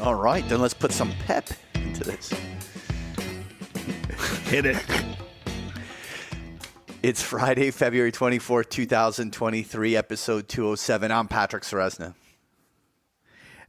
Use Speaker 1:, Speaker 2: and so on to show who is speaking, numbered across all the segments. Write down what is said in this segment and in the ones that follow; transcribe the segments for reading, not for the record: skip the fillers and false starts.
Speaker 1: All right, then let's put some pep into this.
Speaker 2: Hit it.
Speaker 1: It's Friday, February 24th, 2023, episode 207. I'm Patrick Ceresna.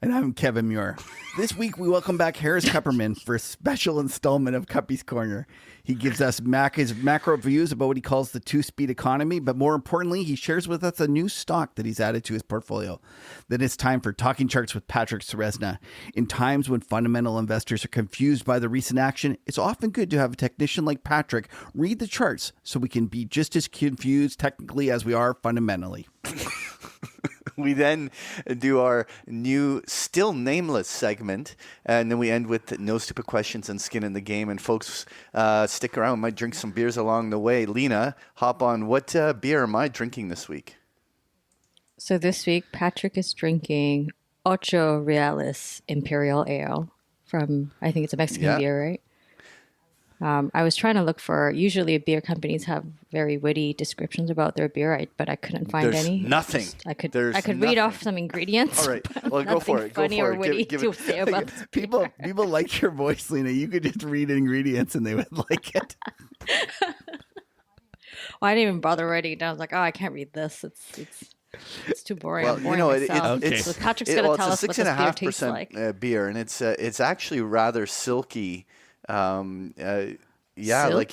Speaker 2: And I'm Kevin Muir. This week, we welcome back Harris Kupperman for a special installment of Cuppy's Corner. He gives us his macro views about what he calls the two-speed economy, but more importantly, he shares with us a new stock that he's added to his portfolio. Then it's time for Talking Charts with Patrick Ceresna. In times when fundamental investors are confused by the recent action, it's often good to have a technician like Patrick read the charts so we can be just as confused technically as we are fundamentally.
Speaker 1: We then do our new, still nameless segment, and then we end with no stupid questions and skin in the game. And folks, stick around. We might drink some beers along the way. Lena, hop on. What beer am I drinking this week?
Speaker 3: So this week, Patrick is drinking Ocho Reales Imperial Ale from, I think it's a Mexican beer, right? I was trying to look for, usually beer companies have very witty descriptions about their beer, but I couldn't find
Speaker 1: There's
Speaker 3: any.
Speaker 1: nothing.
Speaker 3: I could
Speaker 1: Nothing.
Speaker 3: read off some ingredients.
Speaker 1: All right. Well, go for it.
Speaker 3: Funny or witty to say about this
Speaker 2: People like your voice, Lena. You could just read ingredients and they would like it.
Speaker 3: Well, I didn't even bother writing it down. I was like, oh, I can't read this. It's too boring.
Speaker 1: Well,
Speaker 3: I'm boring myself.
Speaker 1: it's
Speaker 3: So Patrick's going to tell us what this beer tastes like.
Speaker 1: 6.5% beer, and it's actually rather silky. Like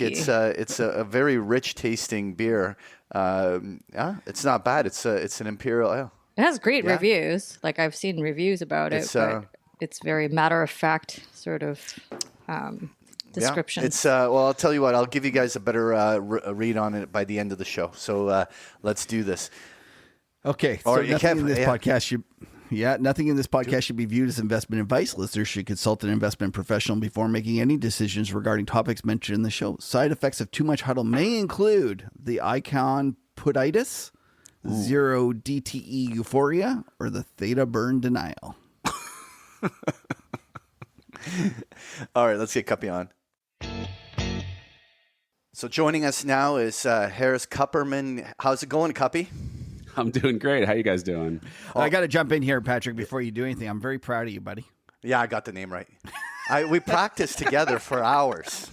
Speaker 1: it's a very rich tasting beer. It's not bad. It's an imperial ale.
Speaker 3: It has great reviews. Like I've seen reviews about it, but it's very matter of fact sort of description.
Speaker 1: It's I'll tell you what. I'll give you guys a better read on it by the end of the show. So let's do this.
Speaker 2: Okay. So nothing in this podcast should be viewed as investment advice. Listeners should consult an investment professional before making any decisions regarding topics mentioned in the show. Side effects of too much huddle may include the icon puditis, zero DTE euphoria, or the theta burn denial.
Speaker 1: All right, let's get Cuppy on. So joining us now is Harris Kupperman. How's it going, Cuppy?
Speaker 4: I'm doing great. How you guys doing?
Speaker 2: I got to jump in here, Patrick, before you do anything. I'm very proud of you, buddy.
Speaker 1: Yeah, I got the name right. We practiced together for hours.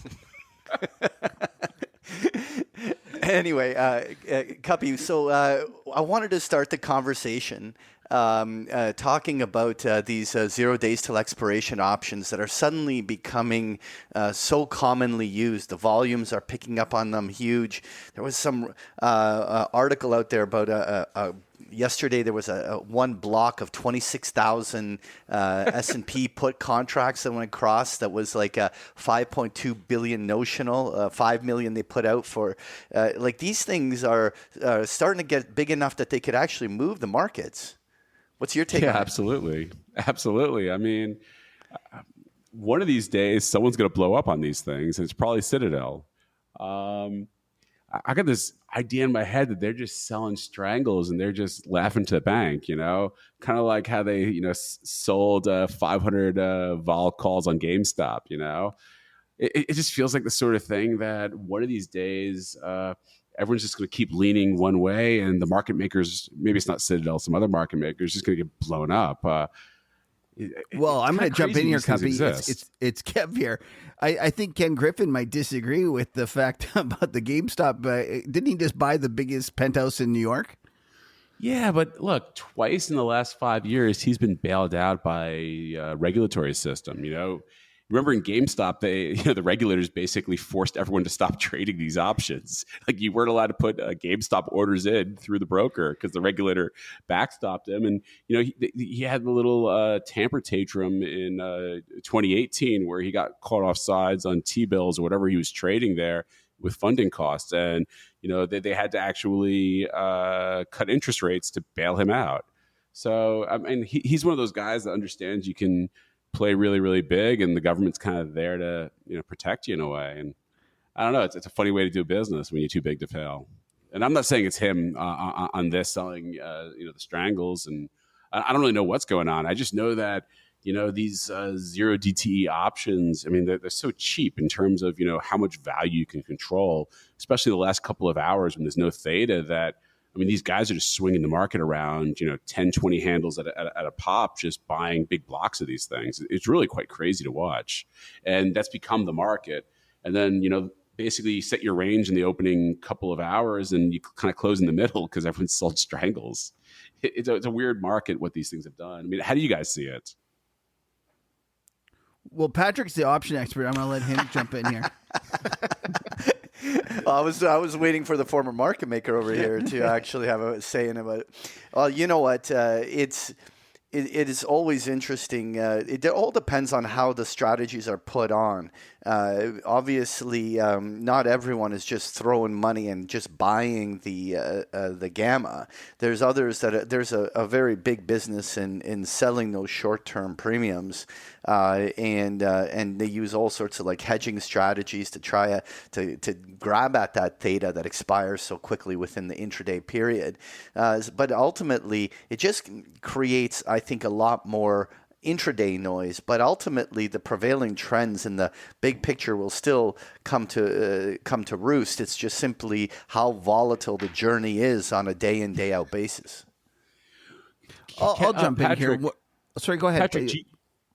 Speaker 1: Anyway, Cuppy, so I wanted to start the conversation talking about these 0 days till expiration options that are suddenly becoming so commonly used. The volumes are picking up on them huge. There was some article out there about yesterday there was a one block of 26,000 S&P put contracts that went across that was like a 5.2 billion notional, 5 million they put out for. Like these things are starting to get big enough that they could actually move the markets. What's your take on it?
Speaker 4: Absolutely. I mean, one of these days, someone's going to blow up on these things, and it's probably Citadel. I got this idea in my head that they're just selling strangles and they're just laughing to the bank, kind of like how they, sold 500 vol calls on GameStop, It just feels like the sort of thing that one of these days, everyone's just going to keep leaning one way, and the market makers, maybe it's not Citadel, some other market makers, just going to get blown up.
Speaker 2: I'm going to jump in here, Cuppy. It's Kev here. I think Ken Griffin might disagree with the fact about the GameStop. Didn't he just buy the biggest penthouse in New York?
Speaker 4: Yeah, but look, twice in the last 5 years, he's been bailed out by a regulatory system, Remember in GameStop, the regulators basically forced everyone to stop trading these options. Like you weren't allowed to put GameStop orders in through the broker because the regulator backstopped him. And he had the little tamper tantrum in 2018 where he got caught off sides on T-bills or whatever he was trading there with funding costs, and they had to actually cut interest rates to bail him out. So I mean, he's one of those guys that understands you can play really, really big, and the government's kind of there to protect you in a way. And I don't know, it's a funny way to do business when you're too big to fail. And I'm not saying it's him on this selling the strangles, and I don't really know what's going on. I just know that these zero DTE options, I mean, they're so cheap in terms of how much value you can control, especially the last couple of hours when there's no theta, that I mean, these guys are just swinging the market around, 10, 20 handles at a pop, just buying big blocks of these things. It's really quite crazy to watch. And that's become the market. And then, basically you set your range in the opening couple of hours and you kind of close in the middle because everyone's sold strangles. It's a weird market what these things have done. I mean, how do you guys see it?
Speaker 2: Well, Patrick's the option expert. I'm going to let him jump in here.
Speaker 1: I was waiting for the former market maker over here to actually have a say in it. Well, you know what? It is always interesting. It all depends on how the strategies are put on. Obviously, not everyone is just throwing money and just buying the gamma. There's others there's a very big business in selling those short-term premiums, and they use all sorts of like hedging strategies to try to grab at that theta that expires so quickly within the intraday period. But ultimately, it just creates, I think, a lot more intraday noise, but ultimately the prevailing trends in the big picture will still come to roost. It's just simply how volatile the journey is on a day in, day out basis.
Speaker 2: I'll jump in here. Sorry, go ahead.
Speaker 4: Patrick,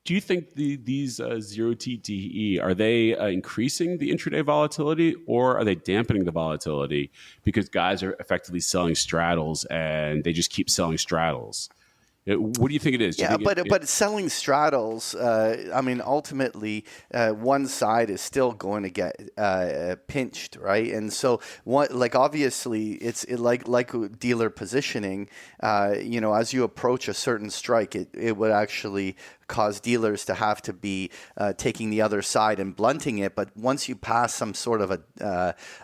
Speaker 4: do you think these zero TTE, are they increasing the intraday volatility or are they dampening the volatility because guys are effectively selling straddles and they just keep selling straddles? What do you think it is?
Speaker 1: Yeah, but selling straddles, I mean, ultimately, one side is still going to get pinched, right? And so, obviously, it's like dealer positioning. As you approach a certain strike, it would actually cause dealers to have to be taking the other side and blunting it. But once you pass some sort of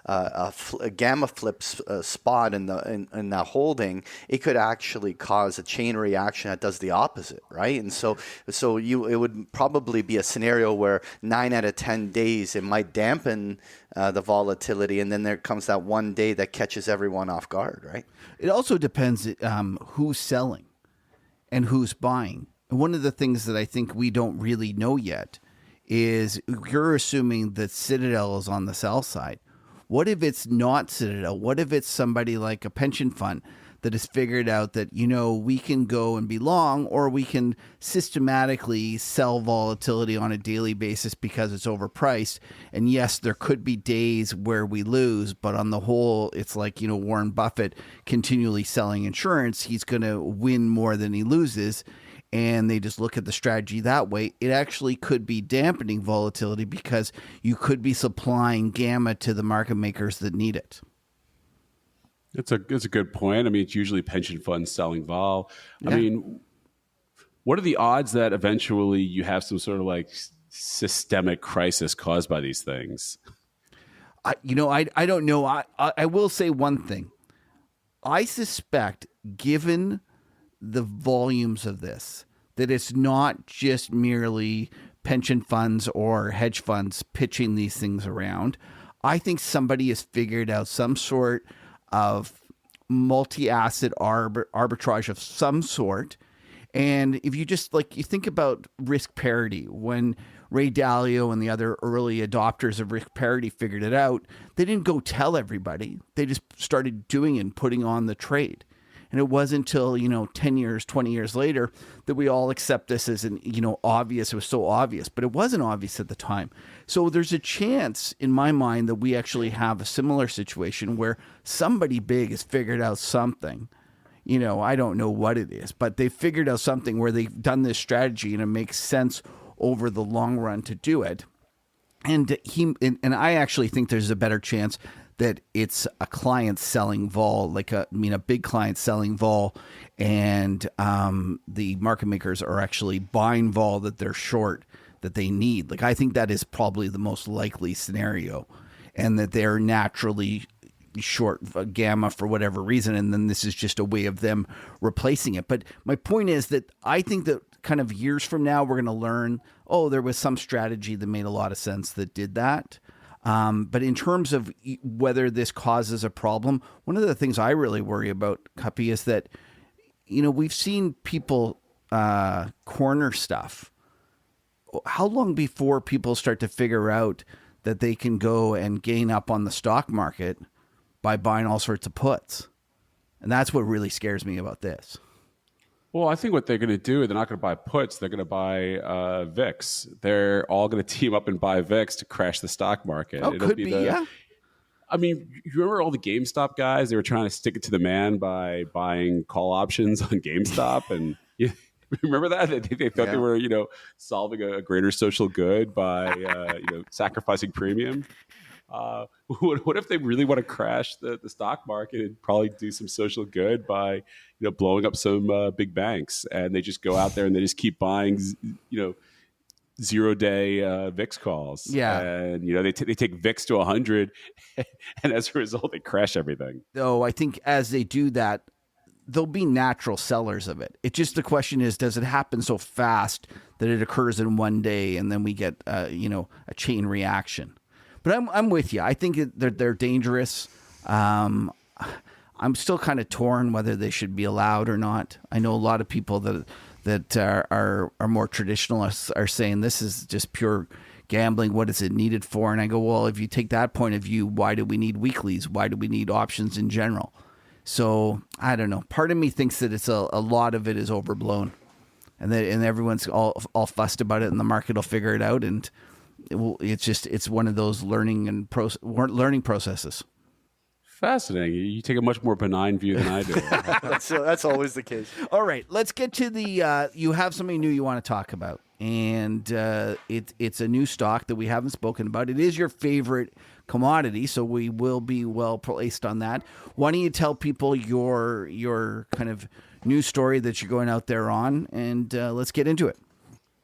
Speaker 1: a gamma flip spot in the holding, it could actually cause a chain reaction that does the opposite, right? And so it would probably be a scenario where 9 out of 10 days it might dampen the volatility, and then there comes that one day that catches everyone off guard, right?
Speaker 2: It also depends who's selling and who's buying. And one of the things that I think we don't really know yet is you're assuming that Citadel is on the sell side. What if it's not Citadel? What if it's somebody like a pension fund that has figured out that, we can go and be long, or we can systematically sell volatility on a daily basis because it's overpriced. And yes, there could be days where we lose, but on the whole, it's like, Warren Buffett continually selling insurance. He's going to win more than he loses. And they just look at the strategy that way. It actually could be dampening volatility because you could be supplying gamma to the market makers that need it.
Speaker 4: It's a good point. I mean, it's usually pension funds selling vol.
Speaker 2: Yeah.
Speaker 4: I mean, what are the odds that eventually you have some sort of like systemic crisis caused by these things?
Speaker 2: I don't know. I will say one thing. I suspect, given the volumes of this, that it's not just merely pension funds or hedge funds pitching these things around. I think somebody has figured out some sort of multi-asset arbitrage of some sort. And if you just you think about risk parity, when Ray Dalio and the other early adopters of risk parity figured it out, they didn't go tell everybody. They just started doing it and putting on the trade. And it wasn't until, 10 years, 20 years later that we all accept this as obvious. It was so obvious, but it wasn't obvious at the time. So there's a chance in my mind that we actually have a similar situation where somebody big has figured out something. I don't know what it is, but they figured out something where they've done this strategy and it makes sense over the long run to do it. And I actually think there's a better chance that it's a client selling vol, a big client selling vol, and the market makers are actually buying vol that they're short, that they need. I think that is probably the most likely scenario, and that they're naturally short gamma for whatever reason, and then this is just a way of them replacing it. But my point is that I think that kind of years from now, we're going to learn, there was some strategy that made a lot of sense that did that. But in terms of whether this causes a problem, one of the things I really worry about, Cuppy, is that, we've seen people corner stuff. How long before people start to figure out that they can go and gain up on the stock market by buying all sorts of puts? And that's what really scares me about this.
Speaker 4: Well, I think what they're going to do, they're not going to buy puts. They're going to buy VIX. They're all going to team up and buy VIX to crash the stock market.
Speaker 2: Oh, could be, yeah.
Speaker 4: I mean, you remember all the GameStop guys? They were trying to stick it to the man by buying call options on GameStop, and you remember that they thought they were, solving a greater social good by sacrificing premium. What if they really want to crash the stock market and probably do some social good by blowing up some big banks, and they just go out there and they just keep buying 0-day VIX calls.
Speaker 2: Yeah.
Speaker 4: And they take VIX to 100, and as a result they crash everything.
Speaker 2: Though I think as they do that, they'll be natural sellers of it. It just, the question is, does it happen so fast that it occurs in one day and then we get a chain reaction? But I'm with you. I think they're dangerous. I'm still kind of torn whether they should be allowed or not. I know a lot of people that are more traditionalists are saying this is just pure gambling. What is it needed for? And I go, well, if you take that point of view, why do we need weeklies? Why do we need options in general? So I don't know. Part of me thinks that it's a lot of it is overblown, and everyone's all fussed about it, and the market will figure it out, and it's one of those learning processes.
Speaker 4: Fascinating. You take a much more benign view than I do.
Speaker 1: That's always the case.
Speaker 2: All right, let's get to the. You have something new you want to talk about, and it's a new stock that we haven't spoken about. It is your favorite commodity, so we will be well placed on that. Why don't you tell people your kind of news story that you're going out there on, and let's get into it.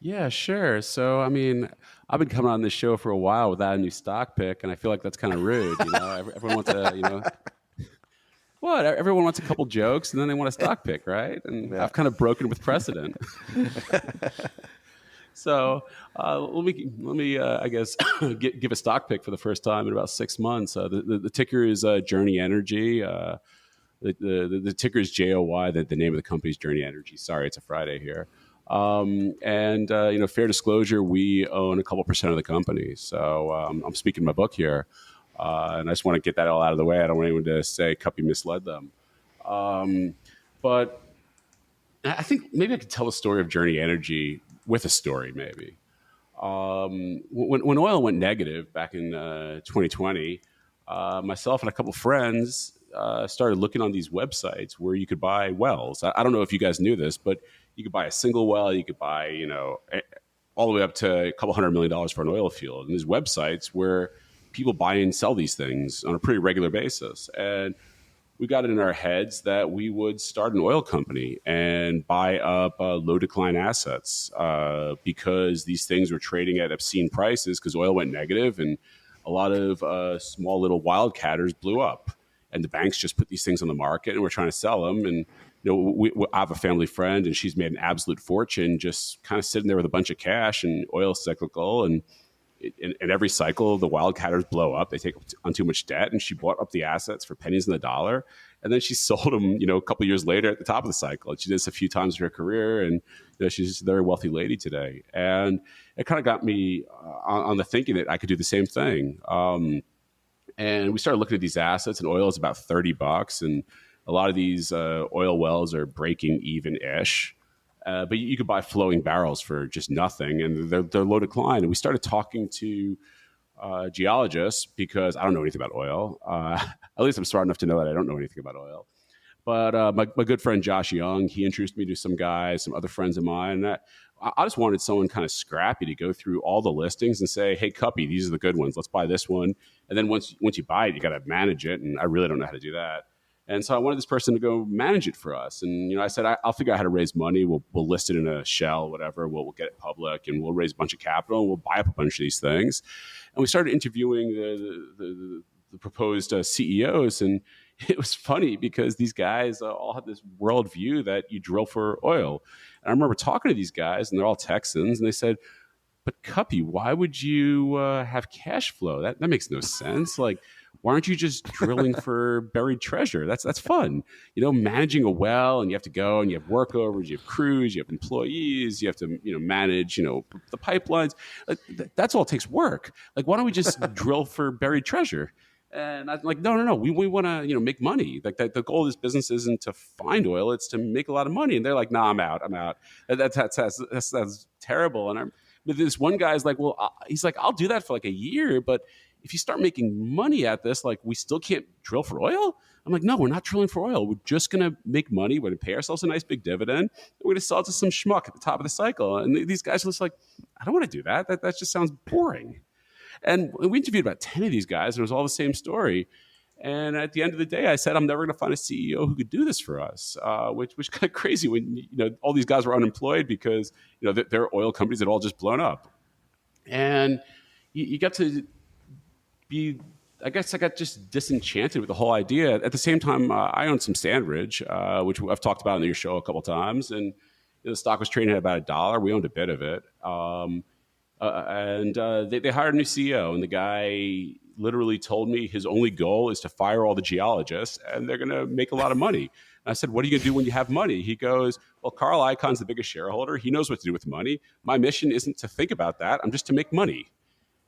Speaker 4: Yeah, sure. So, I mean, I've been coming on this show for a while without a new stock pick, and I feel like that's kind of rude. Everyone wants what? Everyone wants a couple jokes, and then they want a stock pick, right? And I've kind of broken with precedent. So let me I guess give a stock pick for the first time in about 6 months. The ticker is Journey Energy. The ticker is JOY. The name of the company is Journey Energy. Sorry, it's a Friday here. Fair disclosure, we own a couple % of the company. So I'm speaking my book here, and I just want to get that all out of the way. I don't want anyone to say Cuppy misled them. But I think maybe I could tell the story of Journey Energy with a story, maybe. When oil went negative back in 2020, myself and a couple friends started looking on these websites where you could buy wells. I don't know if you guys knew this, but you could buy a single well. You could buy, all the way up to a couple $100 million for an oil field. And there's websites where people buy and sell these things on a pretty regular basis. And we got it in our heads that we would start an oil company and buy up low decline assets because these things were trading at obscene prices because oil went negative and a lot of small little wildcatters blew up. And the banks just put these things on the market and we're trying to sell them. And I have a family friend, and she's made an absolute fortune just kind of sitting there with a bunch of cash, and oil cyclical. And in every cycle, the wildcatters blow up. They take on too much debt, and she bought up the assets for pennies in the dollar. And then she sold them, a couple of years later at the top of the cycle. And she did this a few times in her career, and she's just a very wealthy lady today. And it kind of got me on the thinking that I could do the same thing. And we started looking at these assets, and oil is about $30, and a lot of these oil wells are breaking even-ish, but you could buy flowing barrels for just nothing, and they're low decline. And we started talking to geologists because I don't know anything about oil. At least I'm smart enough to know that I don't know anything about oil. But my good friend Josh Young, he introduced me to some guys, some other friends of mine. And I just wanted someone kind of scrappy to go through all the listings and say, hey, Cuppy, these are the good ones. Let's buy this one. And then once you buy it, you got to manage it. And I really don't know how to do that. And so I wanted this person to go manage it for us. And, I said, I'll figure out how to raise money. We'll list it in a shell, whatever. We'll get it public, and we'll raise a bunch of capital, and we'll buy up a bunch of these things. And we started interviewing the proposed CEOs. And it was funny because these guys all had this worldview that you drill for oil. And I remember talking to these guys, and they're all Texans, and they said, but Cuppy, why would you have cash flow? That makes no sense. Like, why aren't you just drilling for buried treasure? That's fun. Managing a well, and you have to go and you have workovers, you have crews, you have employees, you have to, manage, the pipelines. That's all takes work. Like, why don't we just drill for buried treasure? And I'm like, no. We want to, make money. Like that, the goal of this business isn't to find oil; it's to make a lot of money. And they're like, "No, I'm out. I'm out." That's terrible. But this one guy's like, "Well, he's like, I'll do that for like a year, but if you start making money at this, like, we still can't drill for oil." I'm like, "No, we're not drilling for oil. We're just gonna make money. We're gonna pay ourselves a nice big dividend. And we're gonna sell it to some schmuck at the top of the cycle." And these guys are just like, "I don't want to do that. That just sounds boring." And we interviewed about 10 of these guys, and it was all the same story. And at the end of the day, I said, I'm never going to find a CEO who could do this for us, which kind of crazy when all these guys were unemployed because their oil companies had all just blown up. And you got to be, I guess I got just disenchanted with the whole idea. At the same time, I own some Sandridge, which I've talked about on your show a couple of times, and the stock was trading at about $1. We owned a bit of it. They hired a new CEO, and the guy literally told me his only goal is to fire all the geologists, and they're going to make a lot of money. And I said, "What are you going to do when you have money?" He goes, "Well, Carl Icahn's the biggest shareholder. He knows what to do with money. My mission isn't to think about that. I'm just to make money."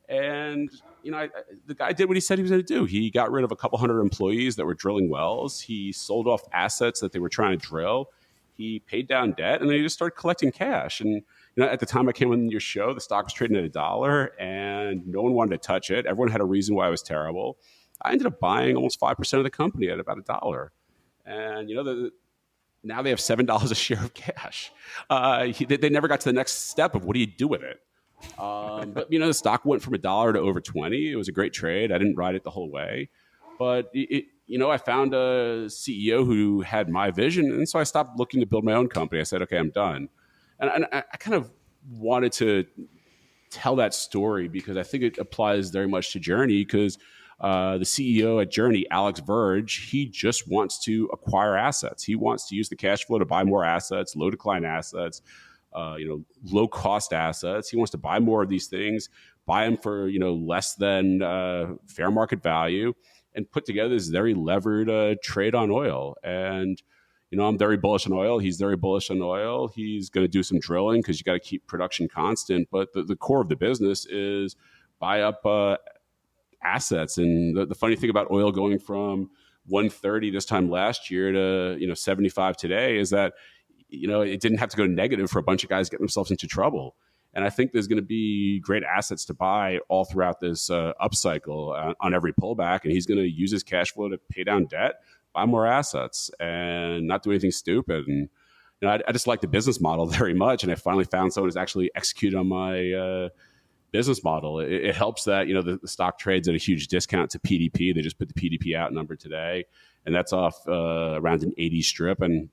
Speaker 4: And the guy did what he said he was going to do. He got rid of a couple hundred employees that were drilling wells. He sold off assets that they were trying to drill. He paid down debt, and then he just started collecting cash. And at the time I came on your show, the stock was trading at $1, and no one wanted to touch it. Everyone had a reason why it was terrible. I ended up buying almost 5% of the company at about $1. And now they have $7 a share of cash. They never got to the next step of what do you do with it. But the stock went from $1 to over 20. It was a great trade. I didn't ride it the whole way, but I found a CEO who had my vision, and so I stopped looking to build my own company. I said, "Okay, I'm done." And I kind of wanted to tell that story because I think it applies very much to Journey, because the CEO at Journey, Alex Verge, he just wants to acquire assets. He wants to use the cash flow to buy more assets, low decline assets, low cost assets. He wants to buy more of these things, buy them for less than fair market value, and put together this very levered trade on oil. And I'm very bullish on oil. He's very bullish on oil. He's going to do some drilling because you got to keep production constant. But the core of the business is buy up assets. And the funny thing about oil going from 130 this time last year to 75 today is that it didn't have to go negative for a bunch of guys getting themselves into trouble. And I think there's going to be great assets to buy all throughout this upcycle on every pullback. And he's going to use his cash flow to pay down debt, buy more assets, and not do anything stupid. And I just like the business model very much. And I finally found someone who's actually executed on my business model. It helps that the stock trades at a huge discount to PDP. They just put the PDP out number today, and that's off around an 80 strip. And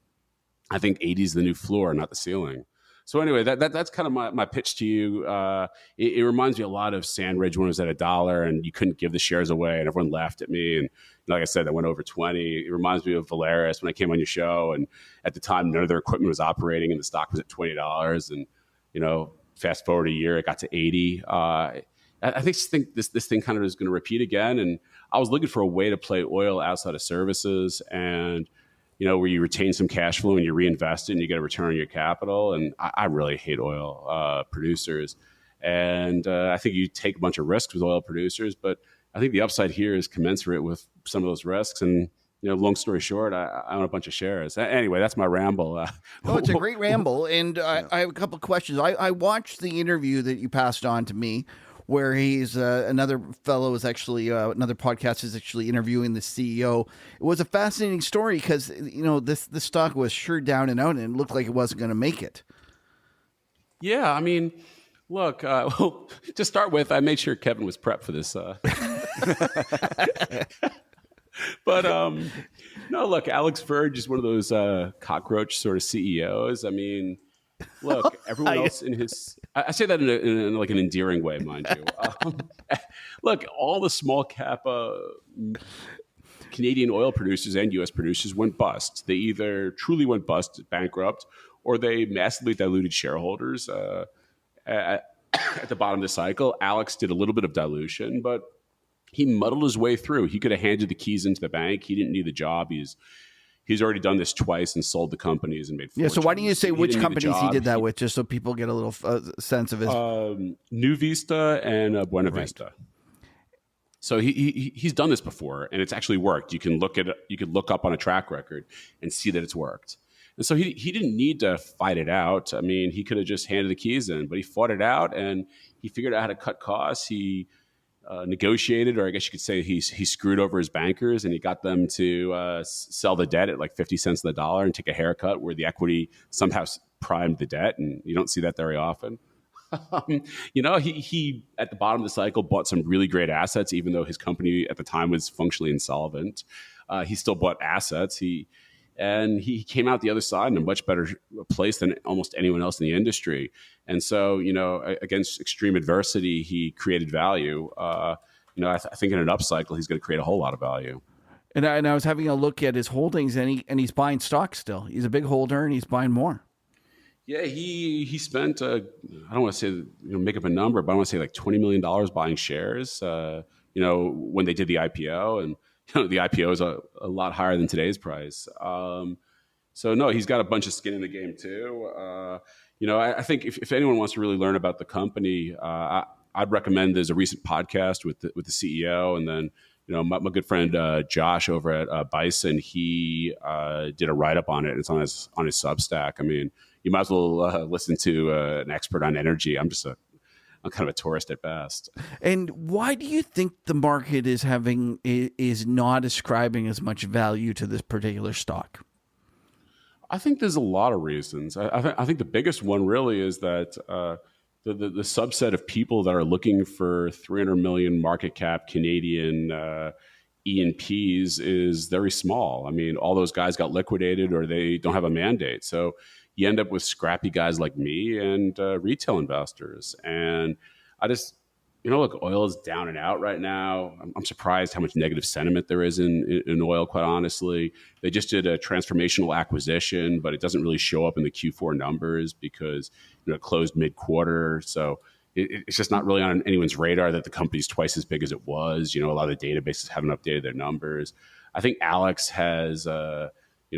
Speaker 4: I think 80 is the new floor, not the ceiling. So anyway, that's kind of my pitch to you. It reminds me a lot of Sandridge when it was at $1 and you couldn't give the shares away and everyone laughed at me. And like I said, that went over 20. It reminds me of Valaris when I came on your show. And at the time, none of their equipment was operating and the stock was at $20. And, fast forward a year, it got to 80. I think this thing kind of is going to repeat again. And I was looking for a way to play oil outside of services and where you retain some cash flow and you reinvest it and you get a return on your capital. And I really hate oil producers. And I think you take a bunch of risks with oil producers, but I think the upside here is commensurate with some of those risks. And, long story short, I own a bunch of shares. Anyway, that's my ramble.
Speaker 2: Oh, it's a great ramble. And I have a couple of questions. I watched the interview that you passed on to me where he's another fellow is actually another podcast is actually interviewing the CEO. It was a fascinating story because this stock was sure down and out, and it looked like it wasn't going to make it.
Speaker 4: Yeah, I mean, look. Well, to start with, I made sure Kevin was prepped for this. But no, look, Alex Verge is one of those cockroach sort of CEOs. I mean, look, everyone else in his. I say that in like an endearing way, mind you. Look, all the small cap Canadian oil producers and U.S. producers went bust. They either truly went bust, bankrupt, or they massively diluted shareholders at the bottom of the cycle. Alex did a little bit of dilution, but he muddled his way through. He could have handed the keys into the bank. He didn't need the job. He's already done this twice and sold the companies and made fortunes.
Speaker 2: Yeah, so why don't you say which companies he did that with, just so people get a little sense of his...
Speaker 4: New Vista and Buena Vista. So he's done this before, and it's actually worked. You can look up on a track record and see that it's worked. And so he didn't need to fight it out. I mean, he could have just handed the keys in, but he fought it out, and he figured out how to cut costs. He negotiated, or I guess you could say he screwed over his bankers, and he got them to sell the debt at like 50 cents on the dollar and take a haircut where the equity somehow primed the debt, and you don't see that very often. He at the bottom of the cycle bought some really great assets, even though his company at the time was functionally insolvent. He still bought assets. He came out the other side in a much better place than almost anyone else in the industry. And so, against extreme adversity, he created value. I think in an upcycle, he's going to create a whole lot of value.
Speaker 2: And I was having a look at his holdings, and he's buying stock still. He's a big holder, and he's buying more.
Speaker 4: Yeah, he spent, I don't want to say, make up a number, but I want to say like $20 million buying shares, when they did the IPO. And, the IPO is a lot higher than today's price. So, no, he's got a bunch of skin in the game, too. I think if anyone wants to really learn about the company, I'd recommend there's a recent podcast with the CEO. And then, my good friend Josh over at Bison, he did a write-up on it. It's on his Substack. I mean, you might as well listen to an expert on energy. I'm kind of a tourist at best.
Speaker 2: And why do you think the market is not ascribing as much value to this particular stock?
Speaker 4: I think there's a lot of reasons. I think the biggest one really is that the subset of people that are looking for 300 million market cap Canadian E&Ps is very small. I mean, all those guys got liquidated or they don't have a mandate. So you end up with scrappy guys like me and retail investors. And I just, look, oil is down and out right now. I'm surprised how much negative sentiment there is in oil, quite honestly. They just did a transformational acquisition, but it doesn't really show up in the Q4 numbers because it closed mid-quarter. So it's just not really on anyone's radar that the company's twice as big as it was. A lot of the databases haven't updated their numbers. I think Alex has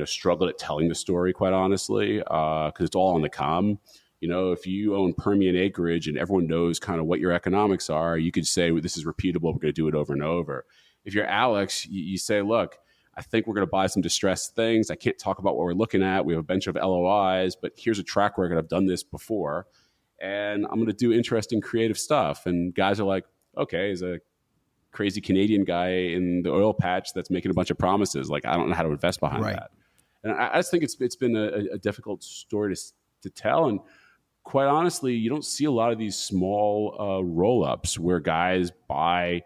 Speaker 4: struggled at telling the story, quite honestly, because it's all on the come. If you own Permian acreage and everyone knows kind of what your economics are, you could say, well, this is repeatable. We're going to do it over and over. If you're Alex, you say, look, I think we're going to buy some distressed things. I can't talk about what we're looking at. We have a bunch of LOIs, but here's a track record. I've done this before, and I'm going to do interesting, creative stuff. And guys are like, okay, is a crazy Canadian guy in the oil patch that's making a bunch of promises. Like, I don't know how to invest behind that. And I just think it's been a difficult story to tell. And quite honestly, you don't see a lot of these small roll-ups where guys buy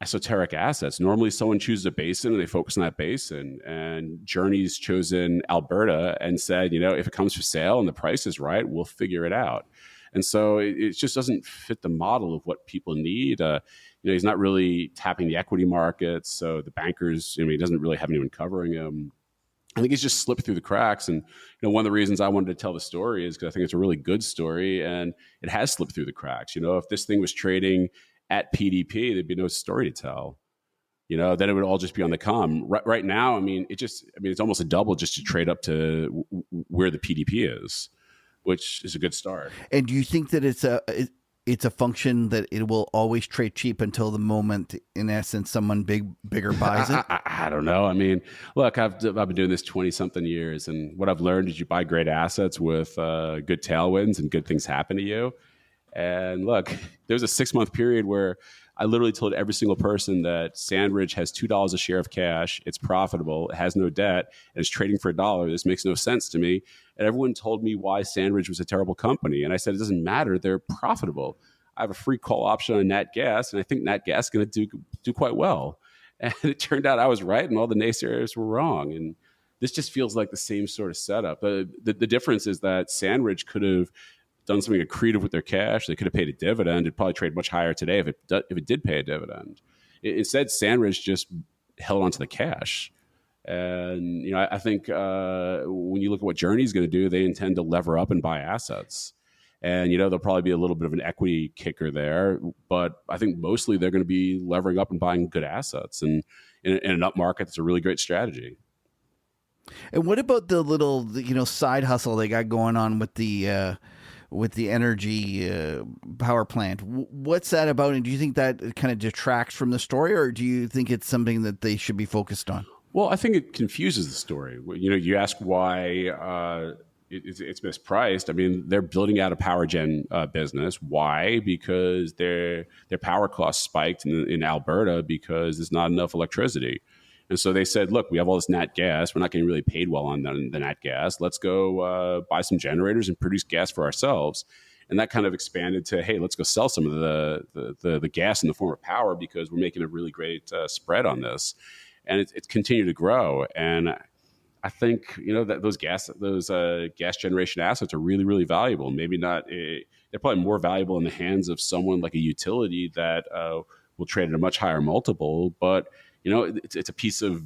Speaker 4: esoteric assets. Normally, someone chooses a basin and they focus on that basin. And Journey's chosen Alberta and said, if it comes for sale and the price is right, we'll figure it out. And so it just doesn't fit the model of what people need. He's not really tapping the equity markets. So the bankers, he doesn't really have anyone covering him. I think he's just slipped through the cracks. And one of the reasons I wanted to tell the story is because I think it's a really good story, and it has slipped through the cracks. If this thing was trading at PDP, there'd be no story to tell. Then it would all just be on the come. Right now, it's almost a double just to trade up to where the PDP is, which is a good start.
Speaker 2: And do you think that it's a function that it will always trade cheap until the moment, in essence, someone bigger buys it?
Speaker 4: I don't know. Look, I've been doing this 20-something years, and what I've learned is you buy great assets with good tailwinds and good things happen to you. And look, there was a 6-month period where I literally told every single person that Sandridge has $2 a share of cash, it's profitable, it has no debt, and it's trading for $1. This makes no sense to me. And everyone told me why Sandridge was a terrible company. And I said, it doesn't matter, they're profitable. I have a free call option on Nat Gas, and I think Nat Gas is going to do quite well. And it turned out I was right, and all the naysayers were wrong. And this just feels like the same sort of setup. The difference is that Sandridge could have done something accretive with their cash. They could have paid a dividend. It'd probably trade much higher today if it did pay a dividend. Instead, Sandridge just held onto the cash. And I think when you look at what Journey's going to do, they intend to lever up and buy assets. And there'll probably be a little bit of an equity kicker there, but I think mostly they're going to be levering up and buying good assets. And in an up market, that's a really great strategy.
Speaker 2: And what about the little side hustle they got going on with the with the energy power plant. What's that about? And do you think that kind of detracts from the story, or do you think it's something that they should be focused on?
Speaker 4: Well, I think it confuses the story. You ask why it's mispriced. I mean, they're building out a power gen business. Why? Because their power costs spiked in Alberta because there's not enough electricity. And so they said, look, we have all this nat gas. We're not getting really paid well on the nat gas. Let's go buy some generators and produce gas for ourselves. And that kind of expanded to, hey, let's go sell some of the gas in the form of power because we're making a really great spread on this. And it's continued to grow. And I think that those gas generation assets are really, really valuable. Maybe not. They're probably more valuable in the hands of someone like a utility that will trade at a much higher multiple. But it's a piece of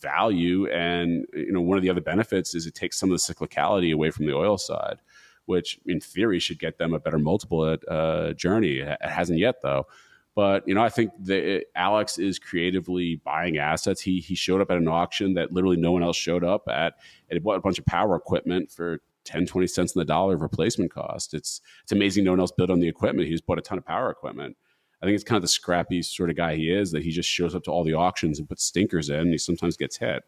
Speaker 4: value, and one of the other benefits is it takes some of the cyclicality away from the oil side, which in theory should get them a better multiple at Journey. It hasn't yet though. But I think that Alex is creatively buying assets. He showed up at an auction that literally no one else showed up at, and he bought a bunch of power equipment for 10, 20 cents on the dollar of replacement cost. It's amazing no one else bid on the equipment. He just bought a ton of power equipment. I think it's kind of the scrappy sort of guy he is, that he just shows up to all the auctions and puts stinkers in, and he sometimes gets hit.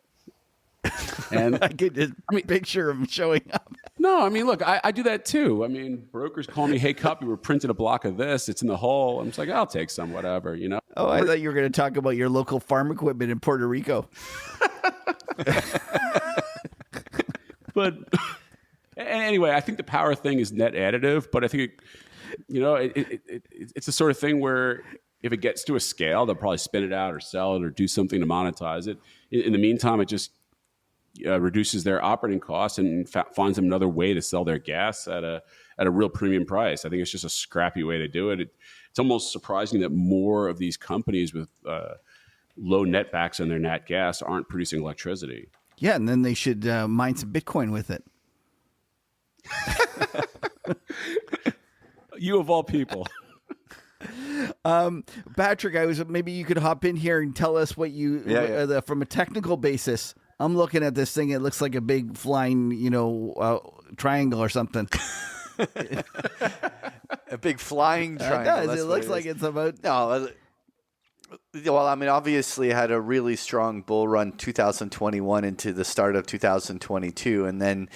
Speaker 2: And I could just picture him showing up.
Speaker 4: No, I mean, look, I do that too. I mean, brokers call me, hey, Cup, you were printed a block of this. It's in the hole. I'm just like, I'll take some, whatever,
Speaker 2: Oh, I thought you were going to talk about your local farm equipment in Puerto Rico.
Speaker 4: But anyway, I think the power thing is net additive, but I think it's the sort of thing where if it gets to a scale, they'll probably spin it out or sell it or do something to monetize it. In the meantime, it just reduces their operating costs and finds them another way to sell their gas at a real premium price. I think it's just a scrappy way to do it. It's almost surprising that more of these companies with low netbacks on their nat gas aren't producing electricity.
Speaker 2: Yeah, and then they should mine some Bitcoin with it.
Speaker 4: You of all people.
Speaker 2: Patrick, maybe you could hop in here and tell us what from a technical basis. I'm looking at this thing. It looks like a big flying, triangle or something.
Speaker 1: A big flying triangle.
Speaker 2: It does. It looks like it's about.
Speaker 1: No. Well, I mean, obviously it had a really strong bull run 2021 into the start of 2022. And then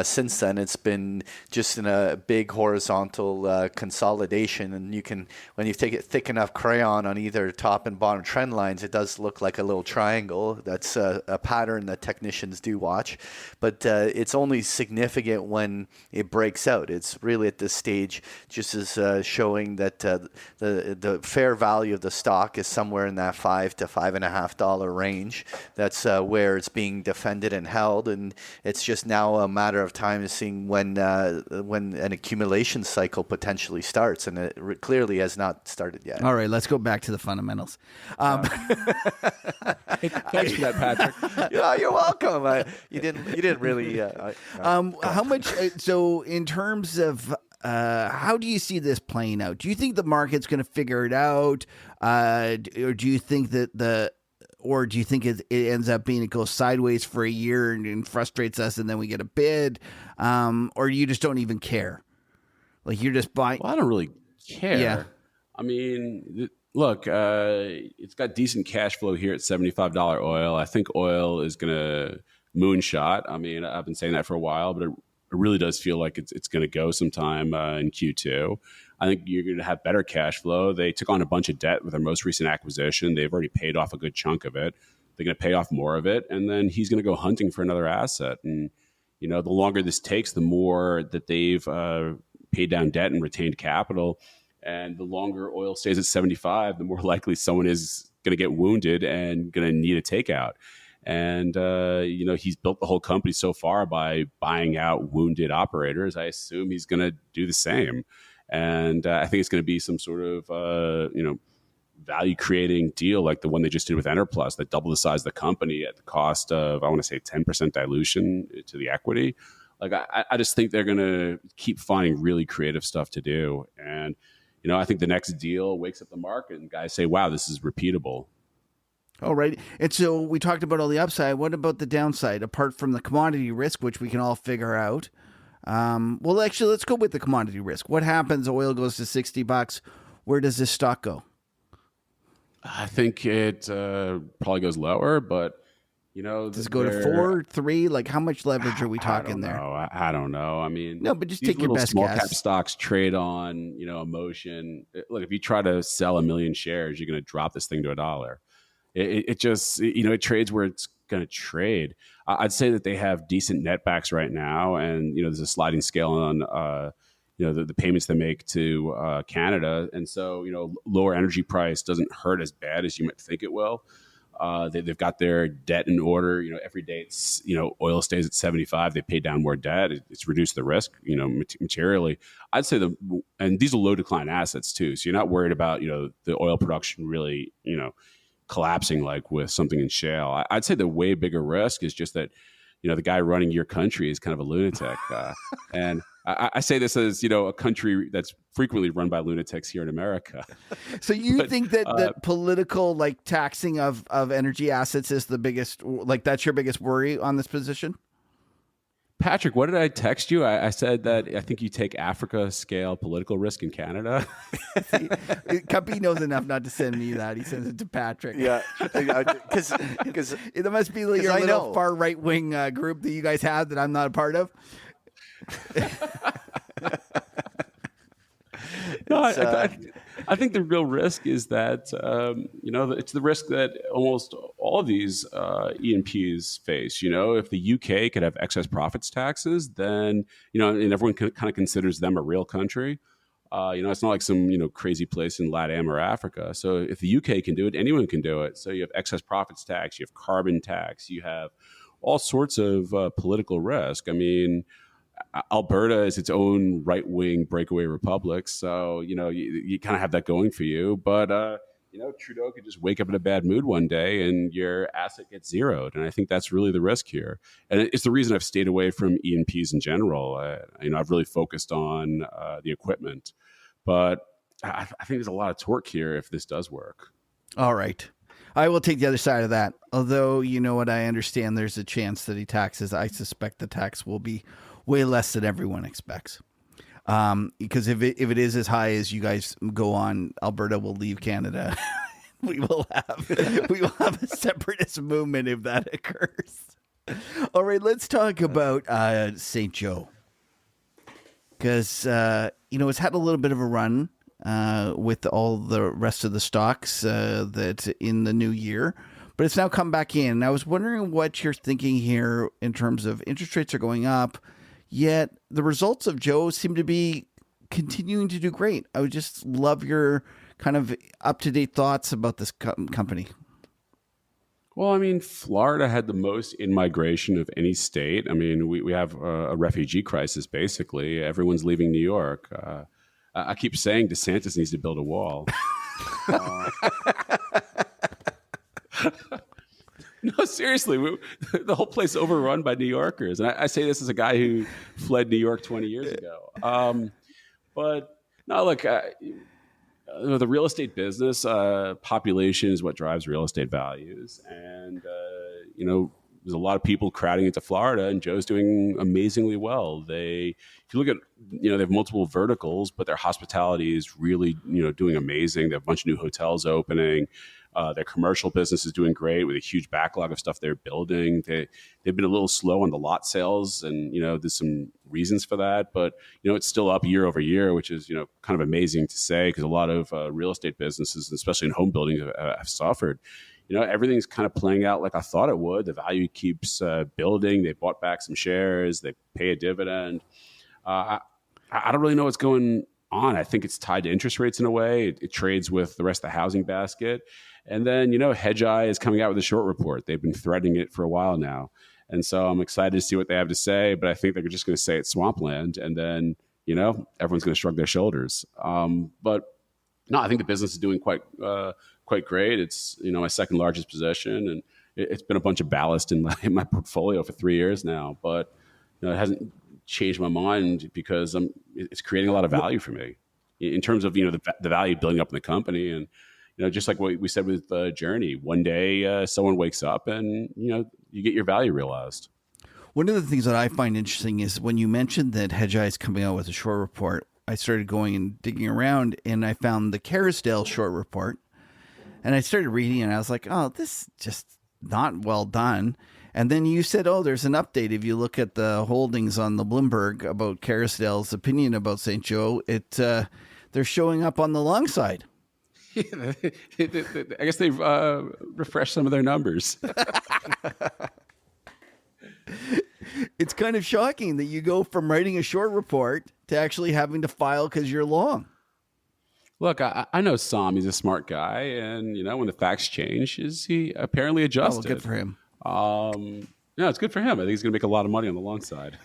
Speaker 1: since then, it's been just in a big horizontal consolidation. And when you take it thick enough crayon on either top and bottom trend lines, it does look like a little triangle. That's a pattern that technicians do watch. But it's only significant when it breaks out. It's really at this stage just as showing that the fair value of the stock is somewhere in that $5 to $5.50 range. That's where it's being defended and held, and it's just now a matter of time to seeing when an accumulation cycle potentially starts, and it clearly has not started yet.
Speaker 2: All right, let's go back to the fundamentals.
Speaker 4: Thanks for that, Patrick.
Speaker 1: Yeah, you're welcome. You didn't really.
Speaker 2: How much? So, in terms of how do you see this playing out? Do you think the market's going to figure it out, or do you think that it ends up being it goes sideways for a year and frustrates us, and then we get a bid, or you just don't even care? Like you're just buying.
Speaker 4: Well, I don't really care.
Speaker 2: Yeah.
Speaker 4: I mean, look, it's got decent cash flow here at $75 oil. I think oil is going to moonshot. I mean, I've been saying that for a while, but it really does feel like it's going to go sometime in Q2. I think you're going to have better cash flow. They took on a bunch of debt with their most recent acquisition. They've already paid off a good chunk of it. They're going to pay off more of it, and then he's going to go hunting for another asset. And the longer this takes, the more that they've paid down debt and retained capital. And the longer oil stays at 75, the more likely someone is going to get wounded and going to need a takeout. And, he's built the whole company so far by buying out wounded operators. I assume he's going to do the same. And I think it's going to be some sort of, value-creating deal like the one they just did with Enerplus that doubled the size of the company at the cost of, I want to say, 10% dilution to the equity. Like, I just think they're going to keep finding really creative stuff to do. And, I think the next deal wakes up the market and guys say, wow, this is repeatable.
Speaker 2: All right. And so we talked about all the upside. What about the downside? Apart from the commodity risk, which we can all figure out, Well, actually, let's go with the commodity risk. What happens? Oil goes to $60. Where does this stock go?
Speaker 4: I think it probably goes lower, but
Speaker 2: Does it go to 4, 3? Like, how much leverage are we talking there?
Speaker 4: I don't know. I mean,
Speaker 2: No, but just
Speaker 4: these
Speaker 2: take your
Speaker 4: little
Speaker 2: best
Speaker 4: small
Speaker 2: guess.
Speaker 4: cap stocks trade on emotion. Look, if you try to sell 1 million shares, you're going to drop this thing to $1. It just it trades where it's going to trade. I'd say that they have decent netbacks right now, and there's a sliding scale on the payments they make to Canada, and so lower energy price doesn't hurt as bad as you might think it will. They've got their debt in order. Every day it's oil stays at 75, they pay down more debt. It's reduced the risk materially. I'd say and these are low decline assets too, so you're not worried about the oil production really collapsing like with something in shale. I'd say the way bigger risk is just that the guy running your country is kind of a lunatic, and I say this as a country that's frequently run by lunatics here in America.
Speaker 2: So you think that the political taxing of energy assets is the biggest, that's your biggest worry on this position?
Speaker 4: Patrick, what did I text you? I said that I think you take Africa scale political risk in Canada.
Speaker 2: Cuppy knows enough not to send me that. He sends it to Patrick.
Speaker 1: Yeah, because
Speaker 2: it must be your little far right wing group that you guys have that I'm not a part of.
Speaker 4: No, I think the real risk is that it's the risk that almost all of these E&Ps face. If the UK could have excess profits taxes, then and everyone kind of considers them a real country. It's not like some crazy place in LATAM or Africa. So if the UK can do it, anyone can do it. So you have excess profits tax, you have carbon tax, you have all sorts of political risk. I mean, Alberta is its own right-wing breakaway republic, so you kind of have that going for you. But Trudeau could just wake up in a bad mood one day, and your asset gets zeroed. And I think that's really the risk here. And it's the reason I've stayed away from E&Ps in general. I've really focused on the equipment, but I think there's a lot of torque here if this does work.
Speaker 2: All right. I will take the other side of that. Although, I understand there's a chance that he taxes. I suspect the tax will be way less than everyone expects. Because if it is as high as you guys go on, Alberta will leave Canada. we will have a separatist movement if that occurs. All right, let's talk about St. Joe. Because it's had a little bit of a run with all the rest of the stocks that in the new year, but it's now come back in. And I was wondering what you're thinking here in terms of interest rates are going up, yet the results of Joe seem to be continuing to do great. I would just love your kind of up-to-date thoughts about this company.
Speaker 4: Well, I mean, Florida had the most in-migration of any state. I mean, we have a refugee crisis, basically. Everyone's leaving New York. I keep saying DeSantis needs to build a wall. No, seriously, the whole place is overrun by New Yorkers. And I say this as a guy who fled New York 20 years ago. But no, look, the real estate business, population is what drives real estate values. And, there's a lot of people crowding into Florida, and Joe's doing amazingly well. If you look at, they have multiple verticals, but their hospitality is really, doing amazing. They have a bunch of new hotels opening. Their commercial business is doing great with a huge backlog of stuff they're building. They've been a little slow on the lot sales, and there's some reasons for that. But it's still up year over year, which is kind of amazing to say, because a lot of real estate businesses, especially in home building, have suffered. Everything's kind of playing out like I thought it would. The value keeps building. They bought back some shares. They pay a dividend. I don't really know what's going on. I think it's tied to interest rates in a way. It trades with the rest of the housing basket. And then, Hedgeye is coming out with a short report. They've been threatening it for a while now. And so I'm excited to see what they have to say, but I think they're just going to say it's swampland. And then, everyone's going to shrug their shoulders. But no, I think the business is doing quite great. It's, my second largest position, and it's been a bunch of ballast in my portfolio for 3 years now. But, it hasn't changed my mind because it's creating a lot of value for me in terms of, the value building up in the company. And, just like what we said with Journey, one day someone wakes up and, you get your value realized.
Speaker 2: One of the things that I find interesting is when you mentioned that Hedgeye is coming out with a short report, I started going and digging around, and I found the Kerrisdale short report, and I started reading, and I was like, oh, this is just not well done. And then you said, oh, there's an update. If you look at the holdings on the Bloomberg about Kerrisdale's opinion about St. Joe, they're showing up on the long side.
Speaker 4: Yeah, I guess they've refreshed some of their numbers.
Speaker 2: It's kind of shocking that you go from writing a short report to actually having to file because you're long.
Speaker 4: Look, I know Sam. He's a smart guy, and when the facts change, he apparently adjusted.
Speaker 2: Oh, good for him.
Speaker 4: Yeah, it's good for him. I think he's going to make a lot of money on the long side.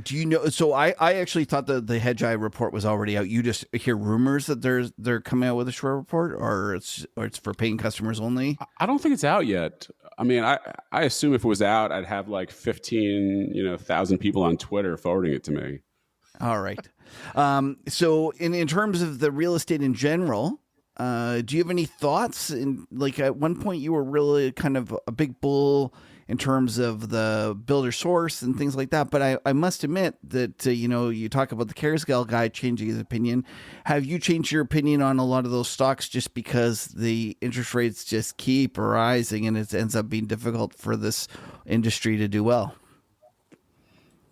Speaker 2: Do you know? So I actually thought that the Hedgeye report was already out. You just hear rumors that they're coming out with a short report, or it's for paying customers only.
Speaker 4: I don't think it's out yet. I mean, I assume if it was out, I'd have like 15,000 people on Twitter forwarding it to me.
Speaker 2: All right. So in terms of the real estate in general, do you have any thoughts? At one point, you were really kind of a big bull in terms of the builder source and things like that. But I must admit that, you talk about the Kerrisdale guy changing his opinion. Have you changed your opinion on a lot of those stocks just because the interest rates just keep rising and it ends up being difficult for this industry to do well?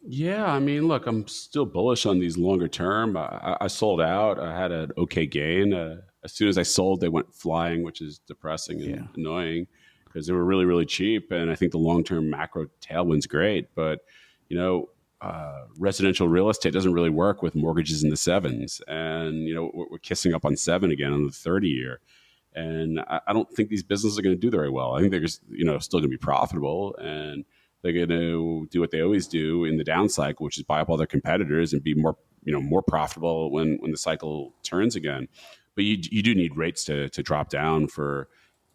Speaker 4: Yeah, I mean, look, I'm still bullish on these longer term. I sold out. I had an okay gain. As soon as I sold, they went flying, which is depressing and annoying because they were really, really cheap. And I think the long-term macro tailwind's great. But, residential real estate doesn't really work with mortgages in the sevens. And, we're kissing up on 7 again on the 30-year. And I don't think these businesses are going to do very well. I think they're just, still going to be profitable. And they're going to do what they always do in the down cycle, which is buy up all their competitors and be more profitable when the cycle turns again. But you do need rates to drop down for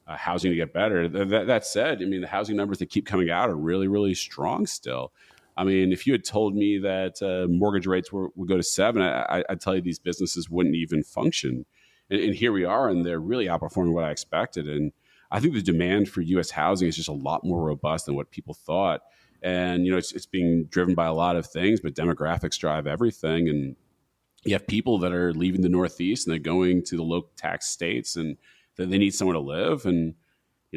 Speaker 4: housing to get better. That said, I mean, the housing numbers that keep coming out are really, really strong still. I mean, if you had told me that mortgage rates would go to 7, I'd tell you these businesses wouldn't even function. And here we are, and they're really outperforming what I expected. And I think the demand for U.S. housing is just a lot more robust than what people thought. And, it's being driven by a lot of things, but demographics drive everything. And you have people that are leaving the Northeast and they're going to the low tax states and they need somewhere to live. And,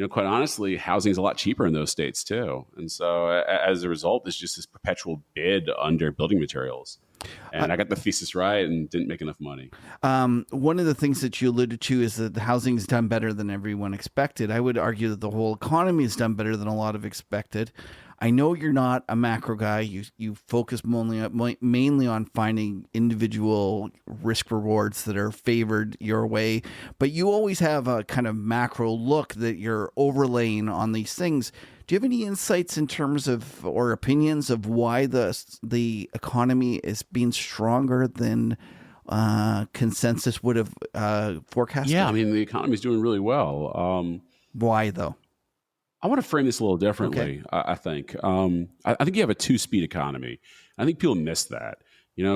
Speaker 4: quite honestly, housing is a lot cheaper in those states too. And so as a result, there's just this perpetual bid under building materials. And I got the thesis right and didn't make enough money.
Speaker 2: One of the things that you alluded to is that the housing is done better than everyone expected. I would argue that the whole economy is done better than a lot of expected. I know you're not a macro guy. You focus mainly on finding individual risk rewards that are favored your way, but you always have a kind of macro look that you're overlaying on these things. Do you have any insights in terms of or opinions of why the economy is being stronger than consensus would have forecasted?
Speaker 4: Yeah, I mean, the economy is doing really well.
Speaker 2: Why though?
Speaker 4: I want to frame this a little differently.
Speaker 2: Okay.
Speaker 4: I think. I think you have a 2-speed economy. I think people miss that.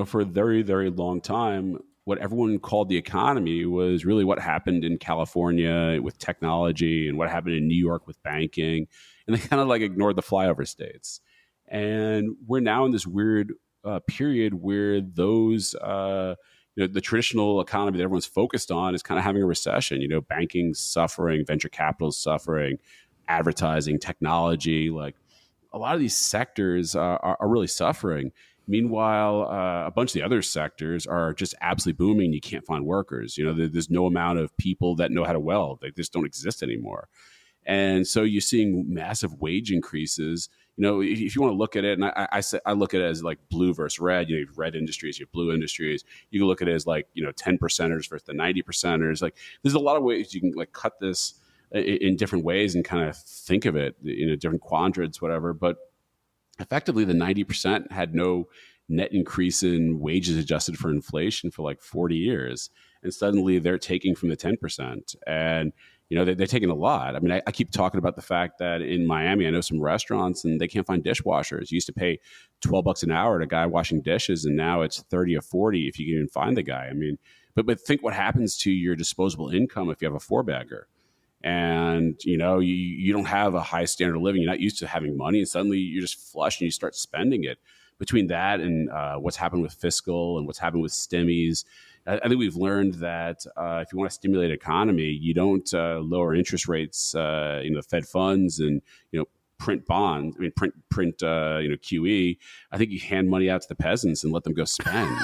Speaker 4: For a very, very long time, what everyone called the economy was really what happened in California with technology and what happened in New York with banking. And they kind of ignored the flyover states. And we're now in this weird period where those, the traditional economy that everyone's focused on is kind of having a recession. Banking's suffering, venture capital's suffering, advertising, technology, a lot of these sectors are really suffering. Meanwhile, a bunch of the other sectors are just absolutely booming. You can't find workers. There's no amount of people that know how to weld. They just don't exist anymore. And so you're seeing massive wage increases. If you want to look at it, and I look at it as blue versus red. You have red industries, you have blue industries. You can look at it as 10%ers versus the 90%ers. There's a lot of ways you can cut this in different ways and kind of think of it in different quadrants, whatever. But effectively, the 90% had no net increase in wages adjusted for inflation for 40 years. And suddenly they're taking from the 10%. And, they're taking a lot. I mean, I keep talking about the fact that in Miami, I know some restaurants and they can't find dishwashers. You used to pay $12 an hour to a guy washing dishes, and now it's 30 or 40 if you can even find the guy. I mean, but think what happens to your disposable income if you have a 4-bagger. and you don't have a high standard of living. You're not used to having money, and suddenly you're just flush and you start spending it. Between that and what's happened with fiscal and what's happened with stimmies, I think we've learned that if you want to stimulate economy, you don't lower interest rates, Fed funds, and print bonds. I mean, print QE. I think you hand money out to the peasants and let them go spend.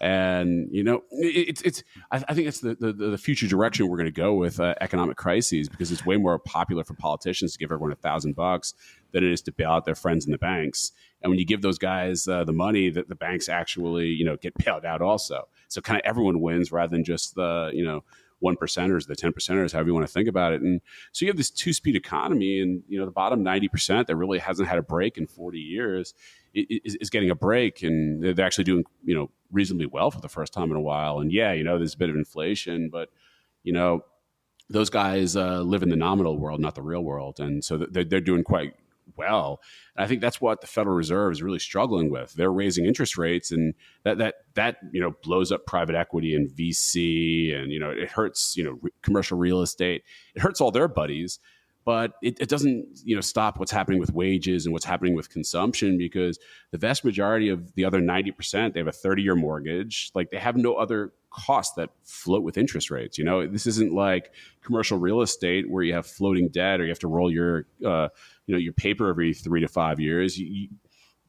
Speaker 4: And I think it's the future direction we're going to go with economic crises, because it's way more popular for politicians to give everyone $1,000 than it is to bail out their friends in the banks. And when you give those guys the money, that the banks actually get bailed out also. So kind of everyone wins rather than just the 1%ers, the 10%ers, however you want to think about it. And so you have this two-speed economy, and the bottom 90% that really hasn't had a break in 40 years is getting a break, and they're actually doing reasonably well for the first time in a while. And there's a bit of inflation, but those guys live in the nominal world, not the real world, and so they're doing quite well. And I think that's what the Federal Reserve is really struggling with. They're raising interest rates, and that blows up private equity and VC, and it hurts commercial real estate. It hurts all their buddies, but it doesn't stop what's happening with wages and what's happening with consumption, because the vast majority of the other 90%, they have a 30-year mortgage. Like, they have no other costs that float with interest rates. This isn't like commercial real estate where you have floating debt or you have to roll your your paper every 3 to 5 years.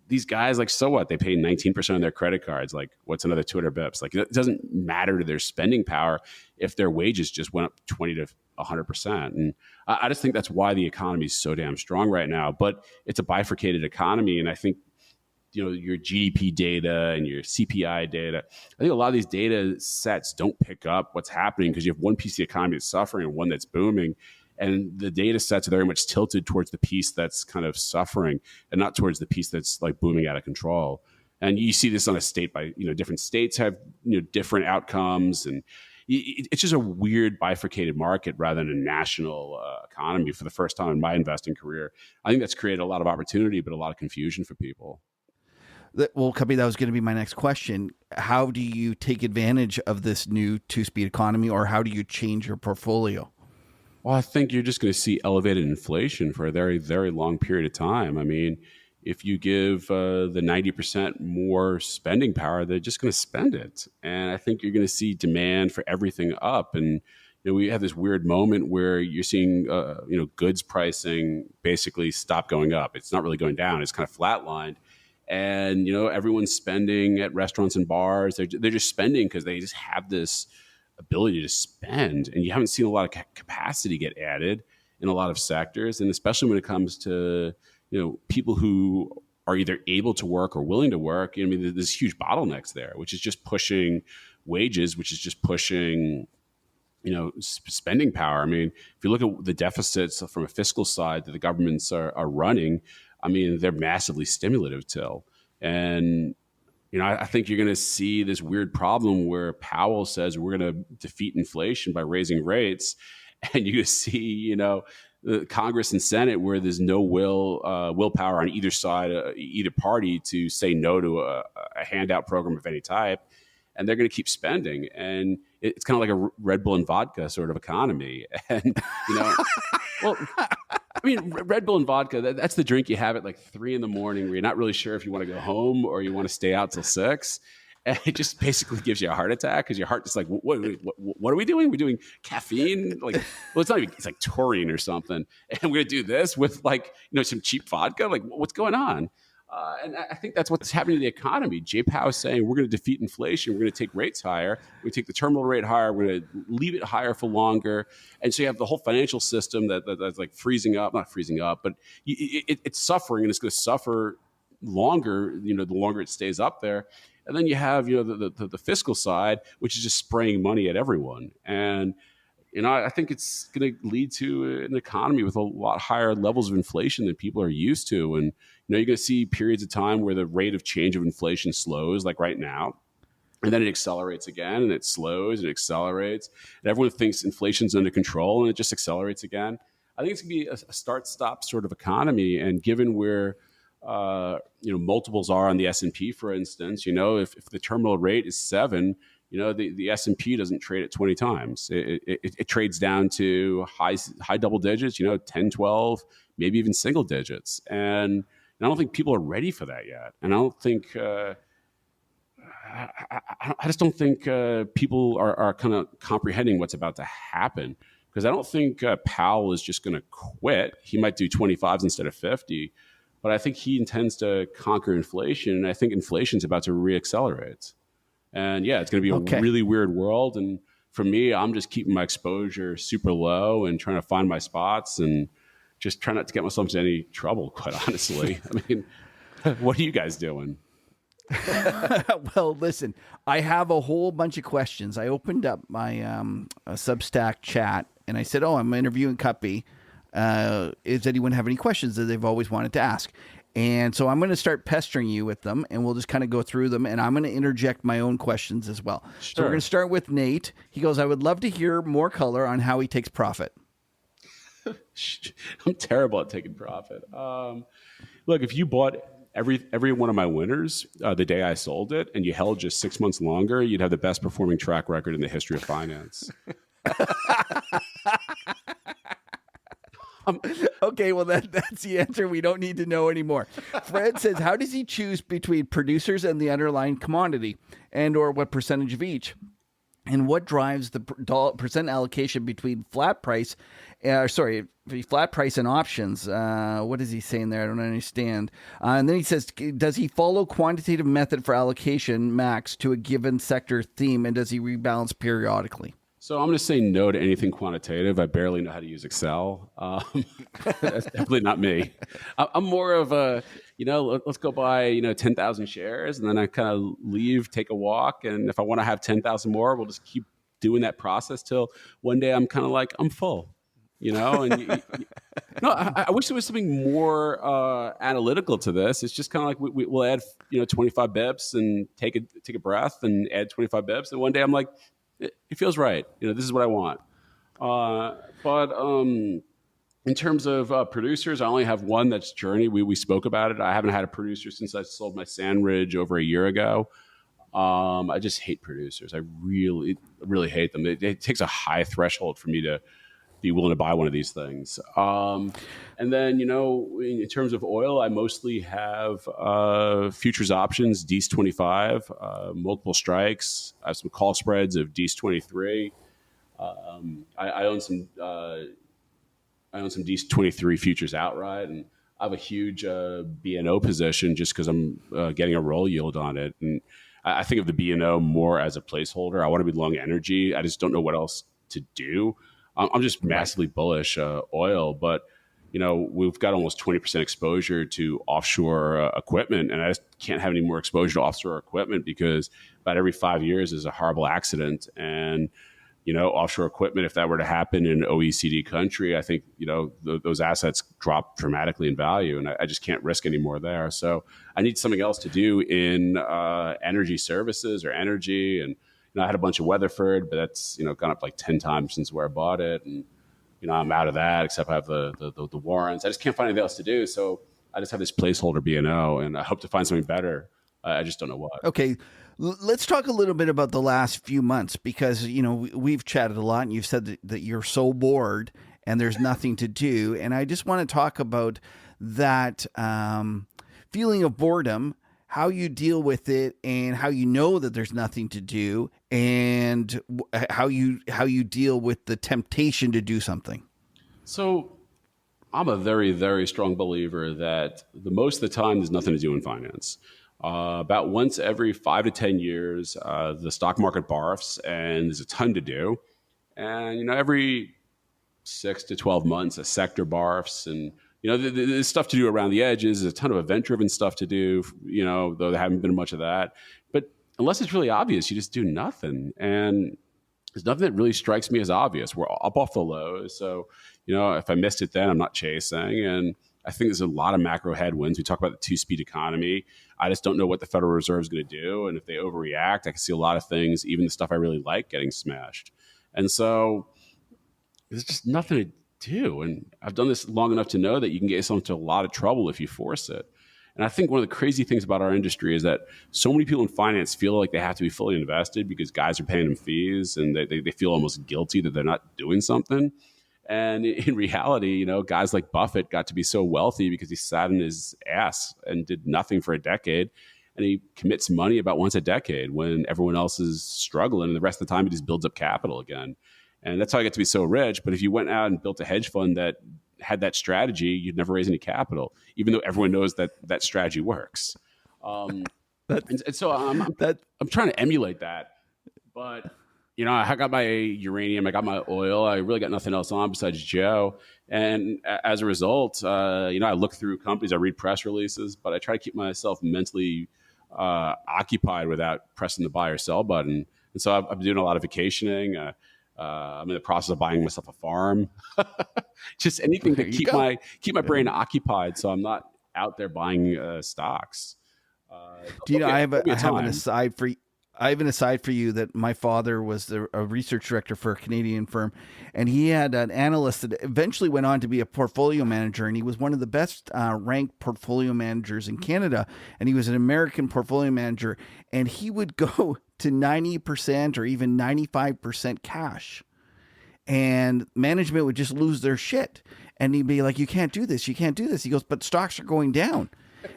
Speaker 4: These guys, like, so what? They pay 19% on their credit cards. Like, what's another 200 bips? Like, it doesn't matter to their spending power if their wages just went up 20 to 100%. And I just think that's why the economy is so damn strong right now. But it's a bifurcated economy, and I think your GDP data and your CPI data, I think a lot of these data sets don't pick up what's happening, because you have one piece of the economy that's suffering and one that's booming. And the data sets are very much tilted towards the piece that's kind of suffering and not towards the piece that's like booming out of control. And you see this on a state by, different states have, different outcomes. And it's just a weird bifurcated market rather than a national economy for the first time in my investing career. I think that's created a lot of opportunity, but a lot of confusion for people.
Speaker 2: Well, Cubby, that was going to be my next question. How do you take advantage of this new two-speed economy, or how do you change your portfolio?
Speaker 4: Well, I think you're just going to see elevated inflation for a very, very long period of time. I mean, if you give the 90% more spending power, they're just going to spend it. And I think you're going to see demand for everything up. And we have this weird moment where you're seeing goods pricing basically stop going up. It's not really going down. It's kind of flatlined. And everyone's spending at restaurants and bars. They're just spending because they just have this ability to spend, and you haven't seen a lot of capacity get added in a lot of sectors, and especially when it comes to people who are either able to work or willing to work. I mean, there's huge bottlenecks there, which is just pushing wages, which is just pushing spending power. I mean, if you look at the deficits from a fiscal side that the governments are running, I mean, they're massively stimulative till. And I think you're going to see this weird problem where Powell says we're going to defeat inflation by raising rates, and you're going to see, the Congress and Senate where there's no willpower on either side, either party, to say no to a handout program of any type, and they're going to keep spending. And it's kind of like a Red Bull and vodka sort of economy. And well, I mean, Red Bull and vodka, that's the drink you have at like 3 a.m. where you're not really sure if you want to go home or you want to stay out till 6. And it just basically gives you a heart attack, because your heart just like, what are we doing? We're doing caffeine? Like, well, it's not even, it's like taurine or something. And we're going to do this with like, some cheap vodka? Like, what's going on? And I think that's what's happening to the economy. Jay Powell is saying we're going to defeat inflation. We're going to take rates higher. We're going to take the terminal rate higher. We're going to leave it higher for longer. And so you have the whole financial system that's like freezing up, not freezing up, but it's suffering, and it's going to suffer longer, the longer it stays up there. And then you have, the fiscal side, which is just spraying money at everyone. And I think it's going to lead to an economy with a lot higher levels of inflation than people are used to. And, you're going to see periods of time where the rate of change of inflation slows, like right now. And then it accelerates again, and it slows and it accelerates. And everyone thinks inflation's under control, and it just accelerates again. I think it's going to be a start-stop sort of economy. And given where multiples are on the S&P, for instance, if the terminal rate is 7, the S&P doesn't trade at 20 times. It trades down to high double digits, 10, 12, maybe even single digits. And I don't think people are ready for that yet. And I don't think I just don't think people are kind of comprehending what's about to happen, because I don't think Powell is just going to quit. He might do 25s instead of 50, but I think he intends to conquer inflation. And I think inflation's about to reaccelerate. And yeah, it's going to be a really weird world. And for me, I'm just keeping my exposure super low and trying to find my spots and just trying not to get myself into any trouble, quite honestly. I mean, what are you guys doing?
Speaker 2: Well, listen, I have a whole bunch of questions. I opened up my Substack chat and I said, I'm interviewing Cuppy. Does anyone have any questions that they've always wanted to ask? And so I'm going to start pestering you with them, and we'll just kind of go through them, and I'm going to interject my own questions as well. Sure. So we're going to start with Nate. He goes, I would love to hear more color on how he takes profit.
Speaker 4: I'm terrible at taking profit. Look, if you bought every one of my winners the day I sold it, and you held just 6 months longer, you'd have the best performing track record in the history of finance.
Speaker 2: Okay, well, that's the answer. We don't need to know anymore. Fred says, how does he choose between producers and the underlying commodity, and or what percentage of each? And what drives the percent allocation between flat price and options? What is he saying there? I don't understand. And then he says, does he follow quantitative method for allocation, Max, to a given sector theme, and does he rebalance periodically?
Speaker 4: So I'm going to say no to anything quantitative. I barely know how to use Excel. That's definitely not me. I'm more of a, let's go buy, 10,000 shares, and then I kind of leave, take a walk. And if I want to have 10,000 more, we'll just keep doing that process till one day I'm kind of like, I'm full, And no, I wish there was something more analytical to this. It's just kind of like we'll add, 25 bips and take a breath and add 25 bips. And one day I'm like, it feels right. This is what I want. But in terms of producers, I only have one. That's Journey. We spoke about it. I haven't had a producer since I sold my Sandridge over a year ago. I just hate producers. I really, really hate them. It takes a high threshold for me to be willing to buy one of these things. And then, in terms of oil, I mostly have futures options, DEES 25, multiple strikes. I have some call spreads of DEES 23. I own some DEES 23 futures outright, and I have a huge BNO position just because I'm getting a roll yield on it. And I think of the BNO more as a placeholder. I want to be long energy. I just don't know what else to do. I'm just massively bullish oil, but we've got almost 20% exposure to offshore equipment, and I just can't have any more exposure to offshore equipment because about every 5 years is a horrible accident. And offshore equipment, if that were to happen in an OECD country, I think those assets drop dramatically in value, and I just can't risk any more there. So I need something else to do in energy services or energy. And I had a bunch of Weatherford, but that's gone up like 10 times since where I bought it, and I'm out of that. Except I have the warrants. I just can't find anything else to do, so I just have this placeholder BNO, and I hope to find something better. I just don't know what.
Speaker 2: Okay, let's talk a little bit about the last few months, because we've chatted a lot, and you've said that you're so bored and there's nothing to do, and I just want to talk about that feeling of boredom, how you deal with it, and how you know that there's nothing to do, and how you deal with the temptation to do something. So
Speaker 4: I'm a very, very strong believer that the most of the time there's nothing to do in finance. About once every 5 to 10 years, the stock market barfs, and there's a ton to do. And every 6 to 12 months, a sector barfs, and there's stuff to do around the edges. There's a ton of event-driven stuff to do, though there haven't been much of that. But unless it's really obvious, you just do nothing. And there's nothing that really strikes me as obvious. We're up off the lows. So, if I missed it then, I'm not chasing. And I think there's a lot of macro headwinds. We talk about the two-speed economy. I just don't know what the Federal Reserve is going to do. And if they overreact, I can see a lot of things, even the stuff I really like, getting smashed. And so there's just nothing to do. And I've done this long enough to know that you can get yourself into a lot of trouble if you force it. And I think one of the crazy things about our industry is that so many people in finance feel like they have to be fully invested because guys are paying them fees, and they feel almost guilty that they're not doing something. And in reality, guys like Buffett got to be so wealthy because he sat in his ass and did nothing for a decade. And he commits money about once a decade when everyone else is struggling. And the rest of the time, he just builds up capital again. And that's how I get to be so rich. But if you went out and built a hedge fund that had that strategy, you'd never raise any capital, even though everyone knows that that strategy works. And so I'm trying to emulate that. But, I got my uranium, I got my oil, I really got nothing else on besides Joe. And as a result, I look through companies, I read press releases, but I try to keep myself mentally occupied without pressing the buy or sell button. And so I'm doing a lot of vacationing. I'm in the process of buying myself a farm. Just anything to keep my brain occupied, so I'm not out there buying stocks.
Speaker 2: I have an aside for you. I have an aside for you that my father was a research director for a Canadian firm, and he had an analyst that eventually went on to be a portfolio manager, and he was one of the best ranked portfolio managers in Canada, and he was an American portfolio manager, and he would go to 90% or even 95% cash, and management would just lose their shit, and he'd be like, you can't do this. He goes, but stocks are going down.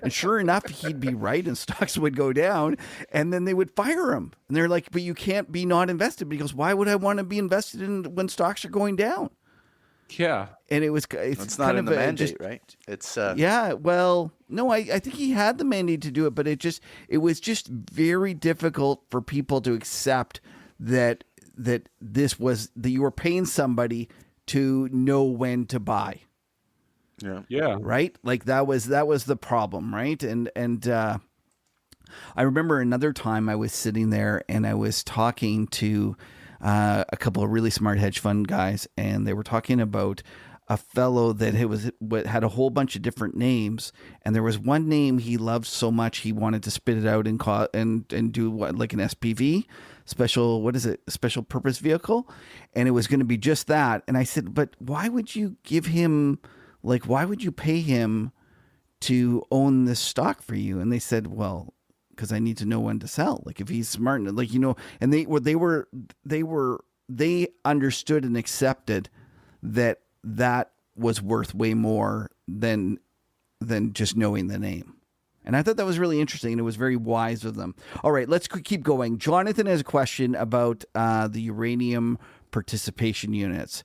Speaker 2: And sure enough, he'd be right, and stocks would go down, and then they would fire him. And they're like, but you can't be not invested, because why would I want to be invested in when stocks are going down?
Speaker 4: Yeah.
Speaker 2: And it's
Speaker 1: not
Speaker 2: kind
Speaker 1: in
Speaker 2: of
Speaker 1: the mandate, right? It's
Speaker 2: yeah. Well, no, I think he had the mandate to do it, but it was just very difficult for people to accept that you were paying somebody to know when to buy.
Speaker 4: Yeah.
Speaker 2: Right. Like that was the problem. Right. And I remember another time I was sitting there and I was talking to a couple of really smart hedge fund guys, and they were talking about a fellow that had a whole bunch of different names, and there was one name he loved so much he wanted to spit it out and do like an SPV, special purpose vehicle, and it was going to be just that. And I said, but why would you give him? Like, why would you pay him to own this stock for you? And they said, well, because I need to know when to sell. Like, if he's smart, like, and they understood and accepted that was worth way more than just knowing the name. And I thought that was really interesting, and it was very wise of them. All right, let's keep going. Jonathan has a question about the uranium participation units.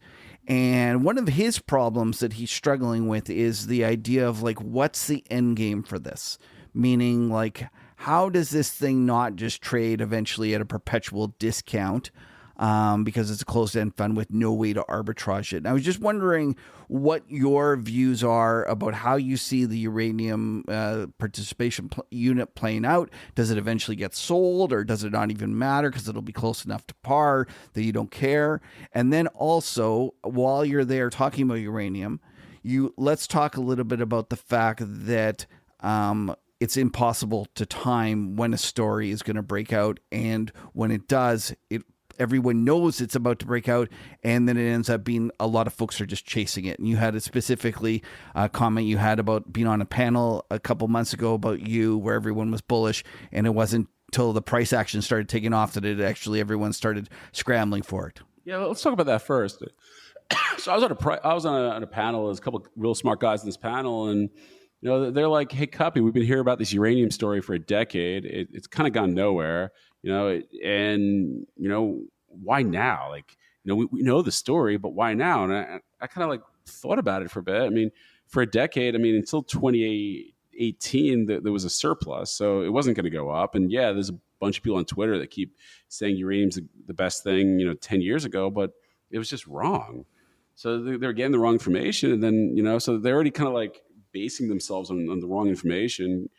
Speaker 2: And one of his problems that he's struggling with is the idea of like, what's the end game for this? Meaning, like, how does this thing not just trade eventually at a perpetual discount because it's a closed-end fund with no way to arbitrage it? And I was just wondering what your views are about how you see the uranium participation unit playing out. Does it eventually get sold, or does it not even matter because it'll be close enough to par that you don't care? And then also, while you're there talking about uranium, let's talk a little bit about the fact that it's impossible to time when a story is going to break out, and when it does, everyone knows it's about to break out, and then it ends up being a lot of folks are just chasing it. And you had specifically a comment you had about being on a panel a couple months ago about where everyone was bullish, and it wasn't till the price action started taking off that everyone started scrambling for it.
Speaker 4: Yeah, let's talk about that first. So I was on a panel. There's a couple of real smart guys in this panel, and they're like, "Hey, Cuppy, we've been hearing about this uranium story for a decade. It's kind of gone nowhere." Why now? Like, we know the story, but why now? And I kind of like thought about it for a bit. I mean, for a decade, until 2018, there was a surplus, so it wasn't going to go up. And yeah, there's a bunch of people on Twitter that keep saying uranium's the best thing, 10 years ago, but it was just wrong. So they're getting the wrong information. And then, so they're already kind of like basing themselves on the wrong information.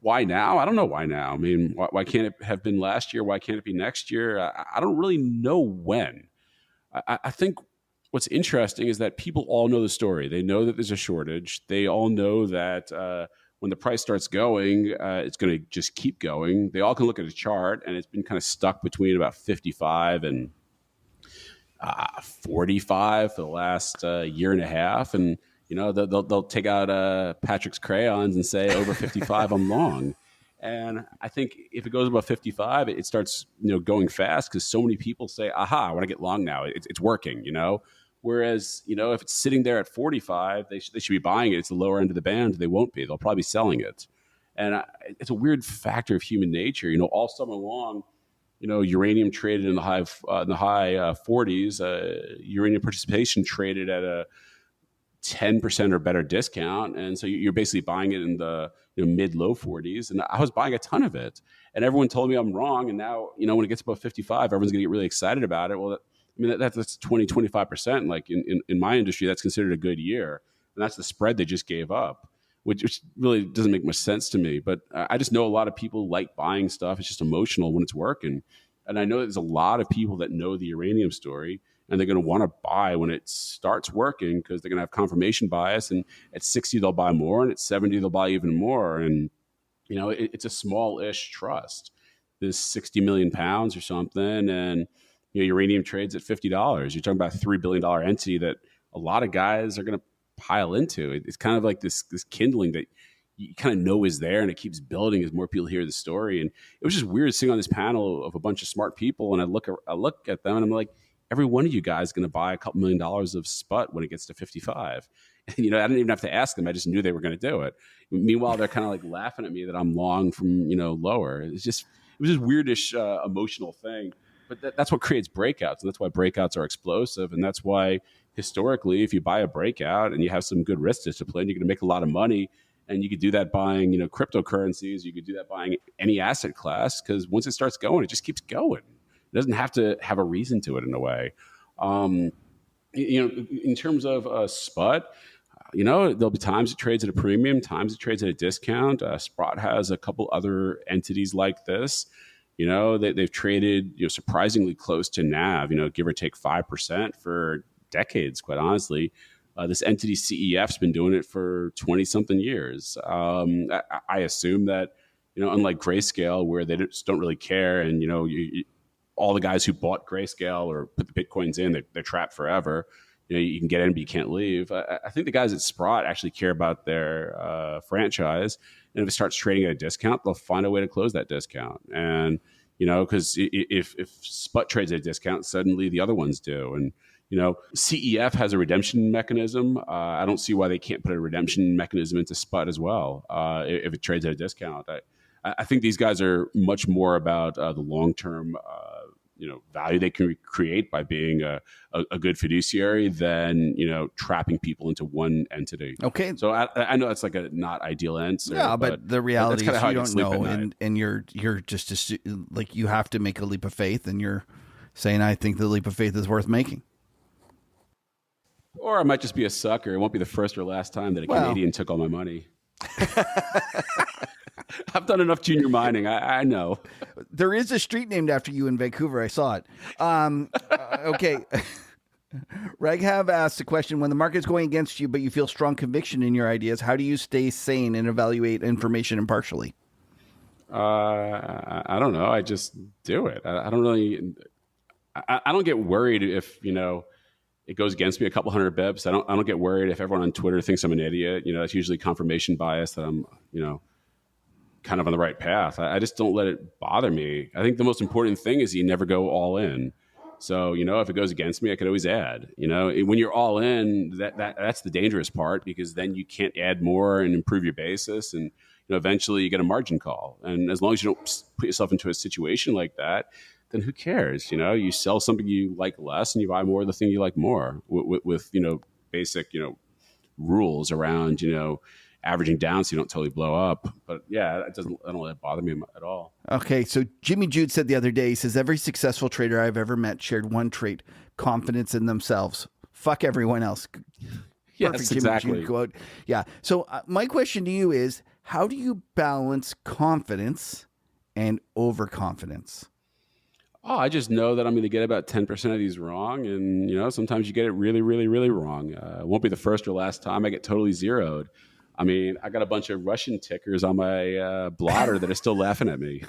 Speaker 4: Why now? I don't know why now. I mean, why can't it have been last year? Why can't it be next year? I don't really know when. I think what's interesting is that people all know the story. They know that there's a shortage. They all know that when the price starts going, it's going to just keep going. They all can look at a chart, and it's been kind of stuck between about 55 and 45 for the last year and a half. And They'll take out Patrick's crayons and say over 55 I'm long. And I think if it goes above 55, it starts going fast because so many people say, aha, I want to get long now. It's working, Whereas, if it's sitting there at 45, they should be buying it. It's the lower end of the band. They won't be. They'll probably be selling it. And it's a weird factor of human nature. All summer long, uranium traded in the high 40s. Uranium participation traded at a 10% or better discount, and so you're basically buying it in the mid low 40s. And I was buying a ton of it, and everyone told me I'm wrong. And now when it gets above 55, everyone's gonna get really excited about it. Well, that's 20-25%. Like in my industry, that's considered a good year, and that's the spread they just gave up, which really doesn't make much sense to me. But I just know a lot of people like buying stuff. It's just emotional when it's working, and I know there's a lot of people that know the uranium story. And they're going to want to buy when it starts working because they're going to have confirmation bias. And at 60, they'll buy more. And at 70, they'll buy even more. And, it's a small-ish trust. This 60 million pounds or something. And, uranium trades at $50. You're talking about a $3 billion entity that a lot of guys are going to pile into. It's kind of like this kindling that you kind of know is there, and it keeps building as more people hear the story. And it was just weird sitting on this panel of a bunch of smart people. And I look at them and I'm like, every one of you guys is going to buy a couple $1 million of SPUT when it gets to 55. And, I didn't even have to ask them. I just knew they were going to do it. Meanwhile, they're kind of like laughing at me that I'm long from, lower. It was just weirdish emotional thing. But that's what creates breakouts. And that's why breakouts are explosive. And that's why historically, if you buy a breakout and you have some good risk discipline, you're going to make a lot of money. And you could do that buying, cryptocurrencies. You could do that buying any asset class, because once it starts going, it just keeps going. It doesn't have to have a reason to it in a way. In terms of SPUT, there'll be times it trades at a premium, times it trades at a discount. Sprott has a couple other entities like this. They've traded surprisingly close to NAV, give or take 5% for decades, quite honestly. This entity CEF's been doing it for 20-something years. I assume that, unlike Grayscale, where they just don't really care, and, all the guys who bought Grayscale or put the Bitcoins in, they're trapped forever. You can get in, but you can't leave. I think the guys at Sprott actually care about their franchise. And if it starts trading at a discount, they'll find a way to close that discount. And, because if SPUT trades at a discount, suddenly the other ones do. And, CEF has a redemption mechanism. I don't see why they can't put a redemption mechanism into SPUT as well if it trades at a discount. I think these guys are much more about the long-term value they can create by being a good fiduciary than, trapping people into one entity.
Speaker 2: Okay.
Speaker 4: So I know that's like a not ideal answer.
Speaker 2: Yeah, but the reality is you don't know, and you're just like, you have to make a leap of faith, and you're saying, I think the leap of faith is worth making.
Speaker 4: Or I might just be a sucker. It won't be the first or last time that a Canadian took all my money. I've done enough junior mining. I know.
Speaker 2: There is a street named after you in Vancouver. I saw it. Okay. Raghav asked a question: when the market's going against you, but you feel strong conviction in your ideas, how do you stay sane and evaluate information impartially?
Speaker 4: I don't know. I just do it. I don't really. I don't get worried if it goes against me a couple hundred bips. I don't get worried if everyone on Twitter thinks I'm an idiot. It's usually confirmation bias that I'm kind of on the right path. I just don't let it bother me. I think the most important thing is you never go all in. So, if it goes against me, I could always add. When you're all in, that's the dangerous part, because then you can't add more and improve your basis, and eventually you get a margin call. And as long as you don't put yourself into a situation like that, then who cares? You sell something you like less and you buy more of the thing you like more, with basic rules around averaging down so you don't totally blow up. But yeah, I don't let it bother me at all. Okay,
Speaker 2: so Jimmy Jude said the other day, he says, every successful trader I've ever met shared one trait: confidence in themselves. Fuck everyone else.
Speaker 4: Yes, perfect exactly.
Speaker 2: Jimmy Jude quote. Yeah. So my question to you is, how do you balance confidence and overconfidence?
Speaker 4: Oh, I just know that I'm going to get about 10% of these wrong. And, sometimes you get it really, really, really wrong. It won't be the first or last time I get totally zeroed. I mean, I got a bunch of Russian tickers on my blotter that are still laughing at me.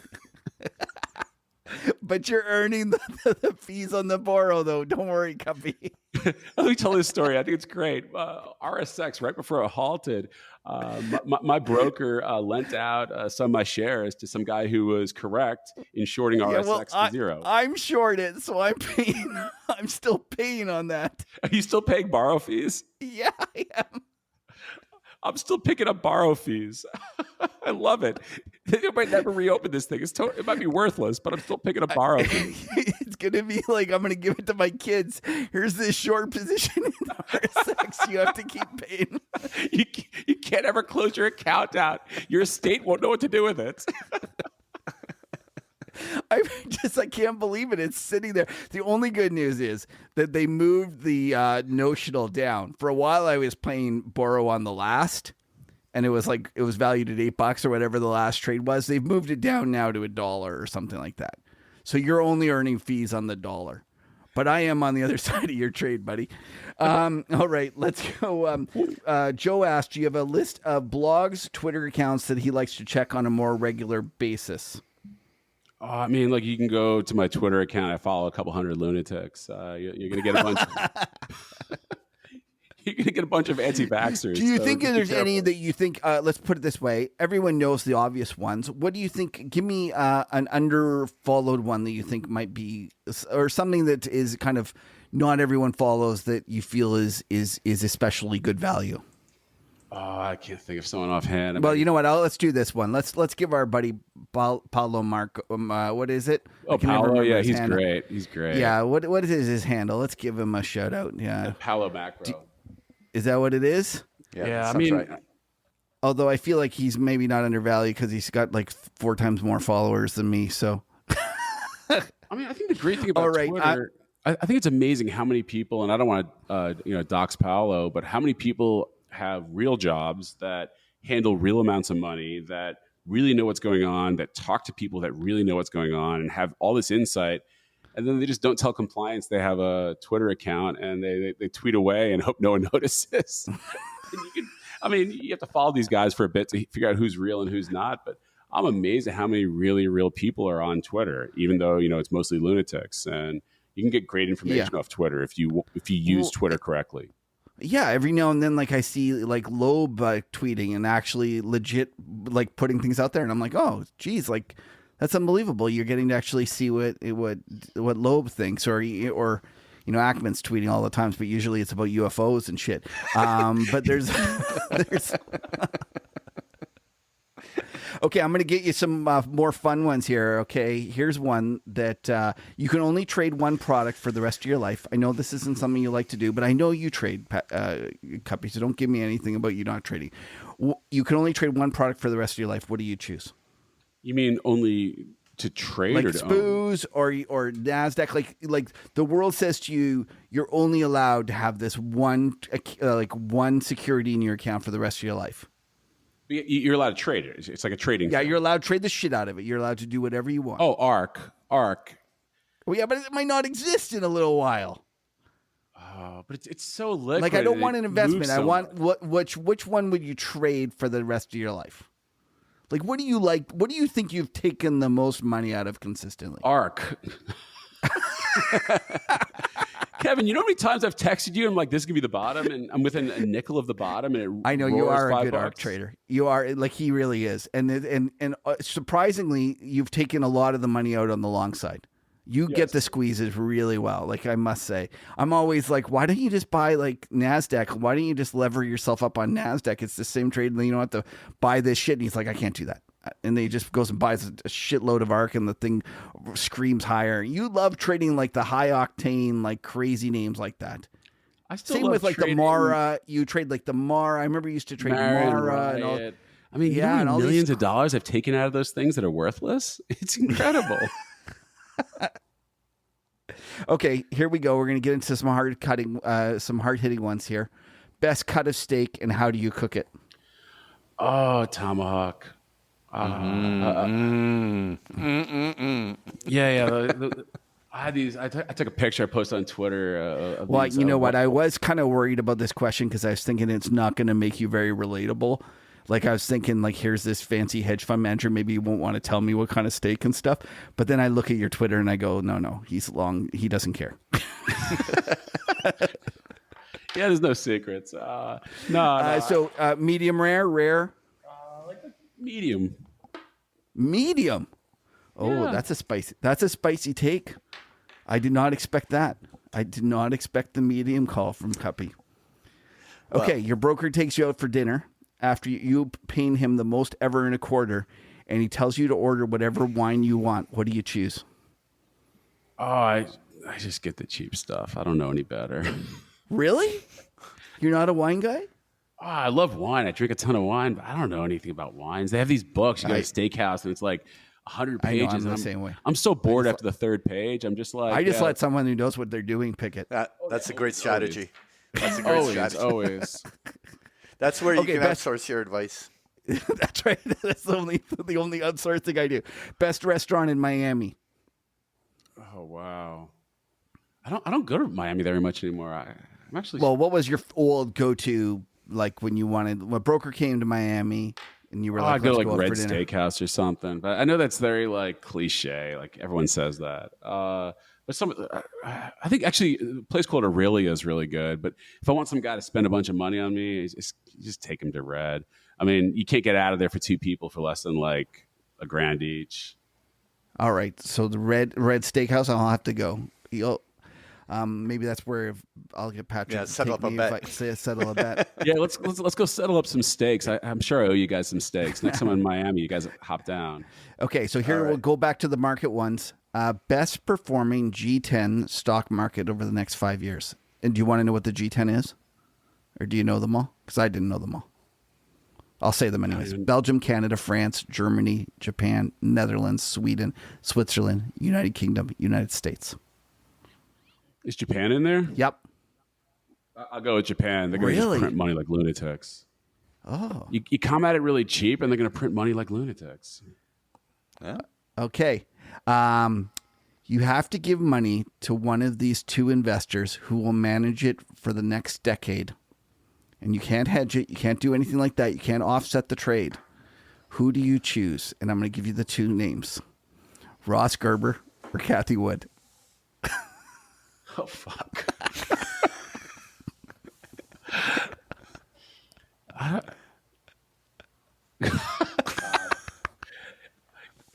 Speaker 2: But you're earning the fees on the borrow, though. Don't worry, Cuppy.
Speaker 4: Let me tell this story. I think it's great. RSX, right before it halted, my broker lent out some of my shares to some guy who was correct in shorting RSX to zero.
Speaker 2: I'm shorted, so I'm paying. I'm still paying on that.
Speaker 4: Are you still paying borrow fees?
Speaker 2: Yeah, I am.
Speaker 4: I'm still picking up borrow fees. I love it. They might never reopen this thing. It might be worthless, but I'm still picking up borrow fees.
Speaker 2: It's going to be like, I'm going to give it to my kids. Here's this short position in RSX. You have to keep paying.
Speaker 4: You can't ever close your account out. Your estate won't know what to do with it.
Speaker 2: I can't believe it. It's sitting there. The only good news is that they moved the notional down. For a while, I was playing borrow on the last, and it was valued at $8 or whatever the last trade was. They've moved it down now to $1 or something like that. So you're only earning fees on the dollar. But I am on the other side of your trade, buddy. All right, let's go. Joe asked, do you have a list of blogs, Twitter accounts that he likes to check on a more regular basis?
Speaker 4: I mean, like, you can go to my Twitter account. I follow a couple hundred lunatics. You're going to get a bunch. You're going to get a bunch of anti-vaxxers.
Speaker 2: Do you think there's any that you think? Let's put it this way: everyone knows the obvious ones. What do you think? Give me an under-followed one that you think might be, or something that is kind of not everyone follows that you feel is especially good value.
Speaker 4: Oh, I can't think of someone offhand.
Speaker 2: Well, you know what? Let's do this one. Let's give our buddy Paulo Marco. What is it?
Speaker 4: Oh, Paulo. Yeah, he's great. He's great.
Speaker 2: Yeah. What is his handle? Let's give him a shout out. Yeah.
Speaker 4: Paulo Macro.
Speaker 2: Is that what it is?
Speaker 1: Yeah,
Speaker 4: I mean, right.
Speaker 2: Although I feel like he's maybe not undervalued because he's got like 4 times more followers than me. So.
Speaker 4: I mean, I think the great thing about Twitter, I think it's amazing how many people, and I don't want to dox Paulo, but how many people have real jobs that handle real amounts of money, that really know what's going on, that talk to people that really know what's going on and have all this insight. And then they just don't tell compliance they have a Twitter account, and they tweet away and hope no one notices. You have to follow these guys for a bit to figure out who's real and who's not. But I'm amazed at how many really real people are on Twitter, even though, it's mostly lunatics. And you can get great information off Twitter if you use Twitter correctly.
Speaker 2: Yeah, every now and then, like, I see like Loeb tweeting and actually legit like putting things out there, and I'm like, oh, geez, like that's unbelievable. You're getting to actually see what Loeb thinks, or Ackman's tweeting all the times, but usually it's about UFOs and shit. But there's Okay, I'm going to get you some more fun ones here, okay? Here's one that you can only trade one product for the rest of your life. I know this isn't something you like to do, but I know you trade, Cuppy, so don't give me anything about you not trading. You can only trade one product for the rest of your life. What do you choose?
Speaker 4: You mean only to trade,
Speaker 2: like
Speaker 4: or to
Speaker 2: SPOOs
Speaker 4: own?
Speaker 2: or NASDAQ? Like the world says to you, you're only allowed to have this one security in your account for the rest of your life.
Speaker 4: You're allowed to trade it. It's like a trading.
Speaker 2: Yeah,
Speaker 4: thing.
Speaker 2: you're allowed to trade the shit out of it. You're allowed to do whatever you want.
Speaker 4: Oh, ARK.
Speaker 2: Well, yeah, but it might not exist in a little while.
Speaker 4: Oh, but it's so liquid.
Speaker 2: Like, I don't want an investment. I want
Speaker 4: much.
Speaker 2: which one would you trade for the rest of your life? Like, what do you like? What do you think you've taken the most money out of consistently?
Speaker 4: ARK. Kevin, you know how many times I've texted you? I'm like, this is gonna be the bottom, and I'm within a nickel of the bottom, and
Speaker 2: I know you are a good
Speaker 4: $5.
Speaker 2: ARK trader. You are, like, he really is, and surprisingly, you've taken a lot of the money out on the long side. You get the squeezes really well. Like, I must say, I'm always like, why don't you just buy like NASDAQ? Why don't you just lever yourself up on NASDAQ? It's the same trade, and you don't have to buy this shit. And he's like, I can't do that. And then he just goes and buys a shitload of ARK, and the thing screams higher. You love trading like the high octane, like crazy names like that.
Speaker 4: I still
Speaker 2: Same
Speaker 4: love
Speaker 2: with like
Speaker 4: trading.
Speaker 2: the Mara. You trade like the Mara. I remember you used to trade Mara and all.
Speaker 4: I mean,
Speaker 2: Yeah,
Speaker 4: you
Speaker 2: and
Speaker 4: know
Speaker 2: all
Speaker 4: how many
Speaker 2: these-
Speaker 4: millions of dollars I've taken out of those things that are worthless? It's incredible.
Speaker 2: Okay, here we go. We're going to get into some hard-hitting ones here. Best cut of steak, and how do you cook it?
Speaker 4: Oh, tomahawk. Yeah. I had these. I took a picture. I posted on Twitter. Of
Speaker 2: Well,
Speaker 4: these,
Speaker 2: you know what? I was kind of worried about this question because I was thinking it's not going to make you very relatable. Like, I was thinking, like, here's this fancy hedge fund manager. Maybe he won't want to tell me what kind of steak and stuff. But then I look at your Twitter and I go, no, he's long. He doesn't care.
Speaker 4: Yeah, there's no secrets. No.
Speaker 2: So medium rare, rare,
Speaker 4: Medium.
Speaker 2: medium. Oh,
Speaker 4: Yeah.
Speaker 2: That's a spicy take. I did not expect that. I did not expect the medium call from Cuppy. Okay, your broker takes you out for dinner after you paying him the most ever in a quarter, and he tells you to order whatever wine you want. What do you choose?
Speaker 4: Oh, I just get the cheap stuff. I don't know any better.
Speaker 2: Really? You're not a wine guy?
Speaker 4: Oh, I love wine. I drink a ton of wine, but I don't know anything about wines. They have these books. You go to a steakhouse, and it's like 100
Speaker 2: I know,
Speaker 4: pages.
Speaker 2: I'm the
Speaker 4: and
Speaker 2: same way.
Speaker 4: I'm so bored after the third page. I'm just like,
Speaker 2: I just let someone who knows what they're doing pick it.
Speaker 1: That's a great strategy. That's a great
Speaker 4: always,
Speaker 1: strategy.
Speaker 4: always.
Speaker 1: That's where you
Speaker 2: Okay,
Speaker 1: can
Speaker 2: best-
Speaker 1: outsource your advice.
Speaker 2: That's right. That's the only outsourced thing I do. Best restaurant in Miami.
Speaker 4: Oh wow. I don't go to Miami very much anymore. I'm actually
Speaker 2: Well, what was your old go-to, like when a broker came to Miami and you were like,
Speaker 4: I'd go
Speaker 2: let's
Speaker 4: like
Speaker 2: go out
Speaker 4: Red
Speaker 2: for dinner?
Speaker 4: Steakhouse or something. But I know that's very like cliche. Like everyone says that. But I think actually a place called Aurelia is really good. But if I want some guy to spend a bunch of money on me, just take him to Red. I mean, you can't get out of there for two people for less than like $1,000 each.
Speaker 2: All right, so the Red Steakhouse, I'll have to go. Maybe that's where I'll get Patrick.
Speaker 1: Yeah,
Speaker 2: to
Speaker 1: settle
Speaker 2: take
Speaker 1: up a
Speaker 2: me
Speaker 1: bet.
Speaker 2: if I settle a bet.
Speaker 4: Yeah, let's go settle up some steaks. I'm sure I owe you guys some steaks. Next time I'm in Miami, you guys hop down.
Speaker 2: Okay, so here we'll go back to the market ones. Best performing G10 stock market over the next 5 years. And do you want to know what the G10 is? Or do you know them all? Because I didn't know them all. I'll say them anyways. Belgium, Canada, France, Germany, Japan, Netherlands, Sweden, Switzerland, United Kingdom, United States.
Speaker 4: Is Japan in there?
Speaker 2: Yep.
Speaker 4: I'll go with Japan. They're going to
Speaker 2: Really?
Speaker 4: print money like lunatics.
Speaker 2: Oh.
Speaker 4: You come at it really cheap, and they're going to print money like lunatics.
Speaker 2: Okay. You have to give money to one of these two investors who will manage it for the next decade. And you can't hedge it. You can't do anything like that. You can't offset the trade. Who do you choose? And I'm going to give you the two names. Ross Gerber or Kathy Wood.
Speaker 4: Oh, fuck.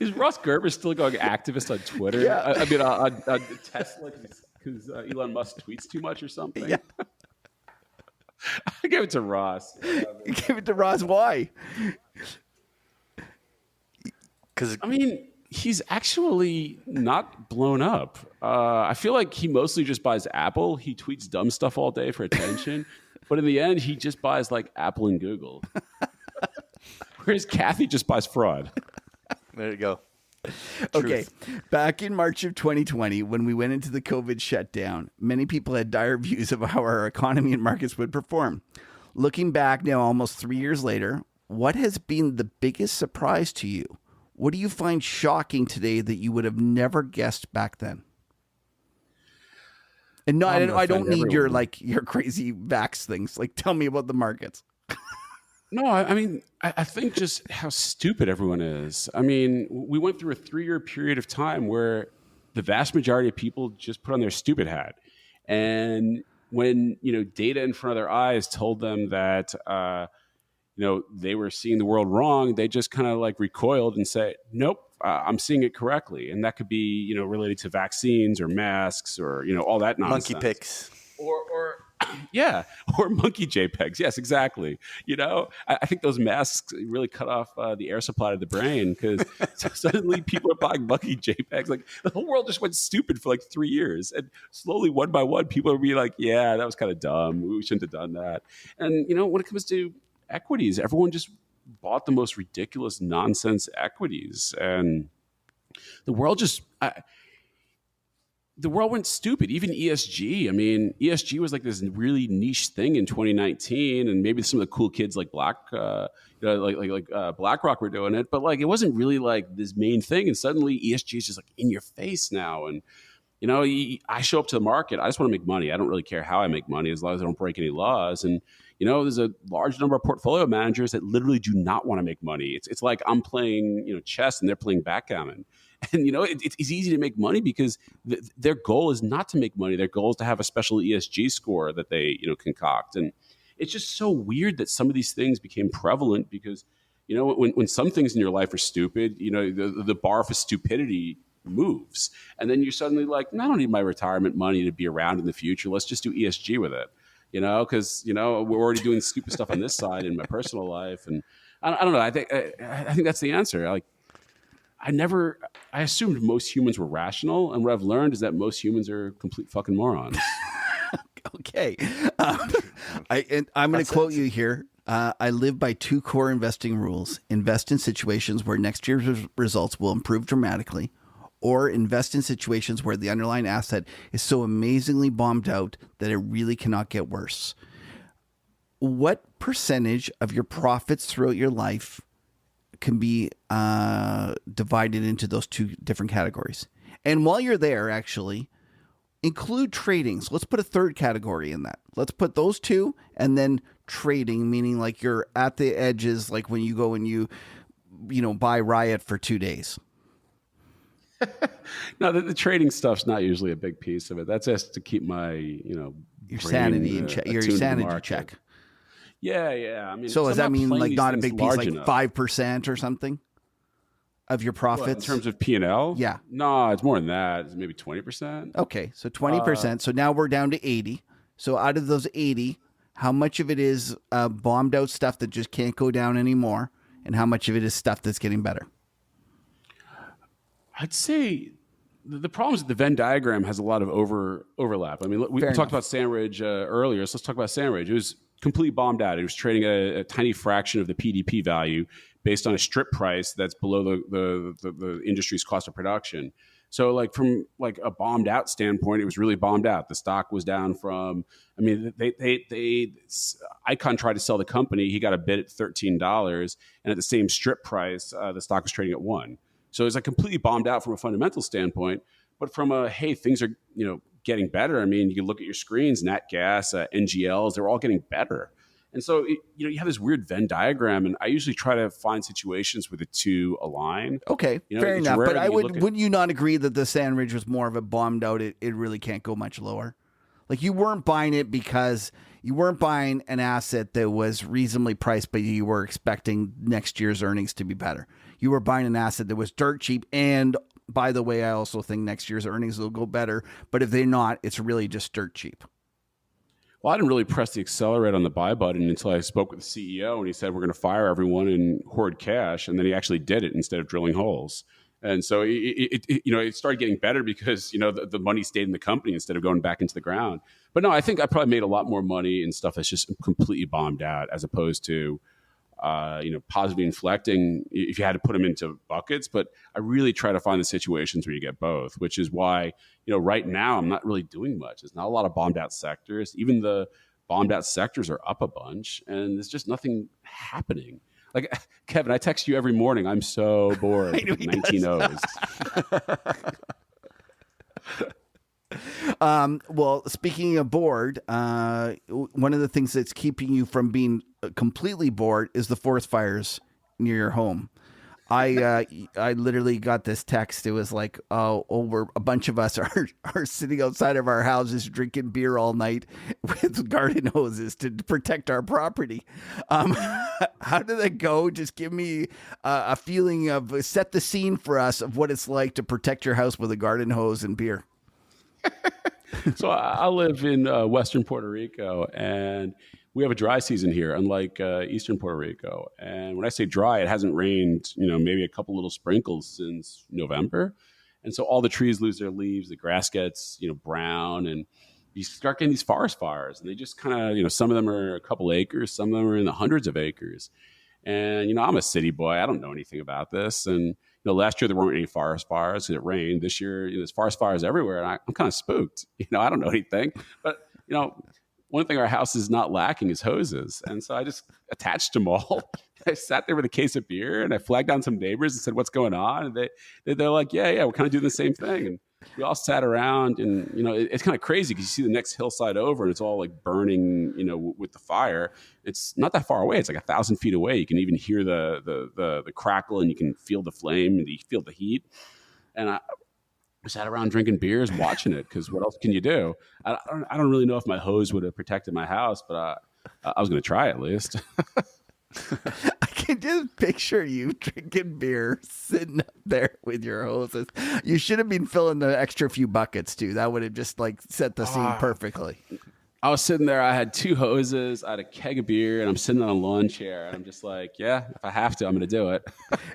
Speaker 4: Is Ross Gerber still going activist on Twitter?
Speaker 2: Yeah.
Speaker 4: I mean, on Tesla because Elon Musk tweets too much or something?
Speaker 2: Yeah.
Speaker 4: I give it to Ross.
Speaker 2: Give it to Ross. Why?
Speaker 1: Because
Speaker 4: I mean, he's actually not blown up. I feel like he mostly just buys Apple. He tweets dumb stuff all day for attention. But in the end, he just buys like Apple and Google. Whereas Kathy just buys fraud.
Speaker 1: there you go.
Speaker 2: Okay. Back in March of 2020, when we went into the COVID shutdown, many people had dire views of how our economy and markets would perform. Looking back now, almost 3 years later, what has been the biggest surprise to you? What do you find shocking today that you would have never guessed back then? And no,
Speaker 4: I'm gonna
Speaker 2: I don't
Speaker 4: offend
Speaker 2: need your
Speaker 4: everyone.
Speaker 2: your crazy vax things. Like, tell me about the markets.
Speaker 4: No, I mean, I think just how stupid everyone is. I mean, we went through a 3-year period of time where the vast majority of people just put on their stupid hat. And when, data in front of their eyes told them that, they were seeing the world wrong, they just kind of like recoiled and say, nope, I'm seeing it correctly. And that could be, related to vaccines or masks or, all that nonsense.
Speaker 1: Monkey pics.
Speaker 4: Or yeah, or monkey JPEGs. Yes, exactly. I think those masks really cut off the air supply to the brain because suddenly people are buying monkey JPEGs. Like the whole world just went stupid for like 3 years, and slowly, one by one, people are being like, "Yeah, that was kind of dumb. We shouldn't have done that." And when it comes to equities, everyone just bought the most ridiculous nonsense equities, and the world just. The world went stupid. Even ESG. I mean, ESG was like this really niche thing in 2019, and maybe some of the cool kids like BlackRock were doing it, but like it wasn't really like this main thing. And suddenly ESG is just like in your face now. And I show up to the market. I just want to make money. I don't really care how I make money as long as I don't break any laws. And there's a large number of portfolio managers that literally do not want to make money. It's like I'm playing chess and they're playing backgammon. And it's easy to make money because their goal is not to make money. Their goal is to have a special ESG score that they concoct. And it's just so weird that some of these things became prevalent because when some things in your life are stupid, the bar for stupidity moves, and then you're suddenly like, no, I don't need my retirement money to be around in the future. Let's just do ESG with it, because we're already doing stupid stuff on this side in my personal life, and I don't know. I think that's the answer. Like, I assumed most humans were rational, and what I've learned is that most humans are complete fucking morons.
Speaker 2: Okay, I'm going to quote you here. I live by two core investing rules: invest in situations where next year's results will improve dramatically, or invest in situations where the underlying asset is so amazingly bombed out that it really cannot get worse. What percentage of your profits throughout your life can be divided into those two different categories? And while you're there, actually, include tradings. Let's put a third category in that. Let's put those two and then trading, meaning like you're at the edges, like when you go and you buy Riot for 2 days.
Speaker 4: No, the trading stuff's not usually a big piece of it. That's just to keep my, your
Speaker 2: sanity in check. Your sanity check.
Speaker 4: Yeah. I mean,
Speaker 2: so does that mean like not a big piece, like
Speaker 4: enough.
Speaker 2: 5% or something of your profits?
Speaker 4: In terms of P&L?
Speaker 2: Yeah.
Speaker 4: No, it's more than that. It's maybe 20%.
Speaker 2: Okay, so 20%. So now we're down to 80. So out of those 80, how much of it is bombed out stuff that just can't go down anymore, and how much of it is stuff that's getting better?
Speaker 4: I'd say the problem is that the Venn diagram has a lot of overlap. I mean, we talked about SandRidge earlier, so let's talk about SandRidge. It was completely bombed out. It was trading a tiny fraction of the PDP value based on a strip price that's below the industry's cost of production. So like from like a bombed out standpoint, it was really bombed out. The stock was down from, I mean, Icon tried to sell the company. He got a bid at $13, and at the same strip price, the stock was trading at $1. So it's like completely bombed out from a fundamental standpoint. But from a, hey, things are, getting better. I mean, you can look at your screens, Nat Gas, NGLs, they're all getting better. And so, you have this weird Venn diagram, and I usually try to find situations where the two align.
Speaker 2: Okay, fair enough. But wouldn't you not agree that the SandRidge was more of a bombed out, it really can't go much lower? Like, you weren't buying it because you weren't buying an asset that was reasonably priced, but you were expecting next year's earnings to be better. You were buying an asset that was dirt cheap. And by the way, I also think next year's earnings will go better. But if they're not, it's really just dirt cheap.
Speaker 4: Well, I didn't really press the accelerate on the buy button until I spoke with the CEO, and he said, we're going to fire everyone and hoard cash. And then he actually did it instead of drilling holes. And so it started getting better because, the money stayed in the company instead of going back into the ground. But no, I think I probably made a lot more money in stuff that's just completely bombed out as opposed to, positively inflecting if you had to put them into buckets. But I really try to find the situations where you get both, which is why, right now I'm not really doing much. There's not a lot of bombed out sectors. Even the bombed out sectors are up a bunch, and there's just nothing happening. Like, Kevin, I text you every morning. I'm so bored. 19 O's.
Speaker 2: Well, speaking of bored, one of the things that's keeping you from being completely bored is the forest fires near your home. I literally got this text. It was like, we're a bunch of us are sitting outside of our houses drinking beer all night with garden hoses to protect our property. How did that go? Just give me a feeling of, set the scene for us of what it's like to protect your house with a garden hose and beer.
Speaker 4: So I live in Western Puerto Rico, and we have a dry season here, unlike Eastern Puerto Rico. And when I say dry, it hasn't rained, maybe a couple little sprinkles since November. And so all the trees lose their leaves, the grass gets, brown, and you start getting these forest fires. And they just kind of, some of them are a couple acres, some of them are in the hundreds of acres. And, I'm a city boy. I don't know anything about this. And, last year there weren't any forest fires because it rained. This year, there's forest fires everywhere. And I'm kind of spooked. I don't know anything. But, one thing our house is not lacking is hoses. And so I just attached them all. I sat there with a case of beer, and I flagged down some neighbors and said, what's going on? And they're like, yeah, we're kind of doing the same thing. And we all sat around, and, it's kind of crazy because you see the next hillside over, and it's all like burning, with the fire. It's not that far away. It's like 1,000 feet away. You can even hear the crackle, and you can feel the flame, and you feel the heat. and I sat around drinking beers, watching it, because what else can you do? I don't really know if my hose would have protected my house, but I was going to try at least.
Speaker 2: I can just picture you drinking beer, sitting up there with your hoses. You should have been filling the extra few buckets too. That would have just like set the scene perfectly.
Speaker 4: I was sitting there. I had 2 hoses. I had a keg of beer, and I'm sitting on a lawn chair. And I'm just like, yeah, if I have to, I'm going to do it.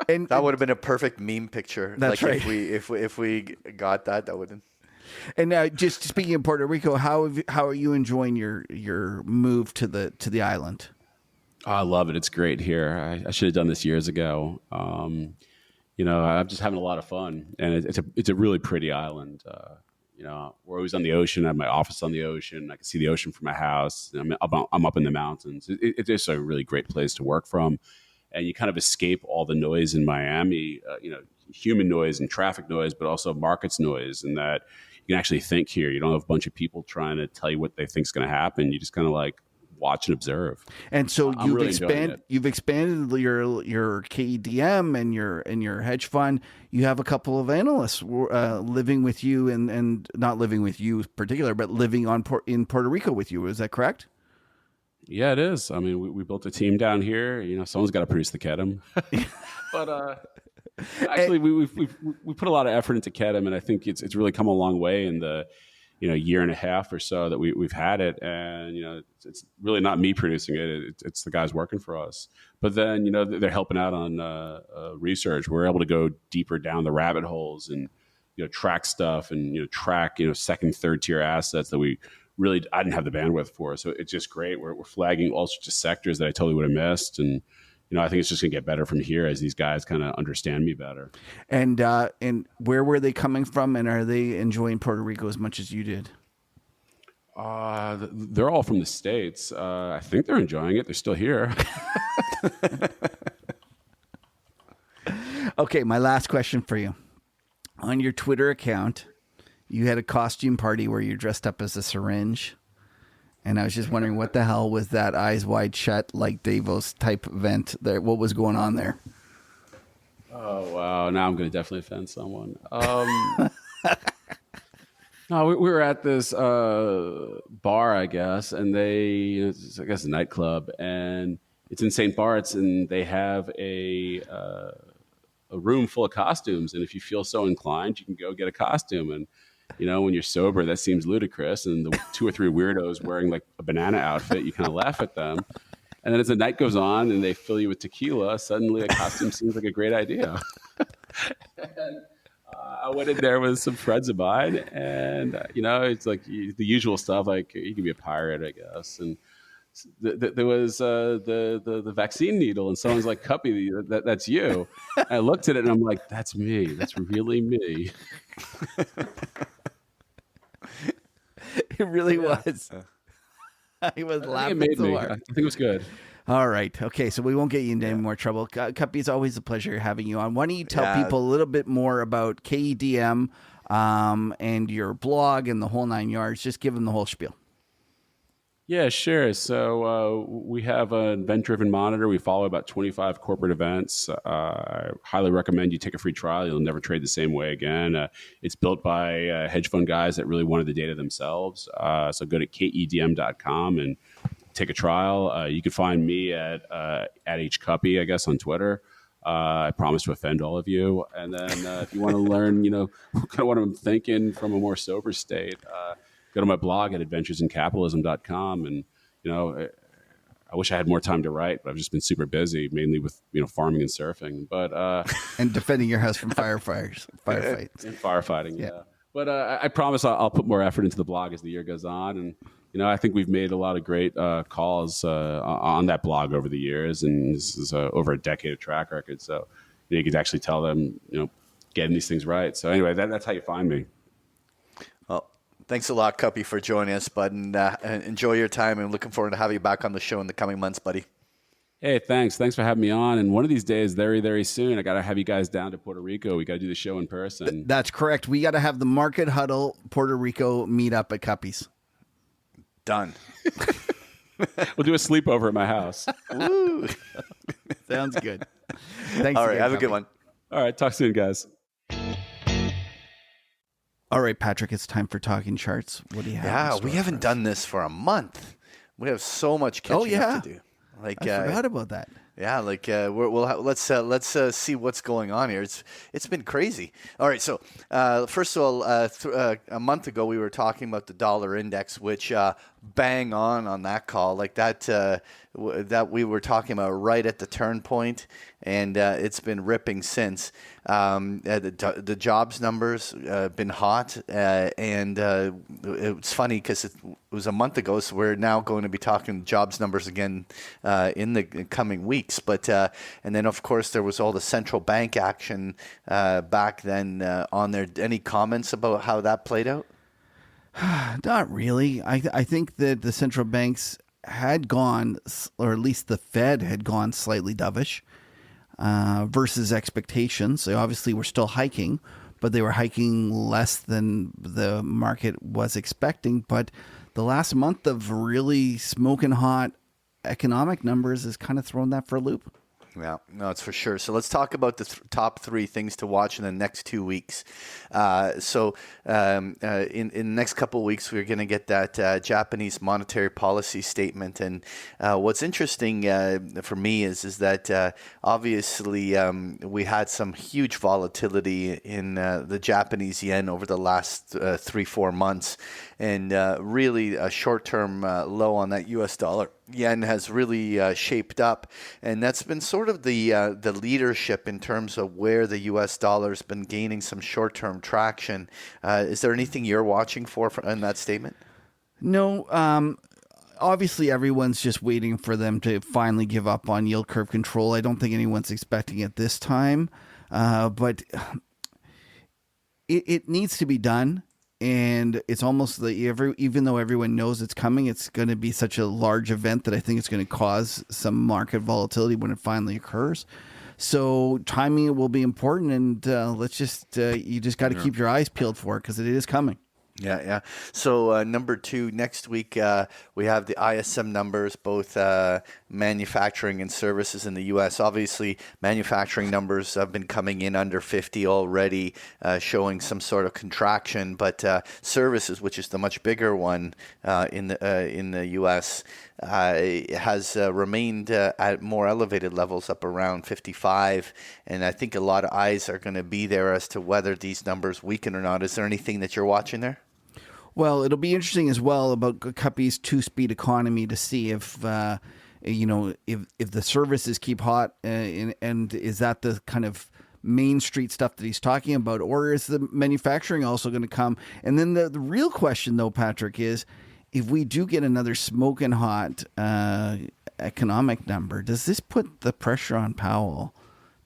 Speaker 2: And
Speaker 1: That would have been a perfect meme picture.
Speaker 2: That's
Speaker 1: like
Speaker 2: right.
Speaker 1: If we got that, that would have.
Speaker 2: And just speaking of Puerto Rico, how are you enjoying your move to the island?
Speaker 4: Oh, I love it. It's great here. I should have done this years ago. I'm just having a lot of fun, and it's a really pretty island. We're always on the ocean. I have my office on the ocean. I can see the ocean from my house. I'm up in the mountains. It's just a really great place to work from, and you kind of escape all the noise in Miami. Human noise and traffic noise, but also markets noise, and that you can actually think here. You don't have a bunch of people trying to tell you what they think is going to happen. You just kind of like watch and observe.
Speaker 2: And so
Speaker 4: I'm really enjoying it.
Speaker 2: You've expanded your KEDM and your hedge fund. You have a couple of analysts living with you and not living with you in particular, but living in Puerto Rico with you. Is that correct?
Speaker 4: Yeah, it is. I mean, we built a team down here. Someone's got to produce the Kedem. But actually, we put a lot of effort into Kedem, and I think it's really come a long way in the year and a half or so that we've had it. And it's really not me producing it; it's the guys working for us. But then they're helping out on research. We're able to go deeper down the rabbit holes and track stuff and track second, third tier assets that I didn't have the bandwidth for. So it's just great. We're flagging all sorts of sectors that I totally would have missed. And I think it's just going to get better from here as these guys kind of understand me better.
Speaker 2: And where were they coming from? And are they enjoying Puerto Rico as much as you did?
Speaker 4: They're all from the States. I think they're enjoying it. They're still here.
Speaker 2: Okay, my last question for you. On your Twitter account, you had a costume party where you dressed up as a syringe. And I was just wondering what the hell was that Eyes Wide Shut, like Davos type event there? What was going on there?
Speaker 4: Oh, wow. Now I'm going to definitely offend someone. No, we were at this bar, I guess, and it's, I guess, a nightclub, and it's in St. Bart's, and they have a room full of costumes. And if you feel so inclined, you can go get a costume. And when you're sober, that seems ludicrous. And the 2 or 3 weirdos wearing like a banana outfit, you kind of laugh at them. And then as the night goes on and they fill you with tequila, suddenly a costume seems like a great idea. And, I went in there with some friends of mine, and it's like the usual stuff. Like you can be a pirate, I guess. And there was the vaccine needle, and someone's like, "Cuppy, that's you." And I looked at it, and I'm like, "That's me. That's really me."
Speaker 2: It really was. He was laughing.
Speaker 4: It made
Speaker 2: so
Speaker 4: me.
Speaker 2: hard.
Speaker 4: I think it was good.
Speaker 2: All right. Okay. So we won't get you into any more trouble. Cuppy, it's always a pleasure having you on. Why don't you tell people a little bit more about KEDM and your blog and the whole 9 yards? Just give them the whole spiel.
Speaker 4: Yeah, sure. So we have an event-driven monitor. We follow about 25 corporate events. I highly recommend you take a free trial. You'll never trade the same way again. It's built by hedge fund guys that really wanted the data themselves. So go to KEDM.com and take a trial. You can find me at HCuppy, I guess, on Twitter. I promise to offend all of you. And then if you want to learn, kind of what I'm thinking from a more sober state, go to my blog at adventuresincapitalism.com. And, I wish I had more time to write, but I've just been super busy, mainly with, farming and surfing. But
Speaker 2: and defending your house from firefights.
Speaker 4: And firefighting, yeah. But I promise I'll put more effort into the blog as the year goes on. And, I think we've made a lot of great calls on that blog over the years. And this is over a decade of track record. So you could actually tell them, getting these things right. So anyway, that's how you find me.
Speaker 1: Well, thanks a lot, Cuppy, for joining us, bud. And enjoy your time. And looking forward to having you back on the show in the coming months, buddy.
Speaker 4: Hey, thanks. Thanks for having me on. And one of these days, very, very soon, I got to have you guys down to Puerto Rico. We got to do the show in person.
Speaker 2: That's correct. We got to have the Market Huddle Puerto Rico meetup at Cuppy's.
Speaker 1: Done.
Speaker 4: We'll do a sleepover at my house.
Speaker 2: Woo. Sounds good. Thanks.
Speaker 1: All right.
Speaker 2: Again,
Speaker 1: Have a
Speaker 2: Cuppy.
Speaker 1: good one.
Speaker 4: All right. Talk soon, guys.
Speaker 2: All right, Patrick, it's time for Talking Charts. What do you have?
Speaker 1: Yeah,
Speaker 2: in
Speaker 1: we
Speaker 2: store
Speaker 1: haven't
Speaker 2: for us?
Speaker 1: done this for a month. We have so much catching up to do.
Speaker 2: I forgot about that.
Speaker 1: Yeah, like let's see what's going on here. It's been crazy. All right, so first of all, a month ago we were talking about the dollar index, which bang on that call, like that that we were talking about right at the turn point, and it's been ripping since. The jobs numbers been hot, and it's funny because it was a month ago, so we're now going to be talking jobs numbers again in the coming weeks. But and then of course there was all the central bank action back then on there. Any comments about how that played out?
Speaker 2: Not really. I think that the central banks had gone, or at least the Fed had gone slightly dovish versus expectations. They obviously were still hiking, but they were hiking less than the market was expecting. But the last month of really smoking hot economic numbers has kind of thrown that for a loop.
Speaker 1: Yeah, no, it's for sure. So let's talk about the top three things to watch in the next 2 weeks. In the next couple of weeks, we're going to get that Japanese monetary policy statement. And what's interesting for me is that obviously we had some huge volatility in the Japanese yen over the last 3-4 months, and really a short-term low on that U.S. dollar. Yen has really shaped up, and that's been sort of the leadership in terms of where the U.S. dollar's been gaining some short-term traction. Is there anything you're watching for in that statement?
Speaker 2: No, obviously everyone's just waiting for them to finally give up on yield curve control. I don't think anyone's expecting it this time, but it needs to be done. And it's almost even though everyone knows it's coming, it's going to be such a large event that I think it's going to cause some market volatility when it finally occurs. So timing will be important, and you just got to keep your eyes peeled for it because it is coming.
Speaker 1: Yeah. So number 2, next week we have the ISM numbers, both manufacturing and services in the U.S. Obviously, manufacturing numbers have been coming in under 50 already, showing some sort of contraction. But services, which is the much bigger one in the U.S., has remained at more elevated levels, up around 55. And I think a lot of eyes are going to be there as to whether these numbers weaken or not. Is there anything that you're watching there?
Speaker 2: Well, it'll be interesting as well about Cuppy's 2-speed economy to see if the services keep hot and is that the kind of Main Street stuff that he's talking about, or is the manufacturing also going to come? And then the real question, though, Patrick, is if we do get another smoking hot economic number, does this put the pressure on Powell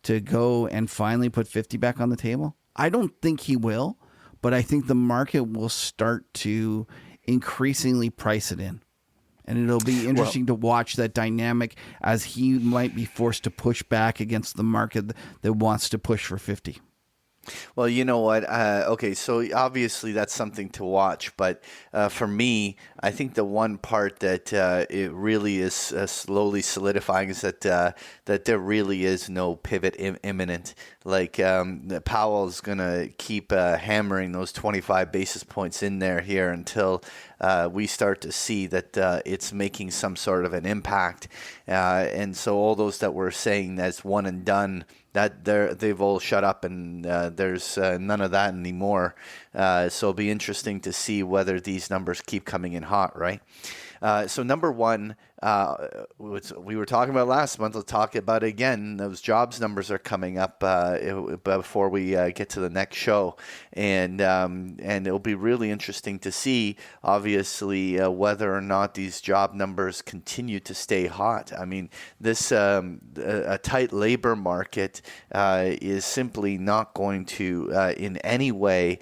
Speaker 2: to go and finally put 50 back on the table? I don't think he will. But I think the market will start to increasingly price it in. And it'll be interesting to watch that dynamic as he might be forced to push back against the market that wants to push for 50.
Speaker 1: Well, you know what? Okay, so obviously that's something to watch. But for me, I think the one part that it really is slowly solidifying is that there really is no pivot imminent. Like Powell's going to keep hammering those 25 basis points in there here until we start to see that it's making some sort of an impact. And so all those that were saying that's one and done, that they've all shut up, and there's none of that anymore. So it'll be interesting to see whether these numbers keep coming in hot, right? So number 1, we were talking about last month. Let's talk about it again. Those jobs numbers are coming up before we get to the next show, and it'll be really interesting to see, obviously, whether or not these job numbers continue to stay hot. I mean, this a tight labor market is simply not going to in any way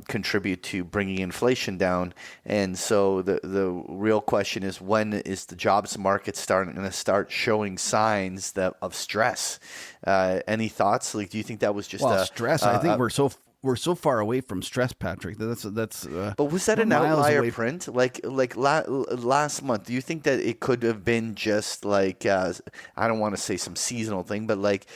Speaker 1: contribute to bringing inflation down, and so the real question is, when is the jobs market going to start showing signs of stress? Any thoughts? Like, do you think that was just
Speaker 2: stress? I think we're so we're so far away from stress, Patrick. That's
Speaker 1: But was that
Speaker 2: we're
Speaker 1: an
Speaker 2: miles
Speaker 1: outlier
Speaker 2: away
Speaker 1: print? Last month, do you think that it could have been just like I don't want to say some seasonal thing, but like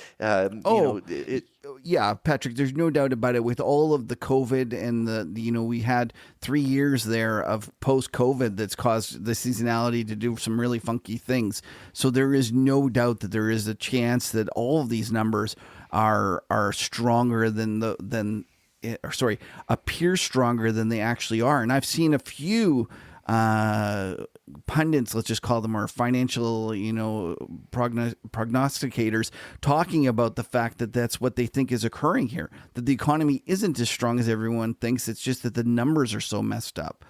Speaker 2: Yeah, Patrick, there's no doubt about it. With all of the COVID and we had 3 years there of post-COVID that's caused the seasonality to do some really funky things. So there is no doubt that there is a chance that all of these numbers are stronger appear stronger than they actually are. And I've seen a few pundits, let's just call them, or financial, prognosticators, talking about the fact that that's what they think is occurring here, that the economy isn't as strong as everyone thinks. It's just that the numbers are so messed up.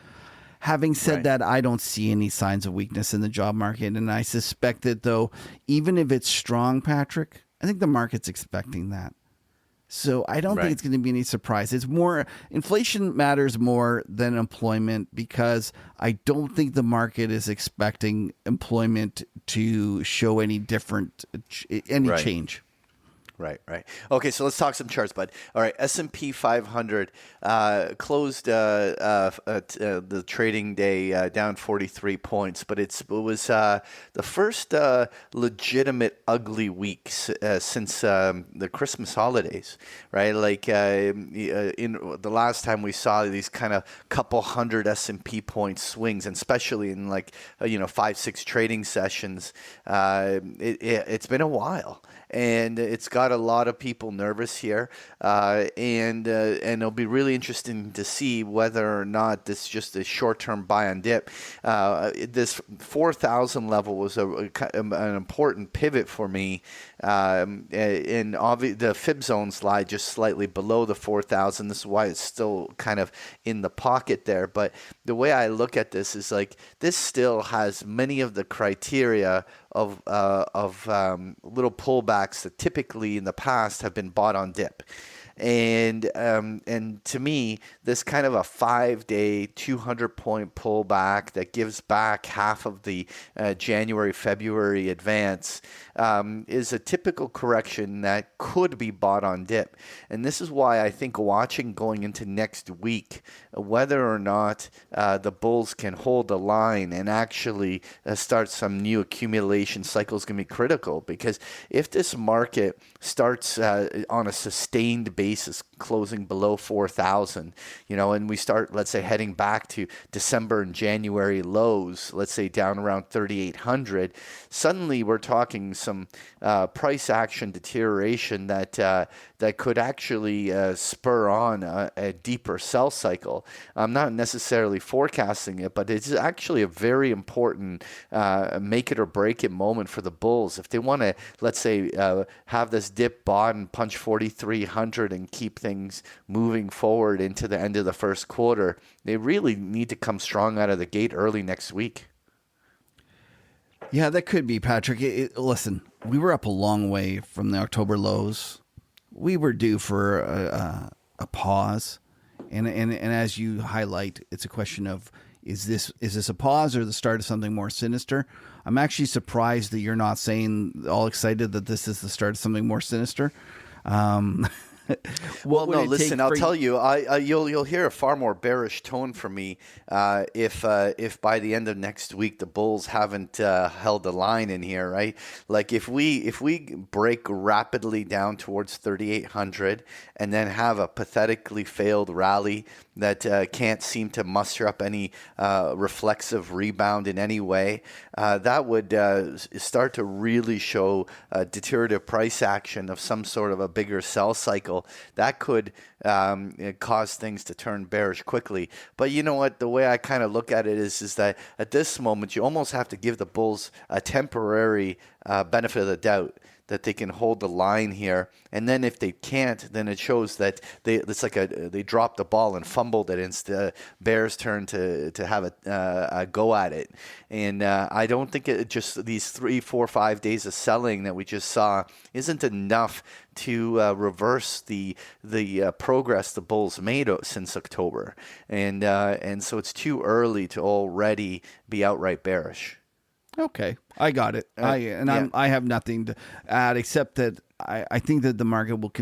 Speaker 2: Having said that, I don't see any signs of weakness in the job market. And I suspect that, though, even if it's strong, Patrick, I think the market's expecting that. So I don't think it's going to be any surprise. It's more, inflation matters more than employment, because I don't think the market is expecting employment to show any change.
Speaker 1: Right. Okay, so let's talk some charts, bud. All right, S&P 500 closed the trading day down 43 points, but it was the first legitimate ugly week since the Christmas holidays, right? Like in the last time we saw these kind of couple hundred S&P point swings, and especially in 5-6 trading sessions, it's been a while. And it's got a lot of people nervous here, and it'll be really interesting to see whether or not this is just a short-term buy and dip. This 4,000 level was an important pivot for me, and the fib zones lie just slightly below the 4,000. This is why it's still kind of in the pocket there. But the way I look at this is like this still has many of the criteria of little pullbacks that typically in the past have been bought on dip. And to me, this kind of a 5-day, 200-point pullback that gives back half of the January-February advance is a typical correction that could be bought on dip. And this is why I think watching going into next week, whether or not the bulls can hold the line and actually start some new accumulation cycle is going to be critical. Because if this market starts on a sustained basis, closing below 4,000, and we start, let's say, heading back to December and January lows, let's say down around 3,800, suddenly we're talking some price action deterioration that could actually spur on a deeper sell cycle. I'm not necessarily forecasting it, but it's actually a very important make it or break it moment for the bulls. If they want to, let's say, have this dip bought and punch 4,300 and keep things moving forward into the end of the first quarter, they really need to come strong out of the gate early next week.
Speaker 2: Yeah, that could be, Patrick. Listen, we were up a long way from the October lows. We were due for a pause, and as you highlight, it's a question of is this a pause or the start of something more sinister? I'm actually surprised that you're not saying all excited that this is the start of something more sinister.
Speaker 1: Well, no, listen, I'll tell you, you'll hear a far more bearish tone from me if by the end of next week the bulls haven't held the line in here, right? Like if we break rapidly down towards 3,800 and then have a pathetically failed rally that can't seem to muster up any reflexive rebound in any way, that would start to really show deteriorative price action of some sort of a bigger sell cycle. That could cause things to turn bearish quickly. But you know what? The way I kind of look at it is that at this moment, you almost have to give the bulls a temporary benefit of the doubt that they can hold the line here. And then if they can't, then it shows that it's like they dropped the ball and fumbled it. It's the Bears' turn to have a go at it. And I don't think it just these 3, 4, 5 days of selling that we just saw isn't enough to reverse the progress the bulls made since October. And so it's too early to already be outright bearish.
Speaker 2: Okay, I got it. I have nothing to add except that I think that the market will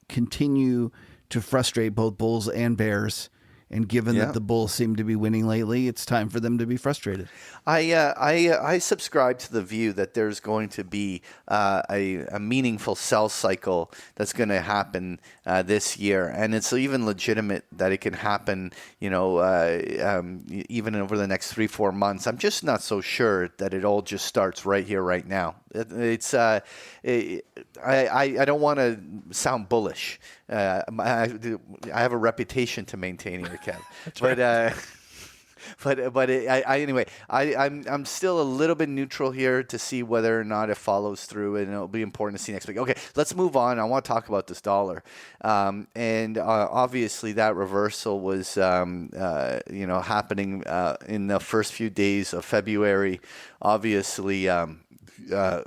Speaker 2: continue to frustrate both bulls and bears. And given that the bulls seem to be winning lately, it's time for them to be frustrated.
Speaker 1: I subscribe to the view that there's going to be a meaningful sell cycle that's going to happen this year, and it's even legitimate that it can happen, even over the next 3-4 months. I'm just not so sure that it all just starts right here, right now. I don't want to sound bullish. I have a reputation to maintain here, Kev. Anyway, I'm still a little bit neutral here to see whether or not it follows through, and it'll be important to see next week. Okay, let's move on. I want to talk about this dollar, and obviously that reversal was happening in the first few days of February. Obviously.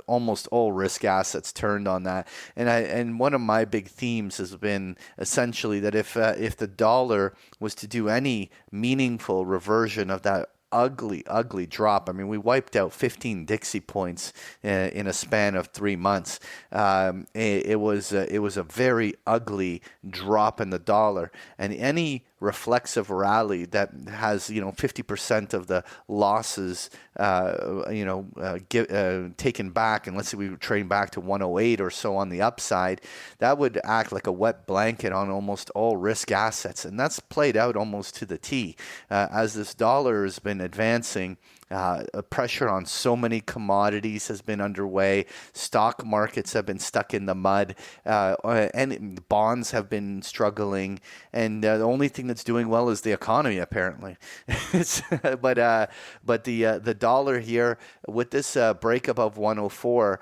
Speaker 1: Almost all risk assets turned on that, and one of my big themes has been essentially that if the dollar was to do any meaningful reversion of that ugly drop. I mean, we wiped out 15 Dixie points in a span of 3 months. It was a very ugly drop in the dollar, and any reflexive rally that has 50% of the losses taken back, and let's say we were trading back to 108 or so on the upside, that would act like a wet blanket on almost all risk assets, and that's played out almost to the T as this dollar has been advancing. Pressure on so many commodities has been underway. Stock markets have been stuck in the mud, and bonds have been struggling. And the only thing that's doing well is the economy, apparently. But the dollar here with this break above 104,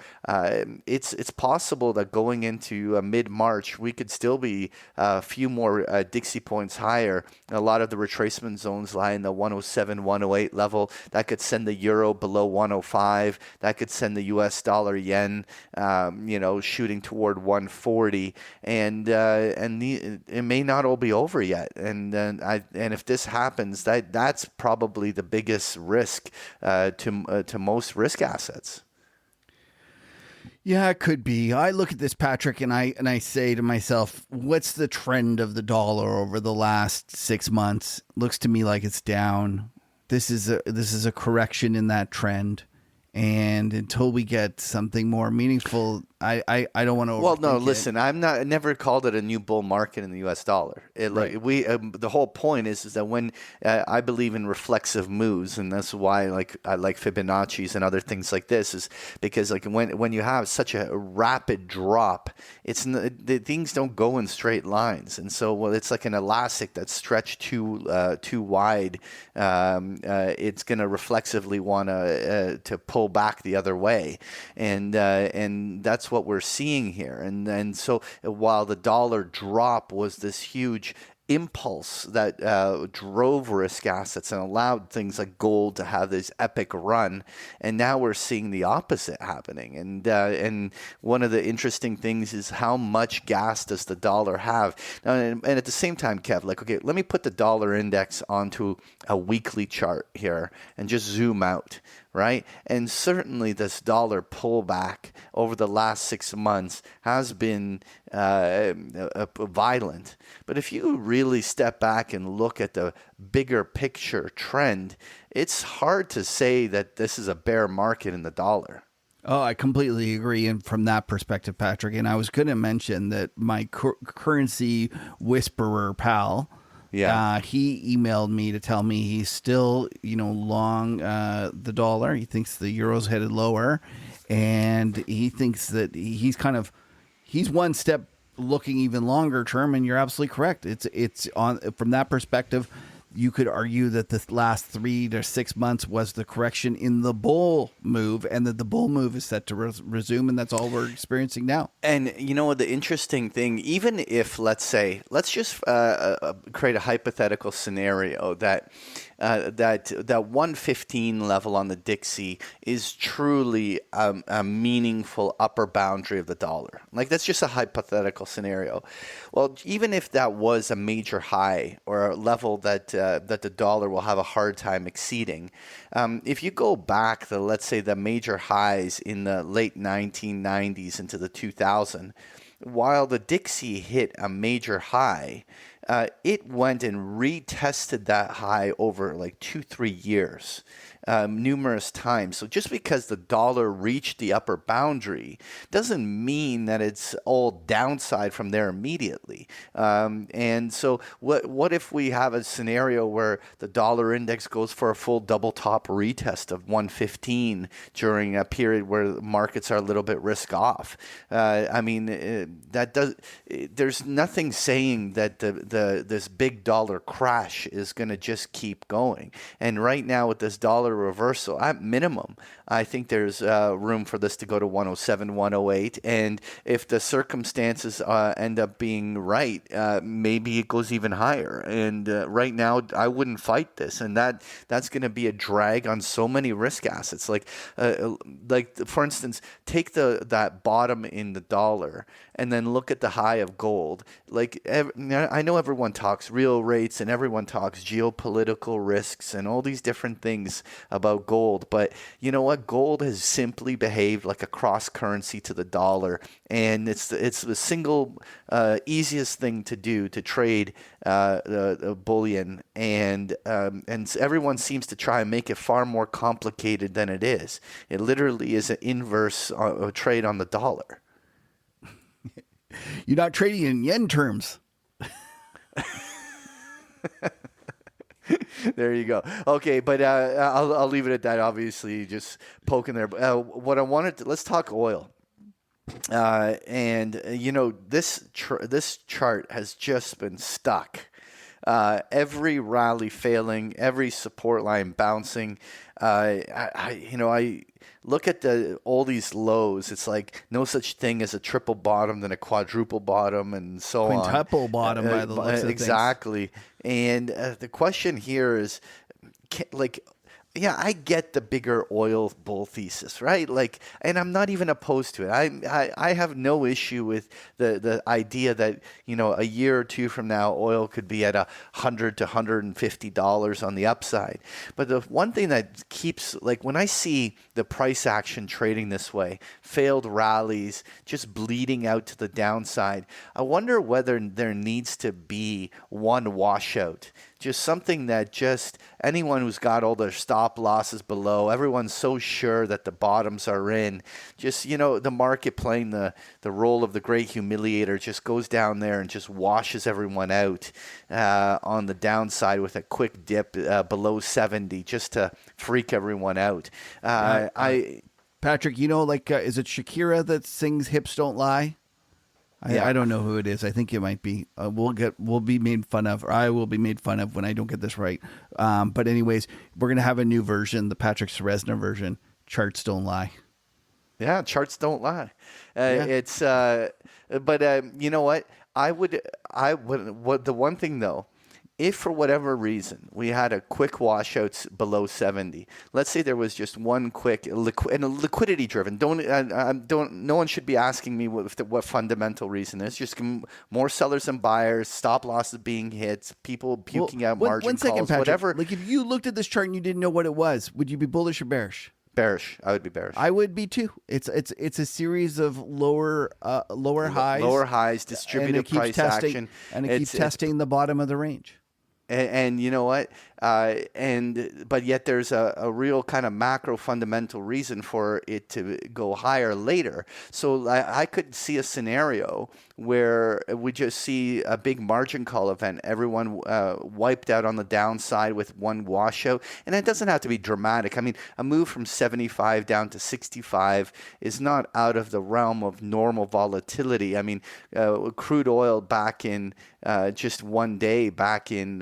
Speaker 1: it's possible that going into mid-March we could still be a few more Dixie points higher. A lot of the retracement zones lie in the 107, 108 level. That could send the euro below 105. That could send the U.S. dollar yen, shooting toward 140. And it may not all be over yet. And if this happens, that's probably the biggest risk to most risk assets.
Speaker 2: Yeah, it could be. I look at this, Patrick, and I say to myself, what's the trend of the dollar over the last 6 months? Looks to me like it's down. This is a correction in that trend, and until we get something more meaningful, I don't want to.
Speaker 1: Well, no, listen, I never called it a new bull market in the U.S. dollar. The whole point is that when I believe in reflexive moves, and that's why I like Fibonacci's and other things like this, is because when you have such a rapid drop, the things don't go in straight lines, and so it's like an elastic that's stretched too wide. It's going to reflexively want to pull back the other way, and that's what we're seeing here. And so while the dollar drop was this huge impulse that drove risk assets and allowed things like gold to have this epic run, and now we're seeing the opposite happening. And one of the interesting things is how much gas does the dollar have now, and at the same time, Kev, let me put the dollar index onto a weekly chart here and just zoom out. Right? And certainly this dollar pullback over the last 6 months has been violent. But if you really step back and look at the bigger picture trend, it's hard to say that this is a bear market in the dollar.
Speaker 2: Oh, I completely agree. And from that perspective, Patrick, and I was going to mention that my currency whisperer pal, he emailed me to tell me he's still, long the dollar. He thinks the euro's headed lower, and he thinks that he's one step looking even longer term. And you're absolutely correct. It's on from that perspective. You could argue that the last 3 to 6 months was the correction in the bull move, and that the bull move is set to resume, and that's all we're experiencing now.
Speaker 1: And the interesting thing, even if let's just create a hypothetical scenario that 115 level on the Dixie is truly a meaningful upper boundary of the dollar. That's just a hypothetical scenario. Well, even if that was a major high or a level that the dollar will have a hard time exceeding, if you go back let's say the major highs in the late 1990s into the 2000s, while the Dixie hit a major high, it went and retested that high over like 2-3 years. Numerous times. So just because the dollar reached the upper boundary doesn't mean that it's all downside from there immediately. And so what if we have a scenario where the dollar index goes for a full double top retest of 115 during a period where markets are a little bit risk off? There's nothing saying that this big dollar crash is going to just keep going. And right now with this dollar reversal, at minimum, I think there's room for this to go to 107, 108. And if the circumstances end up being right, maybe it goes even higher. And right now, I wouldn't fight this. And that's going to be a drag on so many risk assets. Like for instance, take that bottom in the dollar and then look at the high of gold. I know everyone talks real rates and everyone talks geopolitical risks and all these different things about gold, but you know what? Gold has simply behaved like a cross currency to the dollar, and it's the single easiest thing to do to trade the bullion, and everyone seems to try and make it far more complicated than it is. It literally is an inverse trade on the dollar.
Speaker 2: You're not trading in yen terms.
Speaker 1: There you go. Okay, but I'll leave it at that. Obviously, just poking there. What I wanted to, let's talk oil. This chart has just been stuck. Every rally failing, every support line bouncing. I look at all these lows. It's like no such thing as a triple bottom than a quadruple bottom, and so on.
Speaker 2: Quintuple bottom by the looks of
Speaker 1: exactly. And the question here is, yeah, I get the bigger oil bull thesis, right? And I'm not even opposed to it. I have no issue with the idea that, a year or two from now, oil could be at $100 to $150 on the upside. But the one thing that keeps, when I see the price action trading this way, failed rallies, just bleeding out to the downside, I wonder whether there needs to be one washout. Just something that just anyone who's got all their stop losses below, everyone's so sure that the bottoms are in. Just, the market playing the role of the great humiliator just goes down there and just washes everyone out on the downside with a quick dip below 70 just to freak everyone out.
Speaker 2: Patrick, is it Shakira that sings "Hips Don't Lie"? I don't know who it is. I think it might be. We'll be made fun of, or I will be made fun of when I don't get this right. But anyways, we're gonna have a new version, the Patrick Ceresna version. Charts don't lie.
Speaker 1: Yeah, charts don't lie. It's but you know what? The one thing though, if for whatever reason we had a quick washout below 70, let's say there was just one quick liquidity driven. No one should be asking me what fundamental reason is. Just more sellers and buyers, stop losses being hit, people puking out margin
Speaker 2: one second,
Speaker 1: calls,
Speaker 2: Patrick.
Speaker 1: whatever.
Speaker 2: If you looked at this chart and you didn't know what it was, would you be bullish or bearish?
Speaker 1: Bearish. I would be bearish.
Speaker 2: I would be too. It's a series of lower highs,
Speaker 1: distributed price action,
Speaker 2: and it keeps testing the bottom of the range.
Speaker 1: And you know what? But yet there's a real kind of macro fundamental reason for it to go higher later. So I could see a scenario where we just see a big margin call event, everyone wiped out on the downside with one washout. And it doesn't have to be dramatic. I mean, a move from 75 down to 65 is not out of the realm of normal volatility. I mean, crude oil back in just one day back in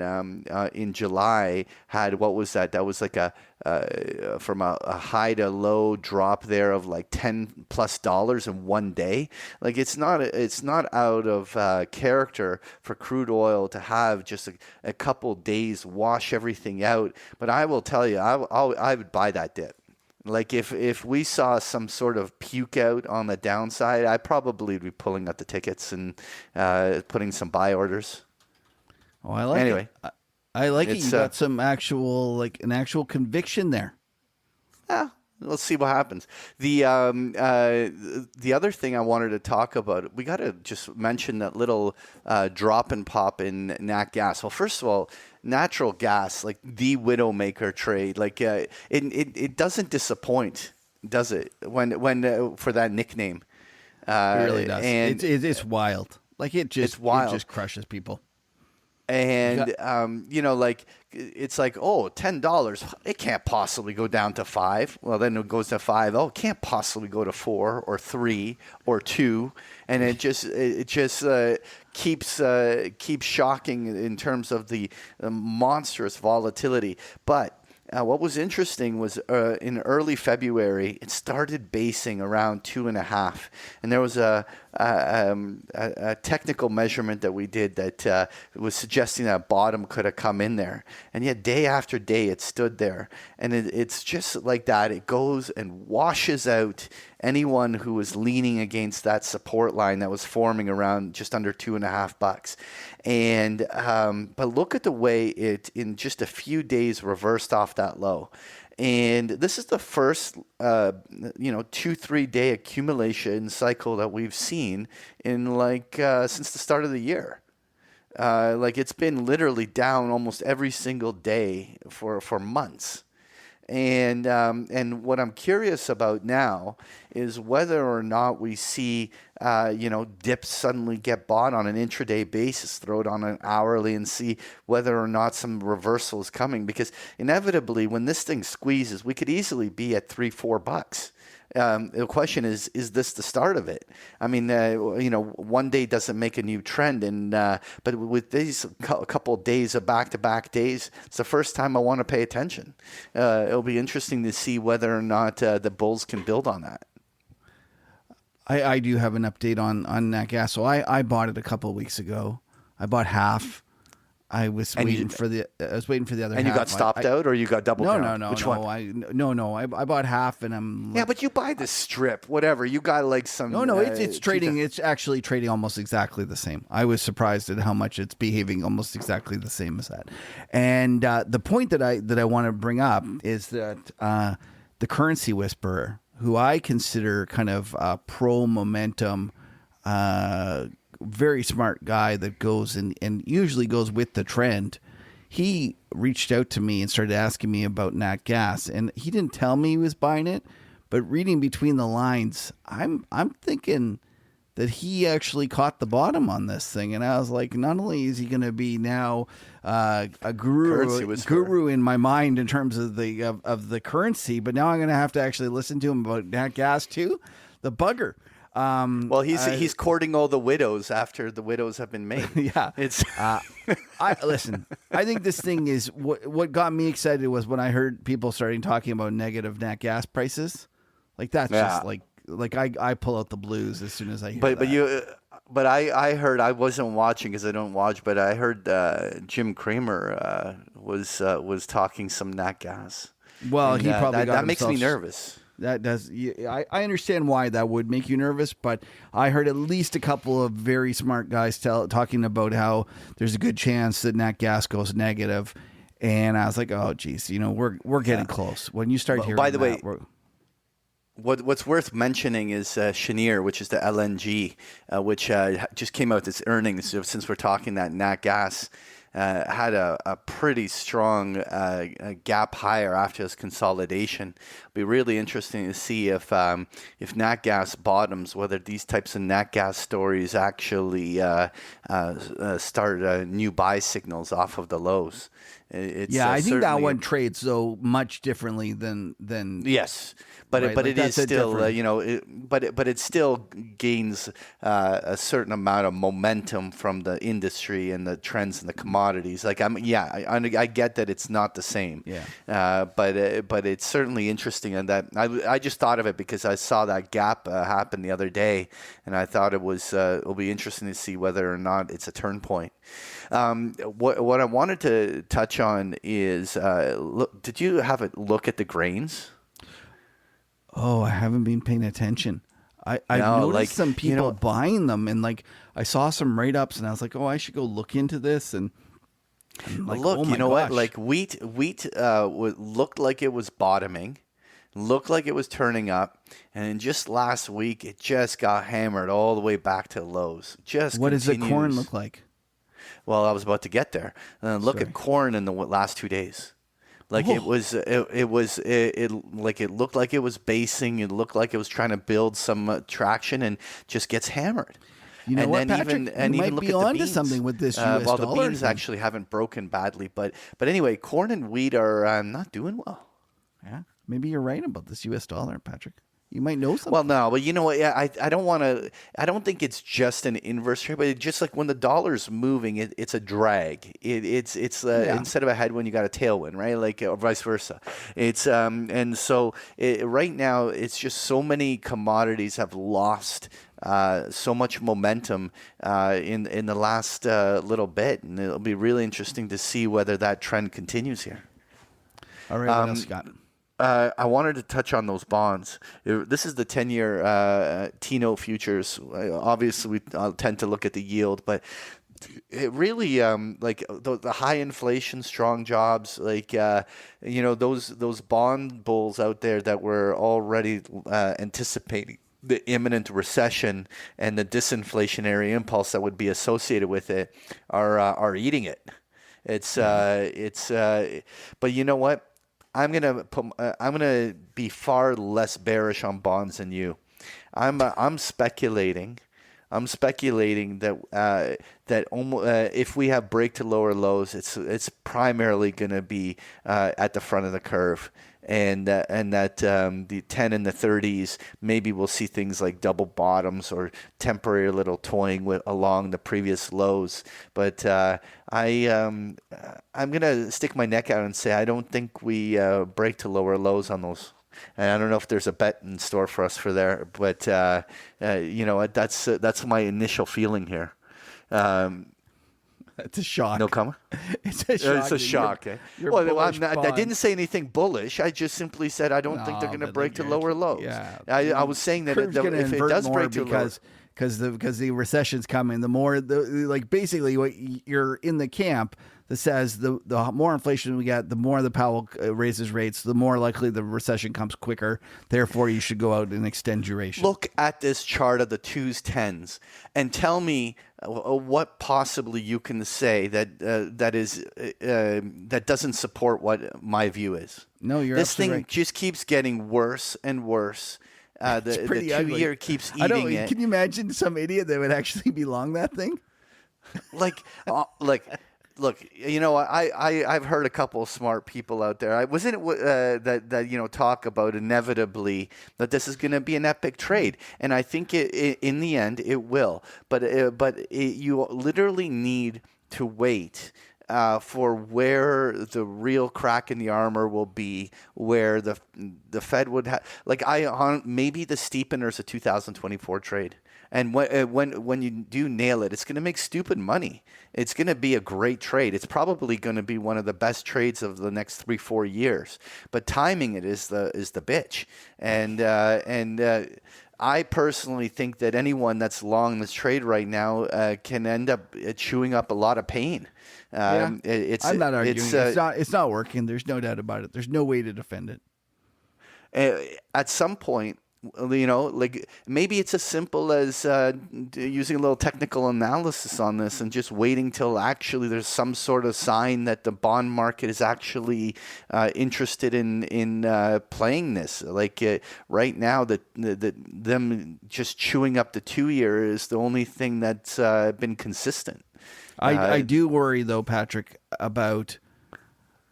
Speaker 1: July had, what was that? That was like from a high to low drop there of like $10+ in one day. It's not out of character for crude oil to have just a couple days wash everything out. But I will tell you, I would buy that dip. If we saw some sort of puke out on the downside, I probably would be pulling out the tickets and putting some buy orders.
Speaker 2: Oh, I like it. I like it. You got some actual, an actual conviction there.
Speaker 1: Yeah, Let's see what happens. The other thing I wanted to talk about, we got to just mention that little drop and pop in nat gas. Well, first of all, natural gas, like the Widowmaker trade, like it doesn't disappoint, does it? When for that nickname,
Speaker 2: It really does.
Speaker 1: And
Speaker 2: It's wild. Like
Speaker 1: It's wild.
Speaker 2: It just crushes people.
Speaker 1: And like it's like, oh, $10, it can't possibly go down to $5. Well, then it goes to $5. Oh, it can't possibly go to $4 or $3 or $2, and it just keeps shocking in terms of the monstrous volatility. But what was interesting was in early February, it started basing around 2.5, and there was a technical measurement that we did that was suggesting that bottom could have come in there, and yet day after day it stood there, and it's just like that. It goes and washes out anyone who was leaning against that support line that was forming around just under $2.5. And but look at the way it in just a few days reversed off that low. And this is the first 2-3 day accumulation cycle that we've seen in since the start of the year. It's been literally down almost every single day for months. And what I'm curious about now is whether or not we see dips suddenly get bought on an intraday basis, throw it on an hourly, and see whether or not some reversal is coming. Because inevitably, when this thing squeezes, we could easily be at $3-4. The question is this the start of it? I mean, one day doesn't make a new trend, but with these couple of days of back-to-back days, it's the first time I want to pay attention. It'll be interesting to see whether or not the bulls can build on that.
Speaker 2: I do have an update on nat gas. So I bought it a couple of weeks ago. I bought half. I was waiting for the other half.
Speaker 1: And you got stopped out, or you got doubled down?
Speaker 2: No.
Speaker 1: Which one?
Speaker 2: I bought half, and I'm
Speaker 1: yeah, but you buy the strip, whatever. You got like some.
Speaker 2: No, it's trading. It's actually trading almost exactly the same. I was surprised at how much it's behaving almost exactly the same as that. And the point that I want to bring up is that the Currency Whisperer, who I consider kind of pro momentum, very smart guy that goes and usually goes with the trend. He reached out to me and started asking me about nat gas, and he didn't tell me he was buying it, but reading between the lines, I'm thinking that he actually caught the bottom on this thing. And I was like, not only is he going to be now a guru in my mind in terms of the currency, but now I'm going to have to actually listen to him about nat gas too. The bugger.
Speaker 1: Well, he's courting all the widows after the widows have been made.
Speaker 2: Yeah,
Speaker 1: it's.
Speaker 2: Listen. I think this thing is what got me excited was when I heard people starting talking about negative nat gas prices. Like that's just like I pull out the blues as soon as I hear that.
Speaker 1: But I heard, I wasn't watching because I don't watch, but I heard Jim Cramer was talking some nat gas.
Speaker 2: Well,
Speaker 1: and,
Speaker 2: he probably got
Speaker 1: that makes me nervous.
Speaker 2: That does. I understand why that would make you nervous, but I heard at least a couple of very smart guys talking about how there's a good chance that nat gas goes negative, and I was like, oh, geez, we're getting close. When you start hearing,
Speaker 1: by the way, what's worth mentioning is Cheniere, which is the LNG, which just came out with its earnings. Since we're talking that nat gas. Had a pretty strong gap higher after this consolidation. It'll be really interesting to see if nat gas bottoms, whether these types of nat gas stories actually start new buy signals off of the lows.
Speaker 2: I think that one trades so much differently than
Speaker 1: yes. But
Speaker 2: right?
Speaker 1: but
Speaker 2: like
Speaker 1: it is still
Speaker 2: different...
Speaker 1: it still gains a certain amount of momentum from the industry and the trends and the commodities. Like I get that it's not the same.
Speaker 2: Yeah.
Speaker 1: But it's certainly interesting, and that I just thought of it because I saw that gap happen the other day, and I thought it'll be interesting to see whether or not it's a turn point. What I wanted to touch on is did you have a look at the grains?
Speaker 2: Oh, I haven't been paying attention. I've noticed some people buying them, and I saw some write-ups, and I was like, oh, I should go look into this. And
Speaker 1: look,
Speaker 2: oh my
Speaker 1: you know
Speaker 2: gosh.
Speaker 1: what? Like wheat looked like it was bottoming. looked like it was turning up, and then just last week it just got hammered all the way back to lows. Just
Speaker 2: What does the
Speaker 1: continues.
Speaker 2: corn look like?
Speaker 1: Well, I was about to get there. Look at corn in the last 2 days. Like it was, like it looked like it was basing. It looked like it was trying to build some traction, and just gets hammered.
Speaker 2: You know
Speaker 1: and
Speaker 2: what,
Speaker 1: then
Speaker 2: Patrick?
Speaker 1: even and
Speaker 2: You
Speaker 1: even
Speaker 2: might
Speaker 1: look
Speaker 2: be
Speaker 1: at the
Speaker 2: onto
Speaker 1: beans.
Speaker 2: something with this US
Speaker 1: well, the
Speaker 2: dollar
Speaker 1: beans
Speaker 2: thing.
Speaker 1: actually haven't broken badly, but anyway, corn and wheat are not doing well.
Speaker 2: Yeah, maybe you're right about this U.S. dollar, Patrick. You might know something.
Speaker 1: Well, no, but you know what? Yeah, I don't want to. I don't think it's just an inverse trade, but it's just like when the dollar's moving, it's a drag. It's instead of a headwind, you got a tailwind, right? Like or vice versa. It's and so right now, it's just so many commodities have lost so much momentum in the last little bit, and it'll be really interesting to see whether that trend continues here.
Speaker 2: All right, what else you got?
Speaker 1: I wanted to touch on those bonds. This is the 10-year T-note futures. Obviously, we tend to look at the yield, but it really like the high inflation, strong jobs, like those bond bulls out there that were already anticipating the imminent recession and the disinflationary impulse that would be associated with it are eating it. But you know what? I'm gonna be far less bearish on bonds than you. I'm speculating. I'm speculating that if we have break to lower lows, it's primarily going to be at the front of the curve, and that the 10 and the 30s maybe we'll see things like double bottoms or temporary little toying along the previous lows. But I'm going to stick my neck out and say I don't think we break to lower lows on those. And I don't know if there's a bet in store for us for there, but that's my initial feeling here.
Speaker 2: It's a shock.
Speaker 1: No comment.
Speaker 2: It's a shock.
Speaker 1: It's a shock.
Speaker 2: You're
Speaker 1: Well,
Speaker 2: bullish
Speaker 1: I didn't say anything bullish. I just simply said I don't think they're going to break to lower lows.
Speaker 2: Yeah.
Speaker 1: I was saying that
Speaker 2: Curve's gonna
Speaker 1: if it
Speaker 2: invert
Speaker 1: does
Speaker 2: more
Speaker 1: break to lower,
Speaker 2: because the recession's coming, the more basically what you're in the camp that says the more inflation we get, the more the Powell raises rates, the more likely the recession comes quicker. Therefore, you should go out and extend duration.
Speaker 1: look at this chart of the 2s, 10s, and tell me what possibly you can say that doesn't support what my view is.
Speaker 2: No, you're
Speaker 1: this
Speaker 2: absolutely
Speaker 1: thing
Speaker 2: right.
Speaker 1: just keeps getting worse and worse. The
Speaker 2: pretty ugly.
Speaker 1: 2-year keeps
Speaker 2: I don't.
Speaker 1: eating it.
Speaker 2: Can you imagine some idiot that would actually be long that thing?
Speaker 1: Look, I've heard a couple of smart people out there. Wasn't it that talk about inevitably that this is going to be an epic trade, and I think in the end it will. But you literally need to wait for where the real crack in the armor will be, where the Fed would have maybe the steepener is a 2024 trade. And when you do nail it, it's going to make stupid money. It's going to be a great trade. It's probably going to be one of the best trades of the next 3-4 years. But timing it is the bitch. And I personally think that anyone that's long this trade right now can end up chewing up a lot of pain.
Speaker 2: I'm not arguing. It's not working. There's no doubt about it. There's no way to defend it.
Speaker 1: At some point, maybe it's as simple as using a little technical analysis on this and just waiting till actually there's some sort of sign that the bond market is actually interested in playing this. Right now, them just chewing up the 2-year is the only thing that's been consistent.
Speaker 2: I do worry though, Patrick, about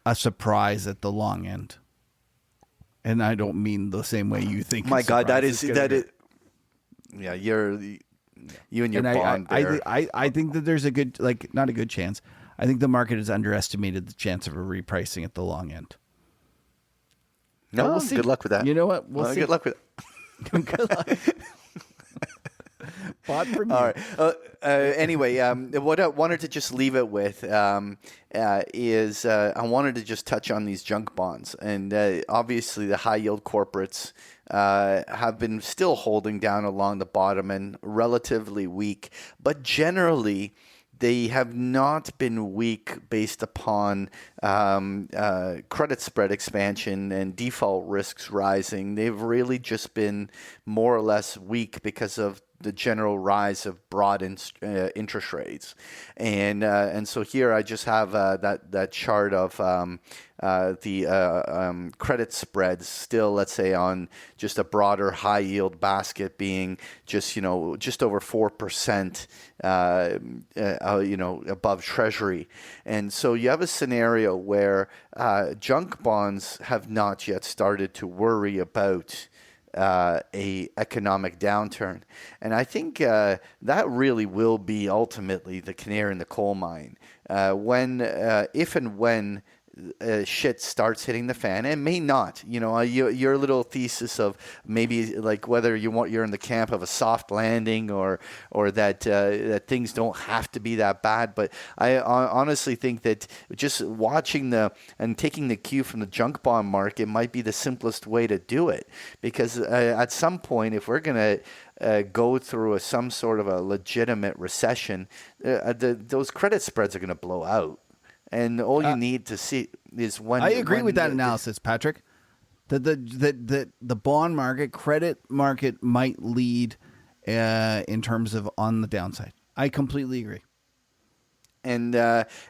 Speaker 2: a surprise at the long end. And I don't mean the same way you think.
Speaker 1: My God, that is. Yeah, you and your bond there.
Speaker 2: I think that there's a good, not a good chance. I think the market has underestimated the chance of a repricing at the long end.
Speaker 1: No,
Speaker 2: we'll see.
Speaker 1: Good luck with that.
Speaker 2: You know what? We'll see.
Speaker 1: Good luck with it.
Speaker 2: Good luck. Bought from you.
Speaker 1: All right. Anyway, what I wanted to just leave it with is I wanted to just touch on these junk bonds. And obviously the high yield corporates have been still holding down along the bottom and relatively weak. But generally, they have not been weak based upon credit spread expansion and default risks rising. They've really just been more or less weak because of the general rise of broad interest rates, and so here I just have that chart of the credit spreads still, let's say, on just a broader high yield basket being just just over 4%, above Treasury, and so you have a scenario where junk bonds have not yet started to worry about a economic downturn, and I think that really will be ultimately the canary in the coal mine if and when shit starts hitting the fan, and may not. Your little thesis of maybe like whether you're in the camp of a soft landing or that things don't have to be that bad. But I honestly think that just watching and taking the cue from the junk bond market might be the simplest way to do it, because at some point, if we're gonna go through some sort of a legitimate recession, those credit spreads are going to blow out. And all you need to see is when.
Speaker 2: I agree with that analysis, Patrick. That the bond market, credit market might lead in terms of on the downside. I completely agree.
Speaker 1: And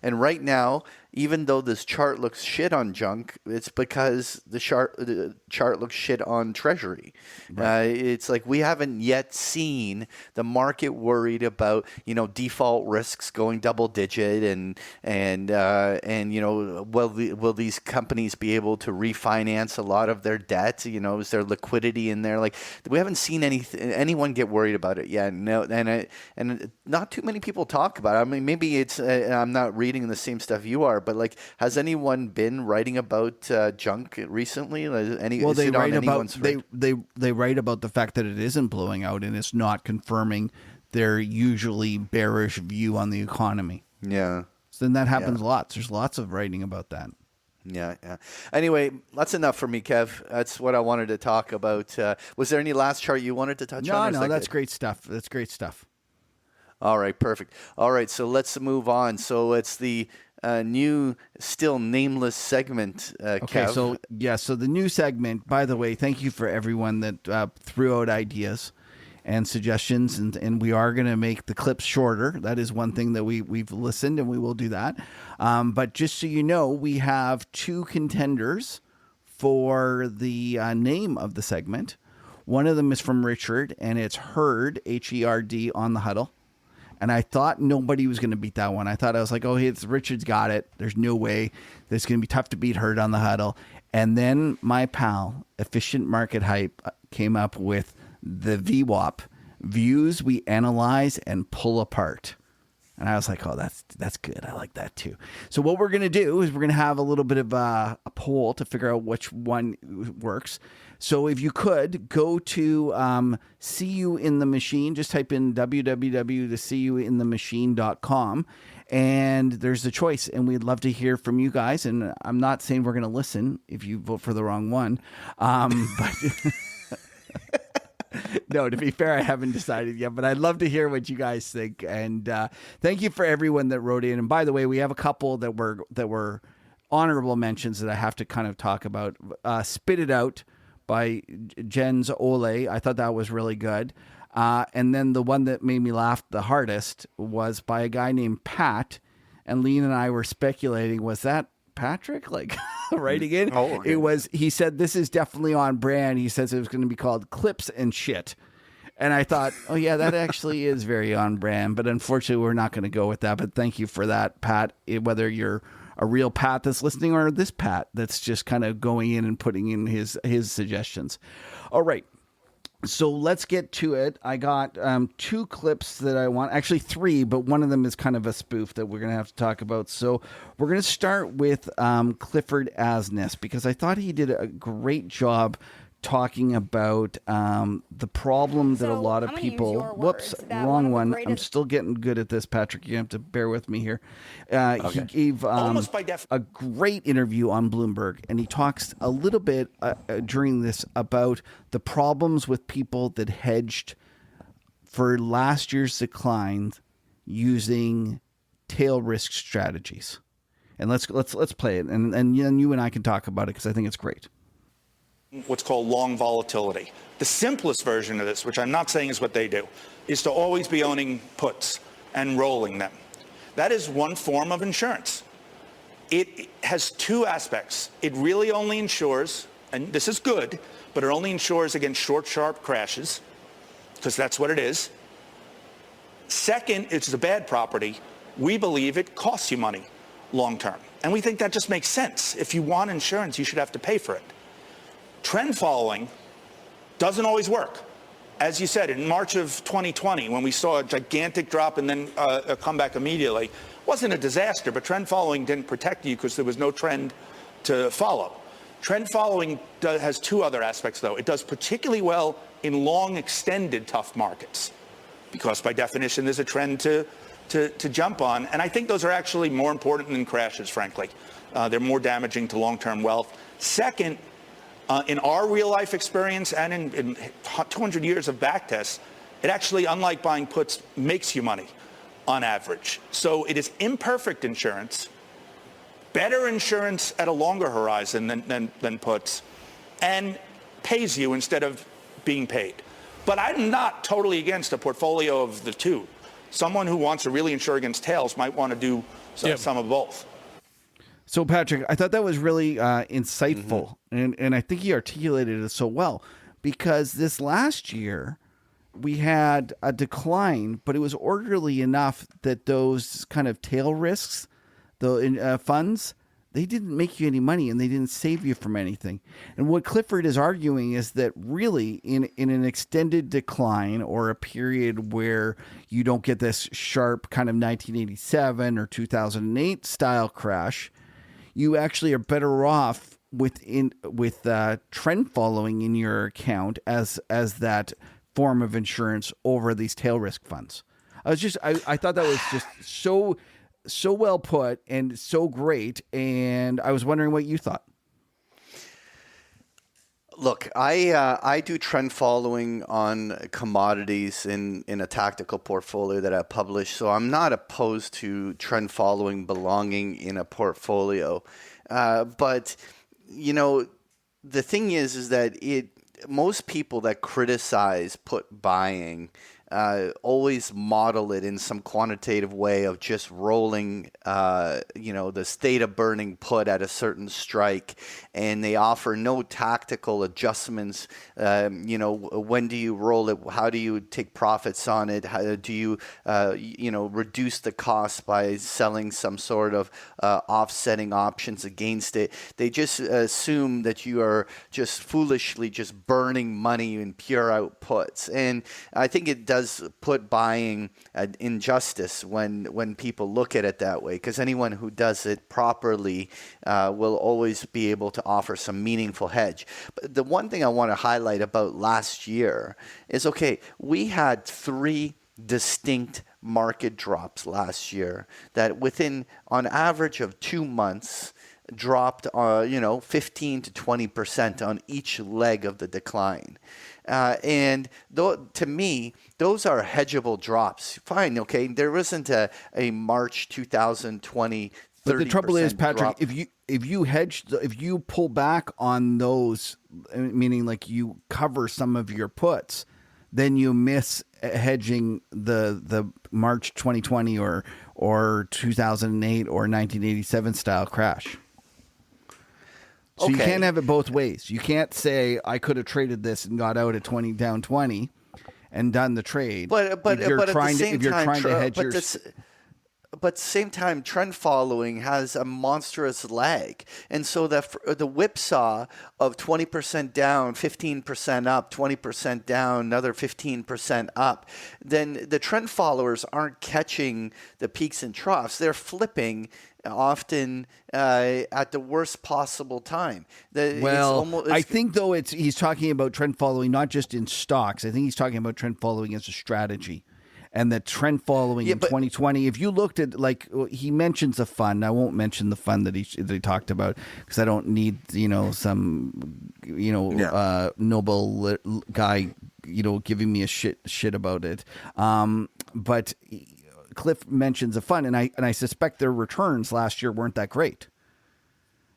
Speaker 1: right now, even though this chart looks shit on junk, it's because the chart looks shit on Treasury. Right. It's like we haven't yet seen the market worried about default risks going double digit, and will these companies be able to refinance a lot of their debt? Is there liquidity in there? Like, we haven't seen anyone get worried about it yet. No, and not too many people talk about it. I mean, maybe it's I'm not reading the same stuff you are. But like, has anyone been writing about junk recently?
Speaker 2: Well, they write about they write about the fact that it isn't blowing out and it's not confirming their usually bearish view on the economy.
Speaker 1: Yeah.
Speaker 2: So then that happens lots. There's lots of writing about that.
Speaker 1: Yeah. Anyway, that's enough for me, Kev. That's what I wanted to talk about. Was there any last chart you wanted to touch on?
Speaker 2: No, that's great stuff. That's great stuff.
Speaker 1: All right, perfect. All right, so let's move on. So it's the new, still nameless segment,
Speaker 2: okay,
Speaker 1: Kev.
Speaker 2: So the new segment, by the way, thank you for everyone that threw out ideas and suggestions, and we are going to make the clips shorter. That is one thing that we've listened, and we will do that. But just so you know, we have two contenders for the name of the segment. One of them is from Richard, and it's Herd, H-E-R-D, on the Huddle. And I thought nobody was going to beat that one. I was like, it's Richard's got it. There's no way. It's going to be tough to beat Herd on the Huddle. And then my pal, Efficient Market Hype, came up with the VWAP, Views We Analyze and Pull Apart. And I was like, that's good. I like that too. So what we're going to do is we're going to have a little bit of a poll to figure out which one works. So if you could go to See You in the Machine, just type in www.seeyouinthemachine.com, and there's the choice. And we'd love to hear from you guys. And I'm not saying we're going to listen if you vote for the wrong one, but no, to be fair, I haven't decided yet, but I'd love to hear what you guys think. And thank you for everyone that wrote in. And by the way, we have a couple that were honorable mentions that I have to kind of talk about. Spit It Out by Jens Ole. I thought that was really good. And then the one that made me laugh the hardest was by a guy named Pat. And Lean and I were speculating, was that Patrick writing in?
Speaker 1: Oh, okay.
Speaker 2: He said, this is definitely on brand. He says it was going to be called Clips and Shit. And I thought, oh yeah, that actually is very on brand, but unfortunately we're not going to go with that. But thank you for that, Pat, whether you're a real Pat that's listening or this Pat that's just kind of going in and putting in his suggestions. All right. So let's get to it. I got two clips that I want, actually three, but one of them is kind of a spoof that we're going to have to talk about. So we're going to start with Clifford Asness, because I thought he did a great job talking about the problem that a lot of people. Whoops, wrong one. I'm still getting good at this, Patrick. You have to bear with me here. Okay. He gave a great interview on Bloomberg, and he talks a little bit during this about the problems with people that hedged for last year's declines using tail risk strategies. And let's play it, and you and I can talk about it because I think it's great.
Speaker 5: What's called long volatility. The simplest version of this, which I'm not saying is what they do, is to always be owning puts and rolling them. That is one form of insurance. It has two aspects. It really only insures, and this is good, but it only insures against short, sharp crashes, because that's what it is. Second, it's a bad property. We believe it costs you money long term. And we think that just makes sense. If you want insurance, you should have to pay for it. Trend following doesn't always work. As you said, in March of 2020, when we saw a gigantic drop and then a comeback immediately, wasn't a disaster, but trend following didn't protect you because there was no trend to follow. Trend following has two other aspects, though. It does particularly well in long, extended, tough markets, because by definition, there's a trend to jump on. And I think those are actually more important than crashes, frankly. They're more damaging to long-term wealth. Second, in our real-life experience and in 200 years of backtests, it actually, unlike buying puts, makes you money on average. So it is imperfect insurance, better insurance at a longer horizon than puts, and pays you instead of being paid. But I'm not totally against a portfolio of the two. Someone who wants to really insure against tails might want to do some of both.
Speaker 2: So, Patrick, I thought that was really insightful, and I think he articulated it so well, because this last year we had a decline, but it was orderly enough that those kind of tail risks, the funds, they didn't make you any money and they didn't save you from anything. And what Clifford is arguing is that really in an extended decline or a period where you don't get this sharp kind of 1987 or 2008 style crash, you actually are better off with trend following in your account as that form of insurance over these tail risk funds. I thought that was just so well put and so great, and I was wondering what you thought.
Speaker 1: Look, I do trend following on commodities in a tactical portfolio that I publish, so I'm not opposed to trend following belonging in a portfolio. But you know, the thing is that most people that criticize put buying always model it in some quantitative way of just rolling, the state of burning put at a certain strike, and they offer no tactical adjustments. When do you roll it? How do you take profits on it? How do you, reduce the cost by selling some sort of offsetting options against it? They just assume that you are just foolishly just burning money in pure outputs, and I think it does put buying injustice when people look at it that way, because anyone who does it properly will always be able to offer some meaningful hedge. But the one thing I want to highlight about last year is, okay, we had 3 distinct market drops last year that within, on average of 2 months, dropped 15 to 20% on each leg of the decline. To me, those are hedgeable drops. Fine, okay, there isn't a March 2020 30%
Speaker 2: But the trouble is, Patrick,
Speaker 1: drop.
Speaker 2: if you pull back on those, meaning like you cover some of your puts, then you miss hedging the March 2020 or 2008 or 1987 style crash. So you can't have it both ways. You can't say I could have traded this and got out at 20 down 20 and done the trade.
Speaker 1: But
Speaker 2: if you're trying to hedge your.
Speaker 1: But at the same time, trend following has a monstrous lag. And so the whipsaw of 20% down, 15% up, 20% down, another 15% up, then the trend followers aren't catching the peaks and troughs. They're flipping often at the worst possible time.
Speaker 2: I think, though, he's talking about trend following not just in stocks. I think he's talking about trend following as a strategy. And the trend following in 2020, if you looked at, like, he mentions a fund. I won't mention the fund that he talked about because I don't need, some, Nobel guy, giving me a shit about it. But Cliff mentions a fund, and I suspect their returns last year weren't that great.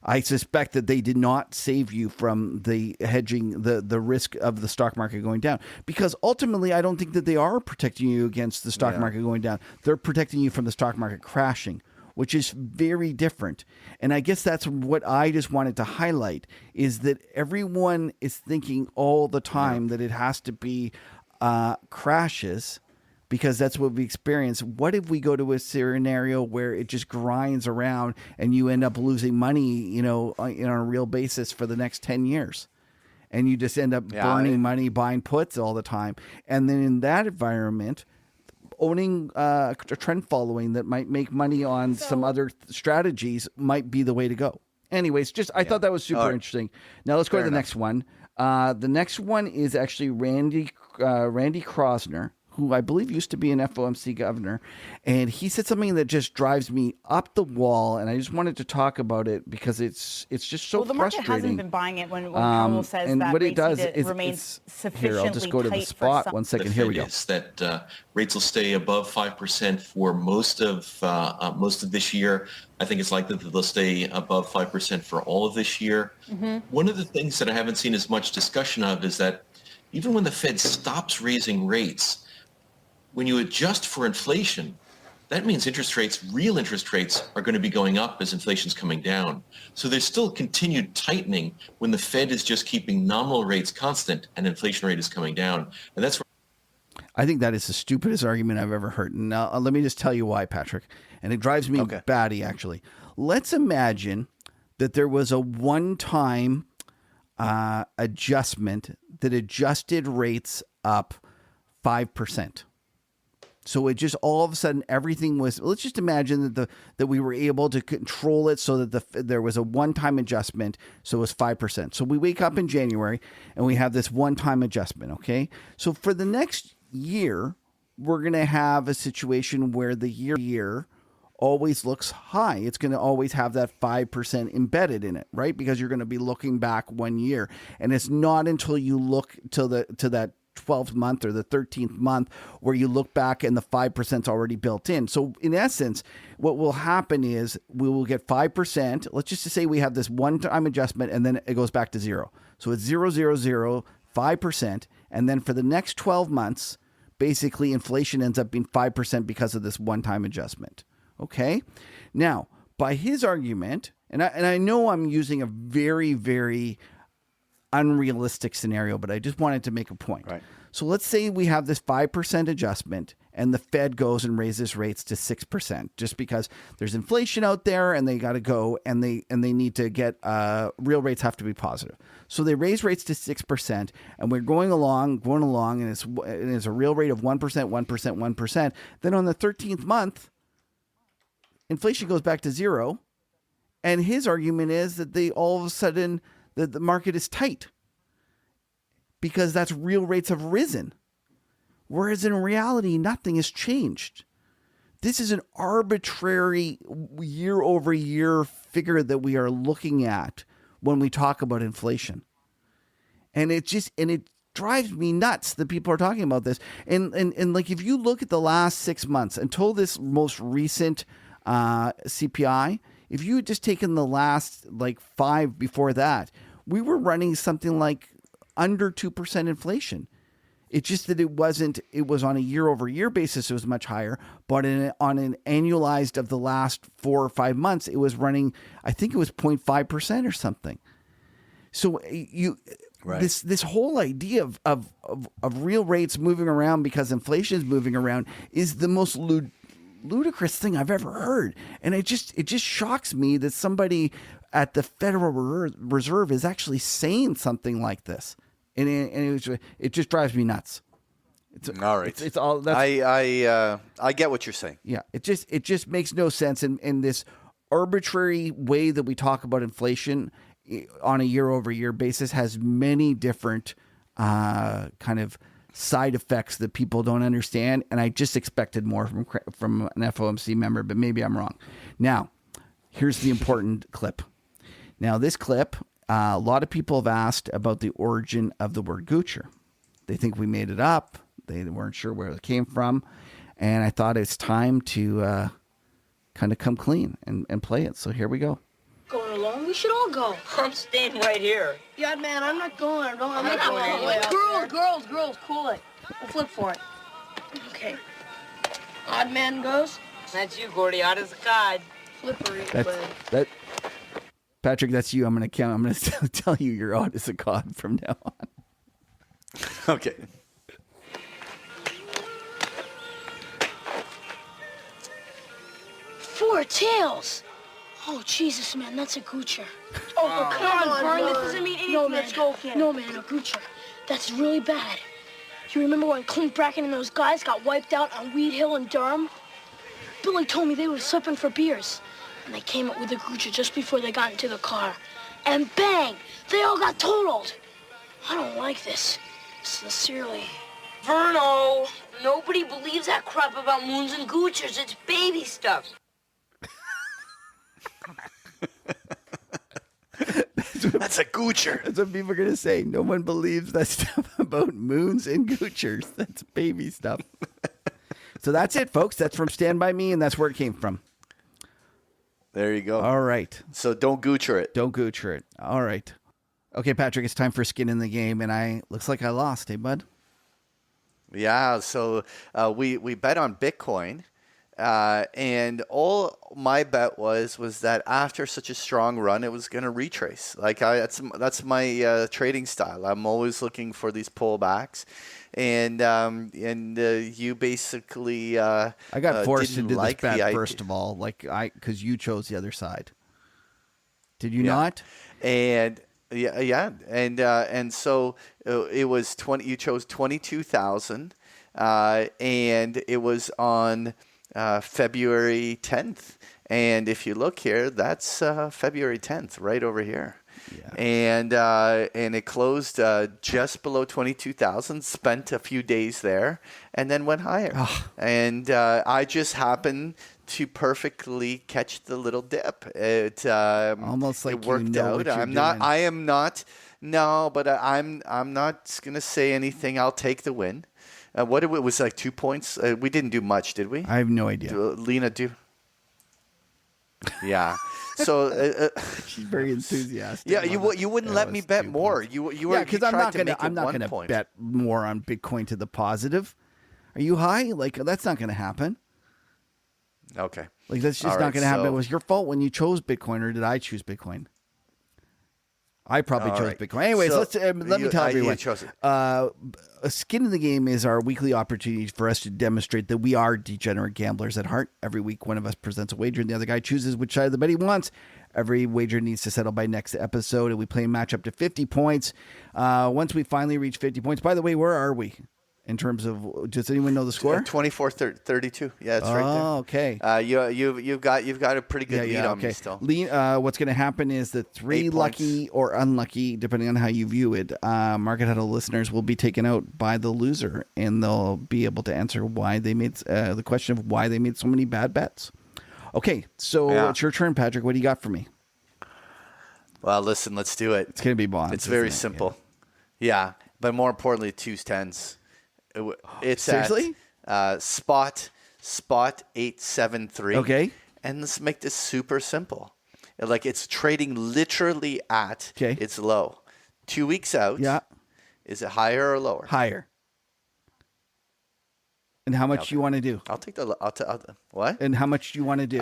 Speaker 2: I suspect that they did not save you from the hedging, the risk of the stock market going down, because ultimately I don't think that they are protecting you against the stock market going down. They're protecting you from the stock market crashing, which is very different. And I guess that's what I just wanted to highlight, is that everyone is thinking all the time that it has to be crashes, because that's what we experience. What if we go to a scenario where it just grinds around and you end up losing money, on a real basis for the next 10 years? And you just end up burning money buying puts all the time. And then in that environment, owning a trend following that might make money on some other strategies might be the way to go. Anyways, I thought that was super interesting. Now let's go to the next one. The next one is actually Randy Krosner, who I believe used to be an FOMC governor, and he said something that just drives me up the wall, and I just wanted to talk about it because it's just so frustrating.
Speaker 6: Well, the market hasn't been buying it when Powell says
Speaker 2: and
Speaker 6: that
Speaker 2: what it does is
Speaker 6: remains sufficiently
Speaker 2: here, I'll just go to the
Speaker 6: tight
Speaker 2: spot.
Speaker 6: for some.
Speaker 2: 1 second. Here we go.
Speaker 7: Is that rates will stay above 5% for most of this year. I think it's likely that they'll stay above 5% for all of this year. Mm-hmm. One of the things that I haven't seen as much discussion of is that even when the Fed stops raising rates, when you adjust for inflation, that means real interest rates are going to be going up as inflation's coming down. So there's still continued tightening when the Fed is just keeping nominal rates constant and inflation rate is coming down. And that's where
Speaker 2: I think that is the stupidest argument I've ever heard. Now, let me just tell you why, Patrick. And it drives me batty, actually. Let's imagine that there was a one-time adjustment that adjusted rates up 5%. So it just all of a sudden everything was. Let's just imagine that we were able to control it so that there was a one-time adjustment. So it was 5%. So we wake up in January and we have this one-time adjustment. Okay. So for the next year, we're going to have a situation where the year always looks high. It's going to always have that 5% embedded in it, right? Because you're going to be looking back 1 year, and it's not until you look to that 12th month or the 13th month where you look back and the 5% is already built in. So in essence, what will happen is we will get 5%. Let's just say we have this one-time adjustment and then it goes back to zero. So it's 0, 0, 0, 5%. And then for the next 12 months, basically inflation ends up being 5% because of this one-time adjustment. Okay. Now, by his argument, and I know I'm using a very, very unrealistic scenario, but I just wanted to make a point.
Speaker 1: Right.
Speaker 2: So let's say we have this 5% adjustment and the Fed goes and raises rates to 6% just because there's inflation out there and they got to go and they need to get real rates have to be positive. So they raise rates to 6% and we're going along and it's a real rate of 1%, 1%, 1%. Then on the 13th month, inflation goes back to zero. And his argument is that all of a sudden the market is tight because that's real rates have risen. Whereas in reality, nothing has changed. This is an arbitrary year over year figure that we are looking at when we talk about inflation. And it drives me nuts that people are talking about this. And like, if you look at the last 6 months until this most recent CPI, if you had just taken the last 5 before that, we were running something like under 2% inflation. It's just that it was on a year over year basis, it was much higher, but on an annualized of the last 4 or 5 months, it was running, I think it was 0.5% or something. So this whole idea of real rates moving around because inflation is moving around is the most ludicrous thing I've ever heard. And it just shocks me that somebody at the Federal Reserve is actually saying something like this. And it just drives me nuts.
Speaker 1: All right.
Speaker 2: It's all that's,
Speaker 1: I get what you're saying.
Speaker 2: Yeah. It just makes no sense in this arbitrary way that we talk about inflation on a year over year basis has many different kind of side effects that people don't understand. And I just expected more from an FOMC member, but maybe I'm wrong. Now, here's the important clip. Now, this clip, a lot of people have asked about the origin of the word Gucci. They think we made it up. They weren't sure where it came from. and I thought it's time to kind of come clean and play it. So here we go.
Speaker 8: Going along? We should all go.
Speaker 9: I'm staying right here.
Speaker 8: Yeah, man, I'm not going. I'm not going all the way out. Girls, cool it. We'll flip for it. Okay. Odd man goes.
Speaker 9: That's you, Gordy. Out as a god.
Speaker 8: Flippery.
Speaker 2: That Patrick, that's you. I'm going to count. I'm going to tell you you're odd as a god from now on.
Speaker 1: Okay.
Speaker 8: Four tails. Oh, Jesus, man, that's a goocher. Oh, come on, Vern. This doesn't mean anything. No, man. Let's go again. No, man, a goocher. That's really bad. You remember when Clint Bracken and those guys got wiped out on Weed Hill in Durham? Billy told me they were slipping for beers. And they came up with a goocher just before they got into the car. And bang! They all got totaled. I don't like this. Sincerely.
Speaker 9: Verno, nobody believes that crap about moons and goochers. It's baby stuff.
Speaker 1: That's a goocher.
Speaker 2: That's what people are going to say. No one believes that stuff about moons and goochers. That's baby stuff. So that's it, folks. That's from Stand By Me, and that's where it came from.
Speaker 1: There you go.
Speaker 2: All right.
Speaker 1: So don't goocher it.
Speaker 2: Don't goocher it. All right. Okay, Patrick, it's time for skin in the game, and looks like I lost, hey, bud?
Speaker 1: Yeah, so we bet on Bitcoin, and all my bet was that after such a strong run, it was going to retrace. Like that's my trading style. I'm always looking for these pullbacks, and you basically
Speaker 2: I got forced to
Speaker 1: didn't
Speaker 2: do
Speaker 1: like
Speaker 2: this bet
Speaker 1: the idea.
Speaker 2: first of all, because you chose the other side. Did you not?
Speaker 1: And and so it was 20. You chose 22,000, and it was on February 10th. And if you look here, that's February 10th, right over here. Yeah. And it closed just below 22,000. Spent a few days there, and then went higher. And I just happened to perfectly catch the little dip. It
Speaker 2: almost like
Speaker 1: it worked
Speaker 2: you know
Speaker 1: out.
Speaker 2: what you're
Speaker 1: I'm not.
Speaker 2: doing.
Speaker 1: I am not. No, but I'm not gonna say anything. I'll take the win. What it was like 2 points. We didn't do much, did we?
Speaker 2: I have no idea.
Speaker 1: Lena, do. Yeah. So
Speaker 2: She's very enthusiastic.
Speaker 1: yeah, you wouldn't let me bet more. You were
Speaker 2: because I'm not
Speaker 1: gonna
Speaker 2: I'm not gonna bet more on Bitcoin to the positive. Are you high? Like that's not gonna happen.
Speaker 1: Okay.
Speaker 2: Like that's just
Speaker 1: All
Speaker 2: not
Speaker 1: right,
Speaker 2: gonna happen.
Speaker 1: so-
Speaker 2: It was your fault when you chose Bitcoin, or did I choose Bitcoin? I probably
Speaker 1: All
Speaker 2: chose
Speaker 1: right.
Speaker 2: Bitcoin. Anyways,
Speaker 1: So
Speaker 2: let me tell
Speaker 1: you
Speaker 2: everyone.
Speaker 1: chose it.
Speaker 2: A skin in the game is our weekly opportunity for us to demonstrate that we are degenerate gamblers at heart. Every week, one of us presents a wager, and the other guy chooses which side of the bet he wants. Every wager needs to settle by next episode, and we play a match up to 50 points. Once we finally reach 50 points, by the way, where are we in terms of? Does anyone know the score?
Speaker 1: 24-32. Yeah, it's right there.
Speaker 2: Oh, okay.
Speaker 1: You've got a pretty good lead on me still.
Speaker 2: What's going to happen is the 3
Speaker 1: 8
Speaker 2: lucky or unlucky, depending on how you view it, Market Huddle listeners will be taken out by the loser, and they'll be able to answer why they made the question of why they made so many bad bets. Okay, so it's your turn, Patrick. What do you got for me?
Speaker 1: Well, listen, let's do it.
Speaker 2: It's going to be bonds.
Speaker 1: It's very
Speaker 2: isn't it?
Speaker 1: simple. Yeah, but more importantly, 2s10s. It's
Speaker 2: Seriously?
Speaker 1: at spot 873.
Speaker 2: Okay.
Speaker 1: And let's make this super simple. Like it's trading literally at its low. 2 weeks out.
Speaker 2: Yeah.
Speaker 1: Is it higher or lower?
Speaker 2: Higher. And how much do you want to do?
Speaker 1: I'll take the what?
Speaker 2: And how much do you want to do?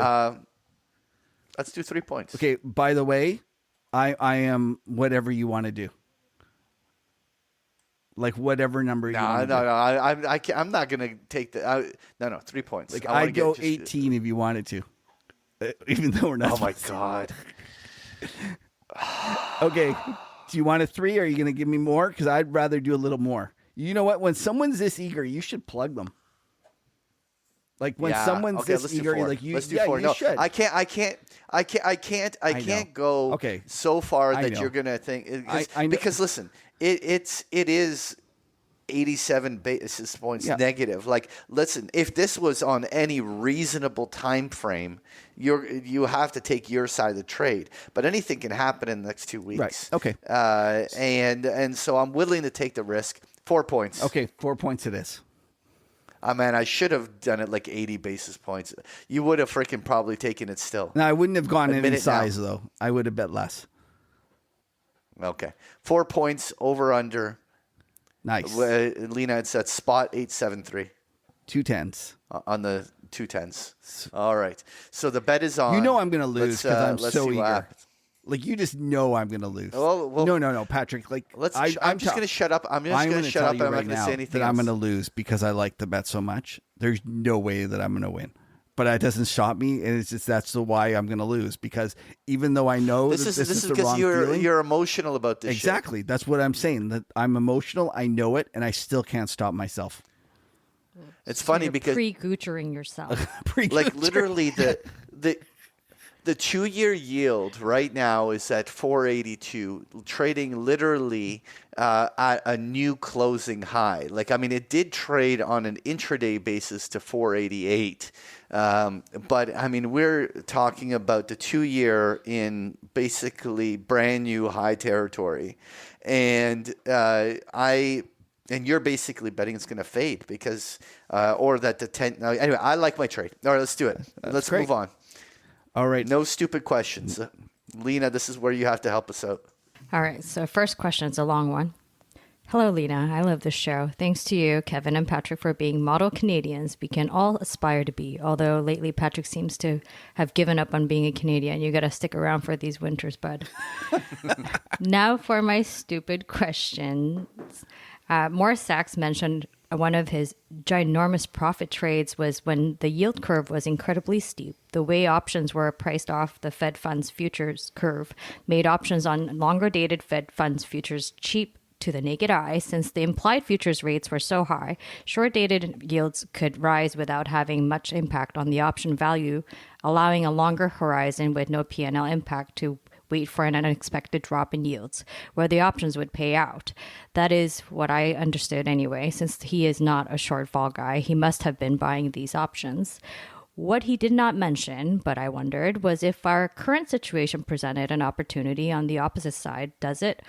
Speaker 1: Let's do 3 points.
Speaker 2: Okay. By the way, I am whatever you want to do. Like whatever number you want to do.
Speaker 1: I'm not gonna take the. No, 3 points.
Speaker 2: Like
Speaker 1: I
Speaker 2: I'd go 18 if you wanted to, even though we're not.
Speaker 1: Oh my
Speaker 2: supposed to.
Speaker 1: god.
Speaker 2: Okay. Do you want a 3 or are you going to give me more? Because I'd rather do a little more. You know what? When someone's this eager, you should plug them. Like when someone's
Speaker 1: okay,
Speaker 2: this
Speaker 1: let's do
Speaker 2: eager,
Speaker 1: 4.
Speaker 2: like you,
Speaker 1: let's do
Speaker 2: yeah,
Speaker 1: 4.
Speaker 2: you
Speaker 1: No,
Speaker 2: should.
Speaker 1: I can't go so far
Speaker 2: I
Speaker 1: that
Speaker 2: know.
Speaker 1: you're gonna think
Speaker 2: I know.
Speaker 1: because listen, it is 87 basis points negative. Like, listen, if this was on any reasonable time frame, you have to take your side of the trade. But anything can happen in the next 2 weeks.
Speaker 2: Right. Okay.
Speaker 1: And so I'm willing to take the risk. 4 points.
Speaker 2: Okay, 4 points it is.
Speaker 1: Man, I should have done it like 80 basis points. You would have freaking probably taken it still.
Speaker 2: No, I wouldn't have gone
Speaker 1: Admit
Speaker 2: any
Speaker 1: it now.
Speaker 2: size though. I would have bet less.
Speaker 1: Okay. 4 points over under.
Speaker 2: Nice.
Speaker 1: Lena, it's at spot 873
Speaker 2: 2/10.
Speaker 1: on the 210s. All right. So the bet is on.
Speaker 2: You know I'm going to lose because I'm
Speaker 1: let's
Speaker 2: so
Speaker 1: see what
Speaker 2: eager.
Speaker 1: happens.
Speaker 2: Like you just know I'm going to lose.
Speaker 1: Well,
Speaker 2: no, Patrick. Like
Speaker 1: I'm just going to shut up. I'm just going to shut up. And I'm not going to say anything
Speaker 2: that I'm
Speaker 1: else.
Speaker 2: going to lose because I like the bet so much. There's no way that I'm going to win. But it doesn't shock me, and it's just that's the why I'm going to lose because even though I know
Speaker 1: This is
Speaker 2: the
Speaker 1: because
Speaker 2: wrong feeling,
Speaker 1: you're emotional about this.
Speaker 2: exactly. That's what I'm saying. That I'm emotional. I know it, and I still can't stop myself.
Speaker 1: Shit. It's funny
Speaker 3: You're
Speaker 1: because
Speaker 3: pre-goochering yourself.
Speaker 1: like literally the 2-year yield right now is at 482, trading literally at a new closing high. Like, I mean, it did trade on an intraday basis to 488. But I mean, we're talking about the 2-year in basically brand new high territory. And and you're basically betting it's going to fade because, or that the 10. Anyway, I like my trade. All right, let's do it. Let's
Speaker 2: great.
Speaker 1: move on.
Speaker 2: All right.
Speaker 1: No stupid questions. Lena, this is where you have to help us out.
Speaker 3: All right, so first question is a long one. Hello, Lena. I love this show. Thanks to you, Kevin, and Patrick for being model Canadians we can all aspire to be. Although lately Patrick seems to have given up on being a Canadian. You got to stick around for these winters, bud. Now for my stupid questions. Morris Sachs mentioned one of his ginormous profit trades was when the yield curve was incredibly steep. The way options were priced off the Fed funds futures curve made options on longer dated Fed funds futures cheap to the naked eye. Since the implied futures rates were so high, short-dated yields could rise without having much impact on the option value, allowing a longer horizon with no P&L impact to wait for an unexpected drop in yields, where the options would pay out. That is what I understood anyway. Since he is not a shortfall guy, he must have been buying these options. What he did not mention, but I wondered, was if our current situation presented an opportunity on the opposite side. Does it?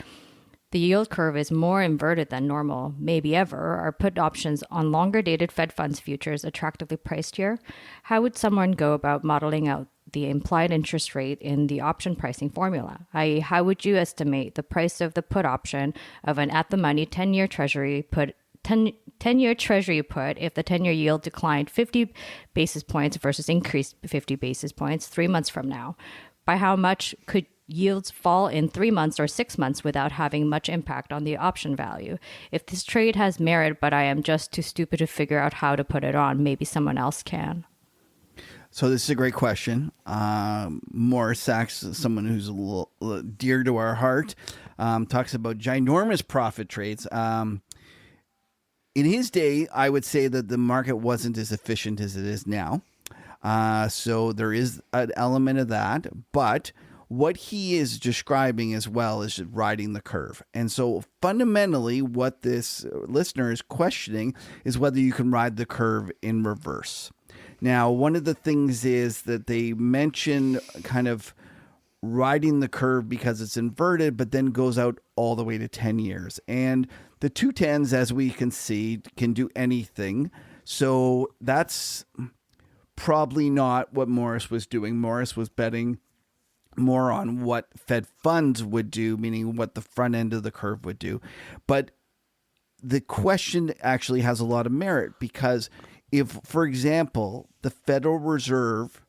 Speaker 3: The yield curve is more inverted than normal, maybe ever. Are put options on longer dated Fed funds futures attractively priced here? How would someone go about modeling out the implied interest rate in the option pricing formula? I.e., how would you estimate the price of the put option of an at-the-money 10-year Treasury put 10-year Treasury put if the 10-year yield declined 50 basis points versus increased 50 basis points 3 months from now? By how much could yields fall in 3 months or 6 months without having much impact on the option value? If this trade has merit, but I am just too stupid to figure out how to put it on, maybe someone else can.
Speaker 2: So this is a great question. Morris Sachs, someone who's a little dear to our heart, talks about ginormous profit trades. In his day, I would say that the market wasn't as efficient as it is now. So there is an element of that. But what he is describing as well is riding the curve. And so fundamentally, what this listener is questioning is whether you can ride the curve in reverse. Now, one of the things is that they mention kind of riding the curve because it's inverted, but then goes out all the way to 10 years. And the 210s, as we can see, can do anything. So that's probably not what Morris was doing. Morris was betting more on what Fed funds would do, meaning what the front end of the curve would do. But the question actually has a lot of merit because if, for example, the Federal Reserve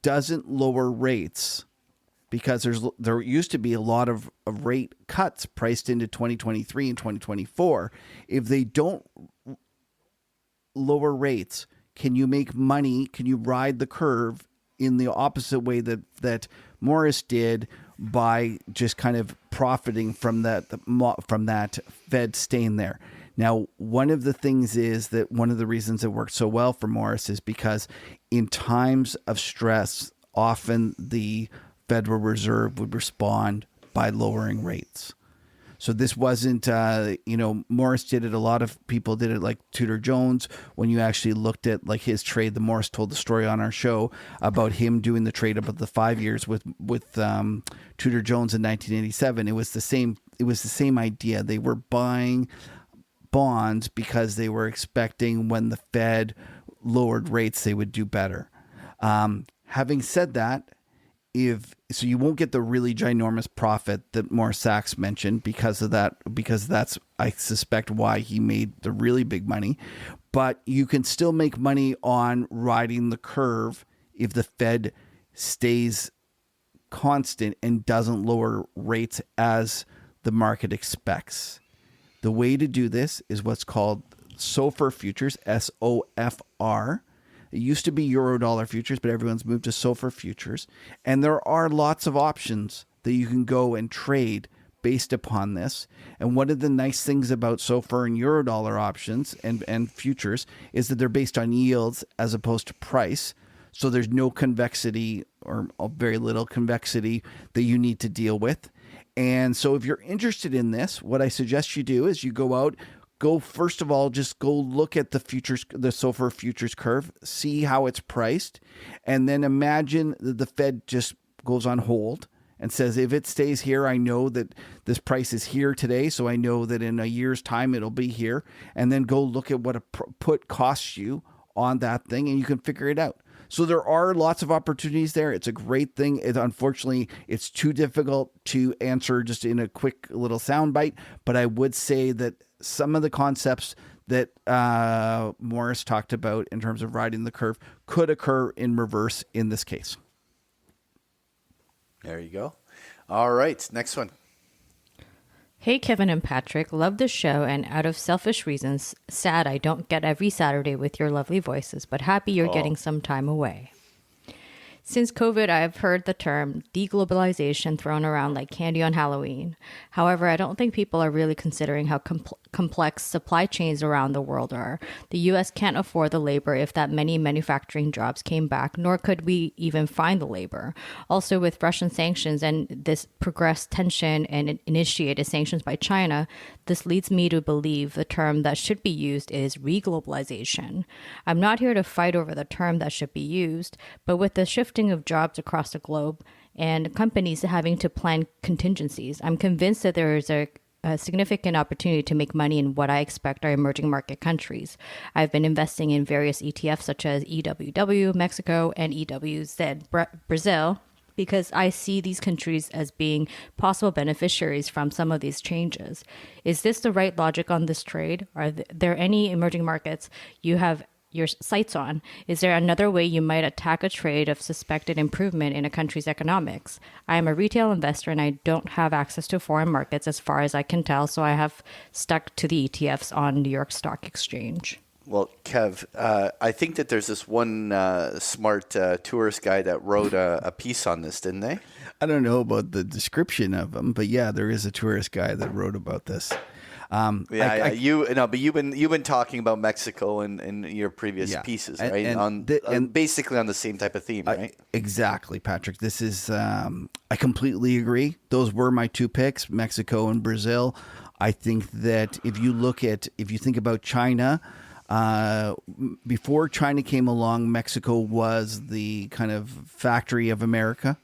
Speaker 2: doesn't lower rates, because there used to be a lot of rate cuts priced into 2023 and 2024. If they don't lower rates, can you make money? Can you ride the curve in the opposite way that Morris did by just kind of profiting from that Fed staying there? Now, one of the things is that one of the reasons it worked so well for Morris is because in times of stress, often the Federal Reserve would respond by lowering rates. So this wasn't, Morris did it. A lot of people did it, like Tudor Jones. When you actually looked at like his trade, the Morris told the story on our show about him doing the trade about the 5 years with Tudor Jones in 1987. It was the same idea. They were buying bonds because they were expecting when the Fed lowered rates, they would do better. Having said that, so you won't get the really ginormous profit that Morris Sachs mentioned because of that, because that's, I suspect, why he made the really big money. But you can still make money on riding the curve if the Fed stays constant and doesn't lower rates as the market expects. The way to do this is what's called SOFR futures, SOFR. It used to be Eurodollar futures, but everyone's moved to SOFR futures. And there are lots of options that you can go and trade based upon this. And one of the nice things about SOFR and Eurodollar options and futures is that they're based on yields as opposed to price. So there's no convexity or very little convexity that you need to deal with. And so if you're interested in this, what I suggest you do is you go first of all, just go look at the SOFR futures curve, see how it's priced, and then imagine that the Fed just goes on hold and says, if it stays here, I know that this price is here today, so I know that in a year's time it'll be here. And then go look at what a put costs you on that thing, and you can figure it out. So there are lots of opportunities there. It's a great thing. Unfortunately, it's too difficult to answer just in a quick little soundbite. But I would say that some of the concepts that Morris talked about in terms of riding the curve could occur in reverse in this case.
Speaker 1: There you go. All right, next one.
Speaker 3: Hey, Kevin and Patrick, love the show, and out of selfish reasons, sad I don't get every Saturday with your lovely voices, but happy you're getting some time away. Since COVID, I've heard the term deglobalization thrown around like candy on Halloween. However, I don't think people are really considering how complex supply chains around the world are. The U.S. can't afford the labor if that many manufacturing jobs came back, nor could we even find the labor. Also, with Russian sanctions and this progressed tension and initiated sanctions by China, this leads me to believe the term that should be used is reglobalization. I'm not here to fight over the term that should be used, but with the shifting of jobs across the globe and companies having to plan contingencies, I'm convinced that there is a significant opportunity to make money in what I expect are emerging market countries. I've been investing in various ETFs such as EWW, Mexico, and EWZ, Brazil, because I see these countries as being possible beneficiaries from some of these changes. Is this the right logic on this trade? Are there any emerging markets you have your sights on? Is there another way you might attack a trade of suspected improvement in a country's economics? I am a retail investor and I don't have access to foreign markets as far as I can tell, so I have stuck to the ETFs on New York Stock Exchange.
Speaker 1: Well, Kev, I think that there's this one smart tourist guy that wrote a piece on this, didn't they?
Speaker 2: I don't know about the description of him, but yeah, there is a tourist guy that wrote about this.
Speaker 1: But you've been talking about Mexico in your previous pieces, right? And basically on the same type of theme, right?
Speaker 2: Exactly, Patrick. This is I completely agree. Those were my two picks, Mexico and Brazil. I think that if you think about China, before China came along, Mexico was the kind of factory of America.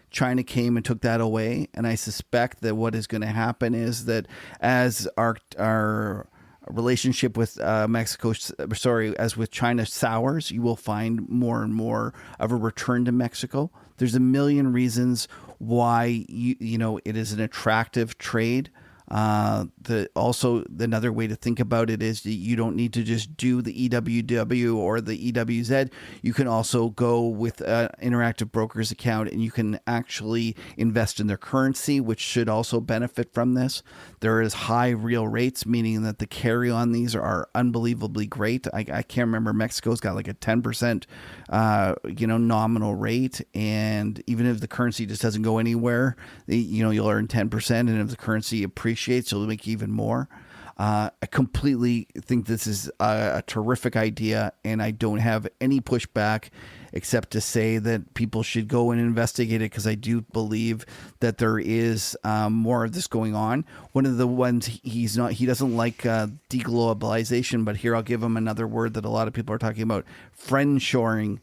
Speaker 2: China came and took that away, and I suspect that what is going to happen is that as our relationship with as with China sours, you will find more and more of a return to Mexico. There's a million reasons why it is an attractive trade. Another way to think about it is that you don't need to just do the EWW or the EWZ. You can also go with an Interactive Brokers account and you can actually invest in their currency, which should also benefit from this. There is high real rates, meaning that the carry on these are unbelievably great. I can't remember. Mexico's got like a 10% nominal rate, and even if the currency just doesn't go anywhere, you'll earn 10%, and if the currency appreciates, you'll make even more. I completely think this is a terrific idea, and I don't have any pushback except to say that people should go and investigate it, because I do believe that there is more of this going on. One of the ones he doesn't like deglobalization, but here I'll give him another word that a lot of people are talking about: friendshoring.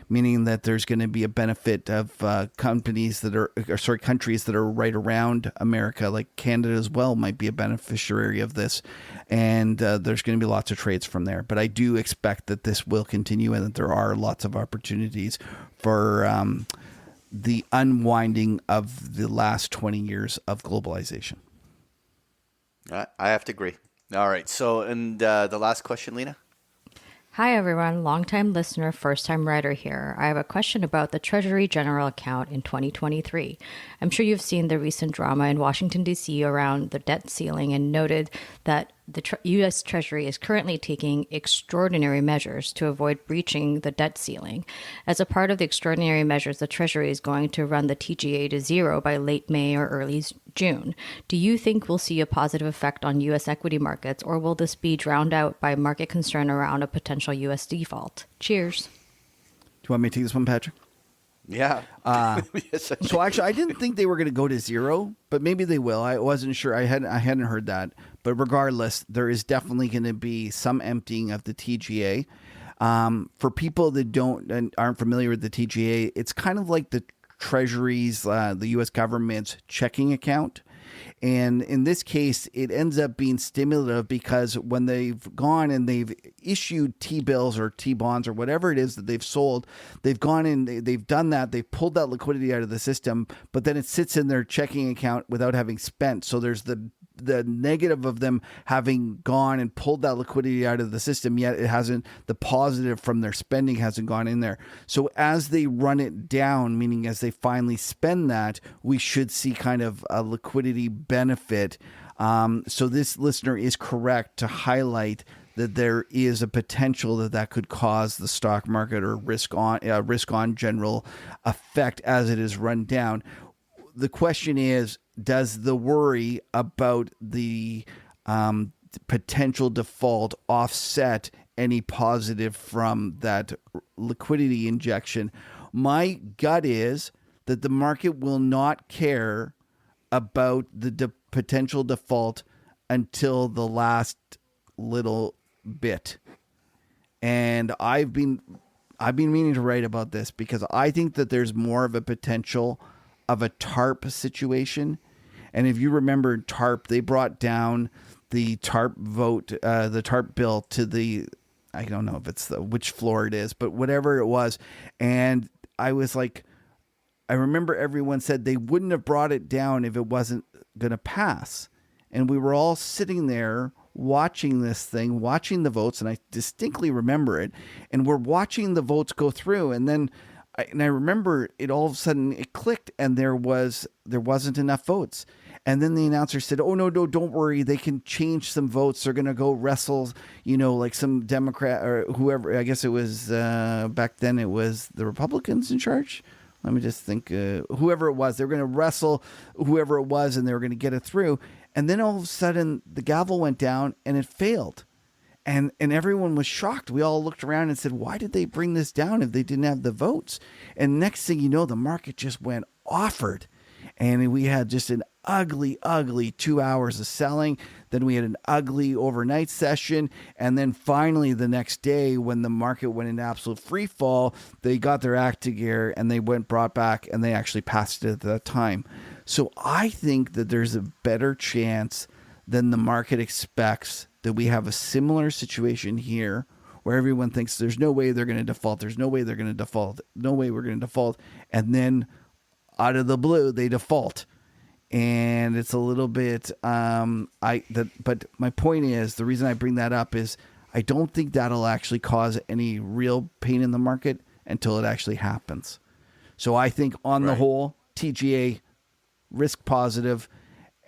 Speaker 2: meaning that there's going to be a benefit of countries that are right around America, like Canada as well, might be a beneficiary of this, and there's going to be lots of trades from there. But I do expect that this will continue, and that there are lots of opportunities for the unwinding of the last 20 years of globalization.
Speaker 1: I have to agree. All right. So, and the last question, Lena?
Speaker 3: Hi, everyone. Longtime listener, first-time writer here. I have a question about the Treasury General Account in 2023. I'm sure you've seen the recent drama in Washington, D.C. around the debt ceiling and noted that the U.S. Treasury is currently taking extraordinary measures to avoid breaching the debt ceiling. As a part of the extraordinary measures, the Treasury is going to run the TGA to zero by late May or early June. Do you think we'll see a positive effect on U.S. equity markets, or will this be drowned out by market concern around a potential U.S. default? Cheers.
Speaker 2: Do you want me to take this one, Patrick?
Speaker 1: Yeah. Yes,
Speaker 2: So actually, I didn't think they were going to go to zero, but maybe they will. I wasn't sure. I hadn't heard that. But regardless, there is definitely going to be some emptying of the TGA. For people that aren't familiar with the TGA, it's kind of like the Treasury's, the U.S. government's checking account. And in this case, it ends up being stimulative because when they've gone and they've issued T-bills or T-bonds or whatever it is that they've sold, they've gone and they've done that. They've pulled that liquidity out of the system, but then it sits in their checking account without having spent. So there's the negative of them having gone and pulled that liquidity out of the system, yet it hasn't, the positive from their spending hasn't gone in there. So as they run it down, meaning as they finally spend that, we should see kind of a liquidity benefit. So this listener is correct to highlight that there is a potential that could cause the stock market or risk on general effect as it is run down. The question is, does the worry about the potential default offset any positive from that liquidity injection? My gut is that the market will not care about the potential default until the last little bit. And I've been meaning to write about this because I think that there's more of a potential of a TARP situation. And if you remember TARP, they brought down the TARP vote, the TARP bill to the, I don't know if it's which floor it is, but whatever it was. And I was like, I remember everyone said they wouldn't have brought it down if it wasn't going to pass. And we were all sitting there watching this thing, watching the votes. And I distinctly remember it. And we're watching the votes go through. And then I remember it all of a sudden it clicked and there wasn't enough votes. And then the announcer said, "Oh, no, don't worry. They can change some votes. They're going to go wrestle, like some Democrat or whoever." I guess it was back then it was the Republicans in charge. Let me just think. Whoever it was, they were going to wrestle whoever it was and they were going to get it through. And then all of a sudden the gavel went down and it failed. And everyone was shocked. We all looked around and said, why did they bring this down if they didn't have the votes? And next thing you know, the market just went offered. And we had just an ugly 2 hours of selling. Then we had an ugly overnight session. And then finally the next day when the market went into absolute free fall, they got their act together and they brought back and they actually passed it at that time. So I think that there's a better chance than the market expects that we have a similar situation here where everyone thinks there's no way they're going to default. There's no way they're going to default. No way we're going to default. And then out of the blue, they default. And it's a little bit, but my point is, the reason I bring that up is I don't think that'll actually cause any real pain in the market until it actually happens. So I think on the whole, TGA risk positive,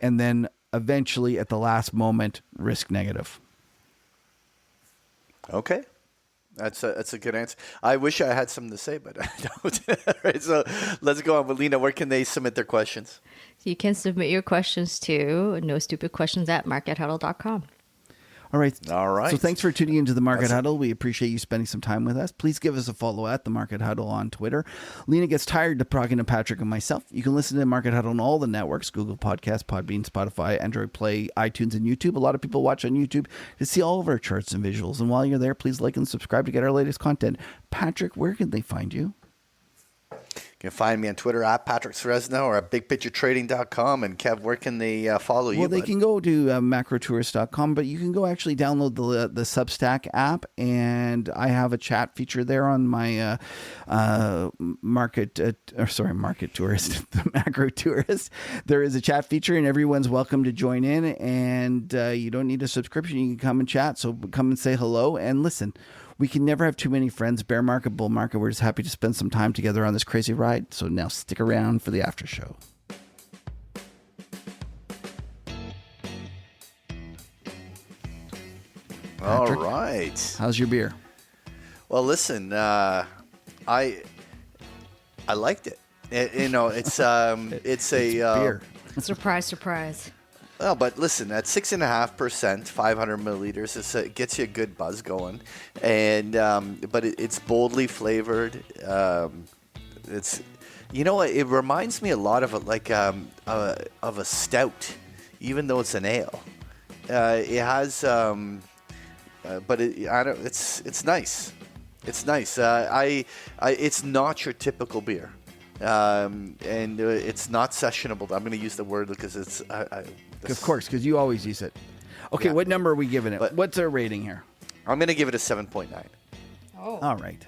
Speaker 2: and then eventually at the last moment, risk negative.
Speaker 1: Okay. That's a good answer. I wish I had something to say, but I don't. Right, so let's go on with Lena. Where can they submit their questions?
Speaker 3: You can submit your questions to nostupidquestions@markethuddle.com.
Speaker 2: All right.
Speaker 1: All right.
Speaker 2: So thanks for tuning into the Market Huddle. We appreciate you spending some time with us. Please give us a follow at the Market Huddle on Twitter. Lena gets tired of talking to Patrick and myself. You can listen to Market Huddle on all the networks: Google Podcasts, Podbean, Spotify, Android Play, iTunes, and YouTube. A lot of people watch on YouTube to see all of our charts and visuals. And while you're there, please like and subscribe to get our latest content. Patrick, where can they find you?
Speaker 1: You can find me on Twitter at Patrick Ceresno or at bigpicturetrading.com. And Kev, where can they follow you?
Speaker 2: Well, they can go to macrotourist.com, but you can go actually download the Substack app, and I have a chat feature there on my Market Tourist, the Macro Tourist. There is a chat feature, and everyone's welcome to join in, and you don't need a subscription. You can come and chat, so come and say hello, and listen. We can never have too many friends. Bear market, bull market. We're just happy to spend some time together on this crazy ride. So now stick around for the after show.
Speaker 1: All right.
Speaker 2: How's your beer?
Speaker 1: Well, listen, I liked it. It's a
Speaker 2: beer.
Speaker 3: Surprise, surprise.
Speaker 1: Well, but listen, at 6.5%, 500 milliliters, it gets you a good buzz going, and but it's boldly flavored. It's, it reminds me a lot of a stout, even though it's an ale. It has, but it's nice. It's nice. It's not your typical beer. And it's not sessionable. I'm going to use the word because it's.
Speaker 2: Of course, because you always use it. Okay,
Speaker 1: Yeah.
Speaker 2: what number are we giving it?
Speaker 1: But-
Speaker 2: What's our rating here?
Speaker 1: I'm going to give it a 7.9.
Speaker 3: Oh.
Speaker 2: All right.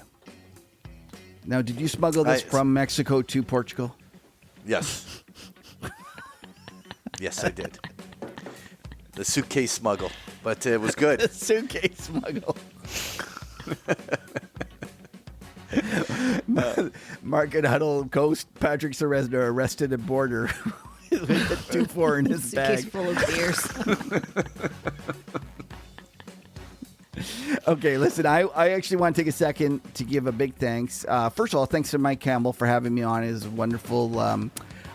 Speaker 2: Now, did you smuggle this from Mexico to Portugal?
Speaker 1: Yes. Yes, I did. The suitcase smuggle, but it was good.
Speaker 2: Suitcase smuggle. Market Huddle Coast Patrick Ceresno arrested at border with 2.4 in his
Speaker 3: Suitcase
Speaker 2: bag.
Speaker 3: full of beers.
Speaker 2: Okay, listen, I actually want to take a second to give a big thanks. First of all, thanks to Mike Campbell for having me on his wonderful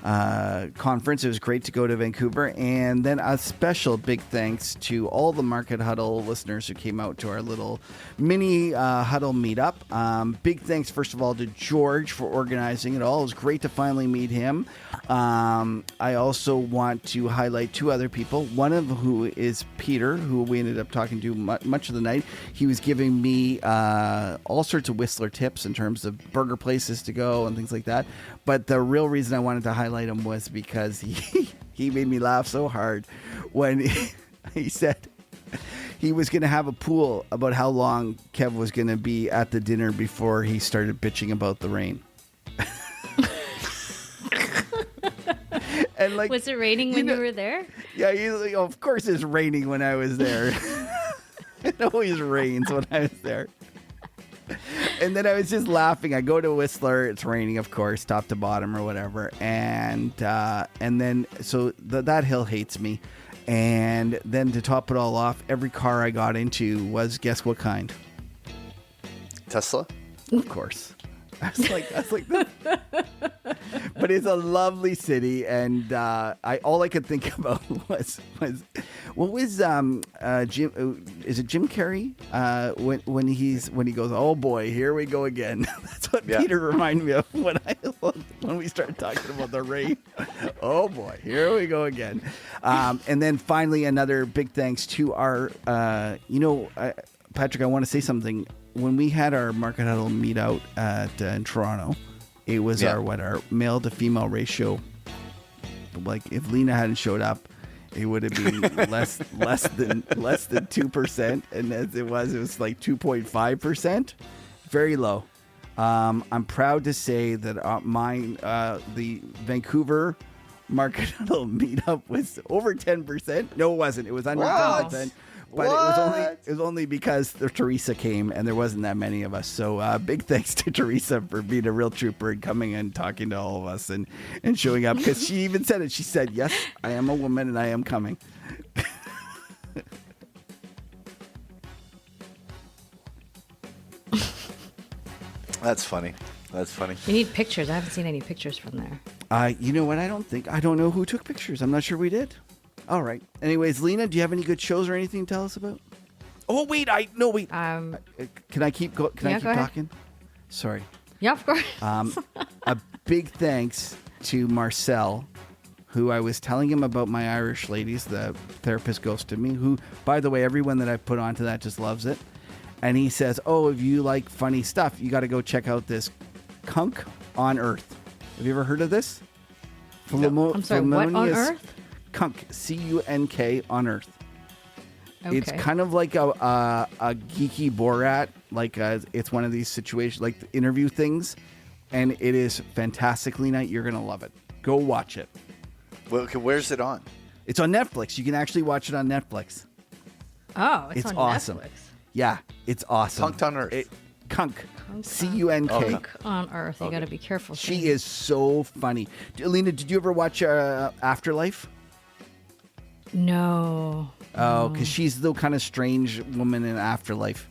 Speaker 2: conference. It was great to go to Vancouver. And then a special big thanks to all the Market Huddle listeners who came out to our little mini huddle meetup. Big thanks, first of all, to George for organizing it all. It was great to finally meet him. I also want to highlight two other people, one of who is Peter, who we ended up talking to much of the night. He was giving me all sorts of Whistler tips in terms of burger places to go and things like that. But the real reason I wanted to highlight him was because he made me laugh so hard when he said he was going to have a pool about how long Kev was going to be at the dinner before he started bitching about the rain. And like,
Speaker 3: Was it raining when you were there?
Speaker 2: Yeah, of course it's raining when I was there. It always rains when I was there. And then I was just laughing. I go to Whistler. It's raining, of course, top to bottom or whatever. And then so that hill hates me. And then to top it all off, every car I got into was, guess what kind?
Speaker 1: Tesla?
Speaker 2: Of course. That's like but it's a lovely city, and all I could think about was what was Jim? Is it Jim Carrey? When he goes, oh boy, here we go again. That's what Peter reminded me of when we started talking about the rain. Oh boy, here we go again. And then finally, another big thanks to our, Patrick. I want to say something. When we had our Market Huddle meet out in Toronto, it was our male to female ratio. Like if Lena hadn't showed up, it would have been less than 2%, and as it was like 2.5%, very low. I'm proud to say that the Vancouver Market Huddle meetup was over 10%. No, it wasn't. It was under 10%. But it was only because Teresa came and there wasn't that many of us. So big thanks to Teresa for being a real trooper and coming and talking to all of us and showing up. Because she even said it. She said, yes, I am a woman and I am coming.
Speaker 1: That's funny. That's funny.
Speaker 3: You need pictures. I haven't seen any pictures from there.
Speaker 2: You know what? I don't know who took pictures. I'm not sure we did. All right. Anyways, Lena, do you have any good shows or anything to tell us about? Oh wait, wait. Can I keep Can I
Speaker 3: Yeah,
Speaker 2: keep
Speaker 3: go ahead.
Speaker 2: talking? Sorry.
Speaker 3: Yeah, of course.
Speaker 2: A big thanks to Marcel, who I was telling him about my Irish ladies. The therapist ghosted me. Who, by the way, everyone that I put onto that just loves it. And he says, "Oh, if you like funny stuff, you got to go check out this Kunk on Earth." Have you ever heard of this?
Speaker 3: I'm sorry, what on Earth?
Speaker 2: Kunk, C-U-N-K on Earth. It's
Speaker 3: Okay.
Speaker 2: kind of like a geeky Borat. Like it's one of these situations, like the interview things, and it is fantastic, Lena. You're gonna love it. Go watch it.
Speaker 1: Well, okay, where's it on?
Speaker 2: It's on Netflix. You can actually watch it on Netflix.
Speaker 3: Oh, it's
Speaker 2: It's
Speaker 3: on
Speaker 2: awesome.
Speaker 3: Netflix.
Speaker 2: Yeah, it's awesome.
Speaker 1: Punked on Earth.
Speaker 2: Kunk. C-U-N-K.
Speaker 3: Kunk on Earth. You got to be careful.
Speaker 2: She is so funny. Lena, did you ever watch Afterlife?
Speaker 3: No.
Speaker 2: Oh, because she's the kind of strange woman in Afterlife.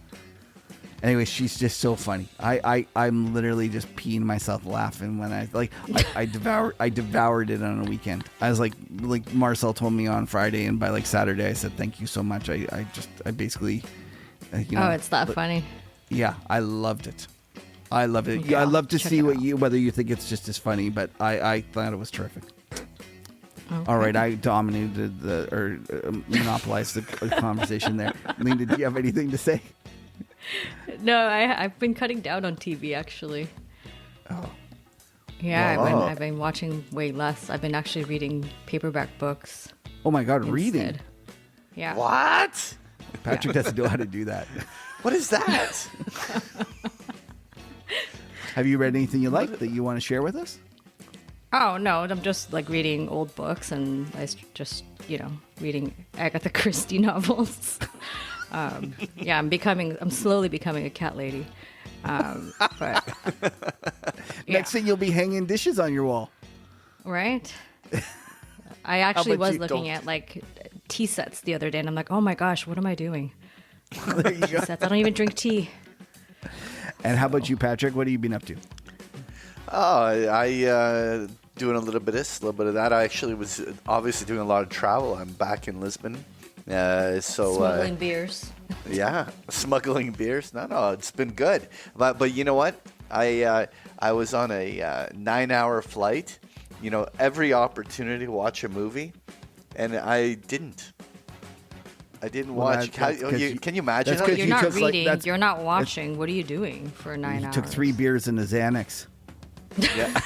Speaker 2: Anyway, she's just so funny. I'm literally just peeing myself laughing when I devoured it on a weekend. I was like Marcel told me on Friday, and by like Saturday I said thank you so much. I basically,
Speaker 3: Oh, it's that funny.
Speaker 2: Yeah, I loved it. I loved it.
Speaker 3: Okay,
Speaker 2: I
Speaker 3: I'll
Speaker 2: love to
Speaker 3: check
Speaker 2: see
Speaker 3: it
Speaker 2: what
Speaker 3: out.
Speaker 2: whether you think it's just as funny, but I thought it was terrific.
Speaker 3: Okay.
Speaker 2: All right, I dominated monopolized the conversation there. Lena, do you have anything to say?
Speaker 3: No, I've been cutting down on TV actually.
Speaker 2: Oh.
Speaker 3: Yeah,
Speaker 1: Wow.
Speaker 3: I've been watching way less. I've been actually reading paperback books.
Speaker 2: Oh my God, reading.
Speaker 3: instead. Yeah.
Speaker 1: What?
Speaker 2: Patrick doesn't know how to do that.
Speaker 1: What is that?
Speaker 2: Have you read anything you like that you want to share with us?
Speaker 3: Oh no, I'm just like reading old books and just reading Agatha Christie novels. Yeah, I'm slowly becoming a cat lady. But
Speaker 2: Next thing you'll be hanging dishes on your wall.
Speaker 3: right? I actually
Speaker 2: about
Speaker 3: was
Speaker 2: you?
Speaker 3: looking at like tea sets the other day, and I'm like, oh my gosh, what am I doing?
Speaker 2: There you go.
Speaker 3: Sets. I don't even drink tea.
Speaker 2: And how about you, Patrick? What have you been up to?
Speaker 1: Oh, I doing a little bit of this, a little bit of that. I actually was obviously doing a lot of travel. I'm back in Lisbon.
Speaker 3: Smuggling beers.
Speaker 1: Yeah, smuggling beers. No, it's been good. But you know what? I was on a 9-hour flight. Every opportunity to watch a movie, and I didn't. I didn't
Speaker 2: Well,
Speaker 1: watch.
Speaker 2: that's 'cause
Speaker 1: Can you imagine?
Speaker 2: that's
Speaker 1: how
Speaker 2: 'cause
Speaker 3: You're
Speaker 2: you
Speaker 3: not
Speaker 2: took, like,
Speaker 3: reading.
Speaker 2: that's-
Speaker 3: You're not watching. What are you doing for 9
Speaker 2: You
Speaker 3: hours?
Speaker 2: took 3 beers and a Xanax.
Speaker 1: Yeah.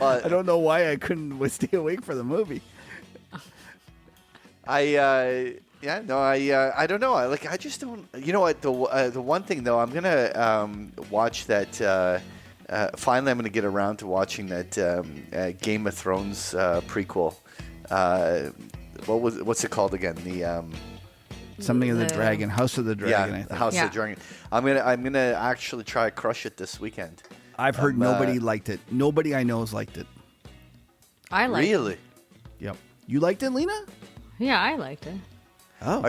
Speaker 2: I don't know why I couldn't stay awake for the movie.
Speaker 1: I don't know. I just don't. You know what? The one thing though, I'm gonna watch that. Finally, I'm gonna get around to watching that Game of Thrones prequel. What's it called again? The
Speaker 2: Something of the
Speaker 3: The-
Speaker 2: Dragon, House of the Dragon. I
Speaker 1: yeah,
Speaker 2: think.
Speaker 1: House
Speaker 3: Yeah.
Speaker 1: of the Dragon. I'm gonna actually try to crush it this weekend.
Speaker 2: I've heard
Speaker 1: Um,
Speaker 2: nobody liked it. Nobody I know has liked it.
Speaker 3: I liked it.
Speaker 1: Really?
Speaker 2: Yep. You liked it, Lena?
Speaker 3: Yeah, I liked it.
Speaker 2: Oh.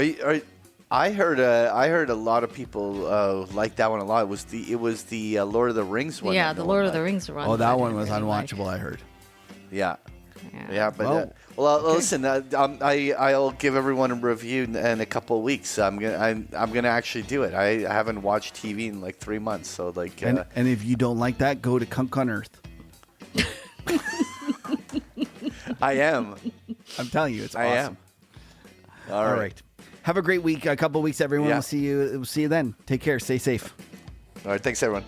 Speaker 1: I heard a lot of people like that one a lot. It was the Lord of the Rings one.
Speaker 3: Yeah,
Speaker 1: that
Speaker 3: the
Speaker 1: no
Speaker 3: Lord
Speaker 1: one
Speaker 3: of the
Speaker 1: liked.
Speaker 3: Rings one.
Speaker 2: Oh,
Speaker 3: I
Speaker 2: that one
Speaker 3: didn't
Speaker 2: was
Speaker 3: really like.
Speaker 2: unwatchable, I heard.
Speaker 1: Yeah. Yeah, but
Speaker 2: Well,
Speaker 1: listen. I'll give everyone a review in a couple of weeks. I'm gonna actually do it. I haven't watched TV in like 3 months, so like.
Speaker 2: And if you don't like that, go to Kunk on Earth.
Speaker 1: I am.
Speaker 2: I'm telling you, it's
Speaker 1: I
Speaker 2: awesome.
Speaker 1: am.
Speaker 2: All right. Have a great week. A couple weeks, everyone.
Speaker 1: Yeah.
Speaker 2: We'll see you then. Take care. Stay safe.
Speaker 1: All right. Thanks, everyone.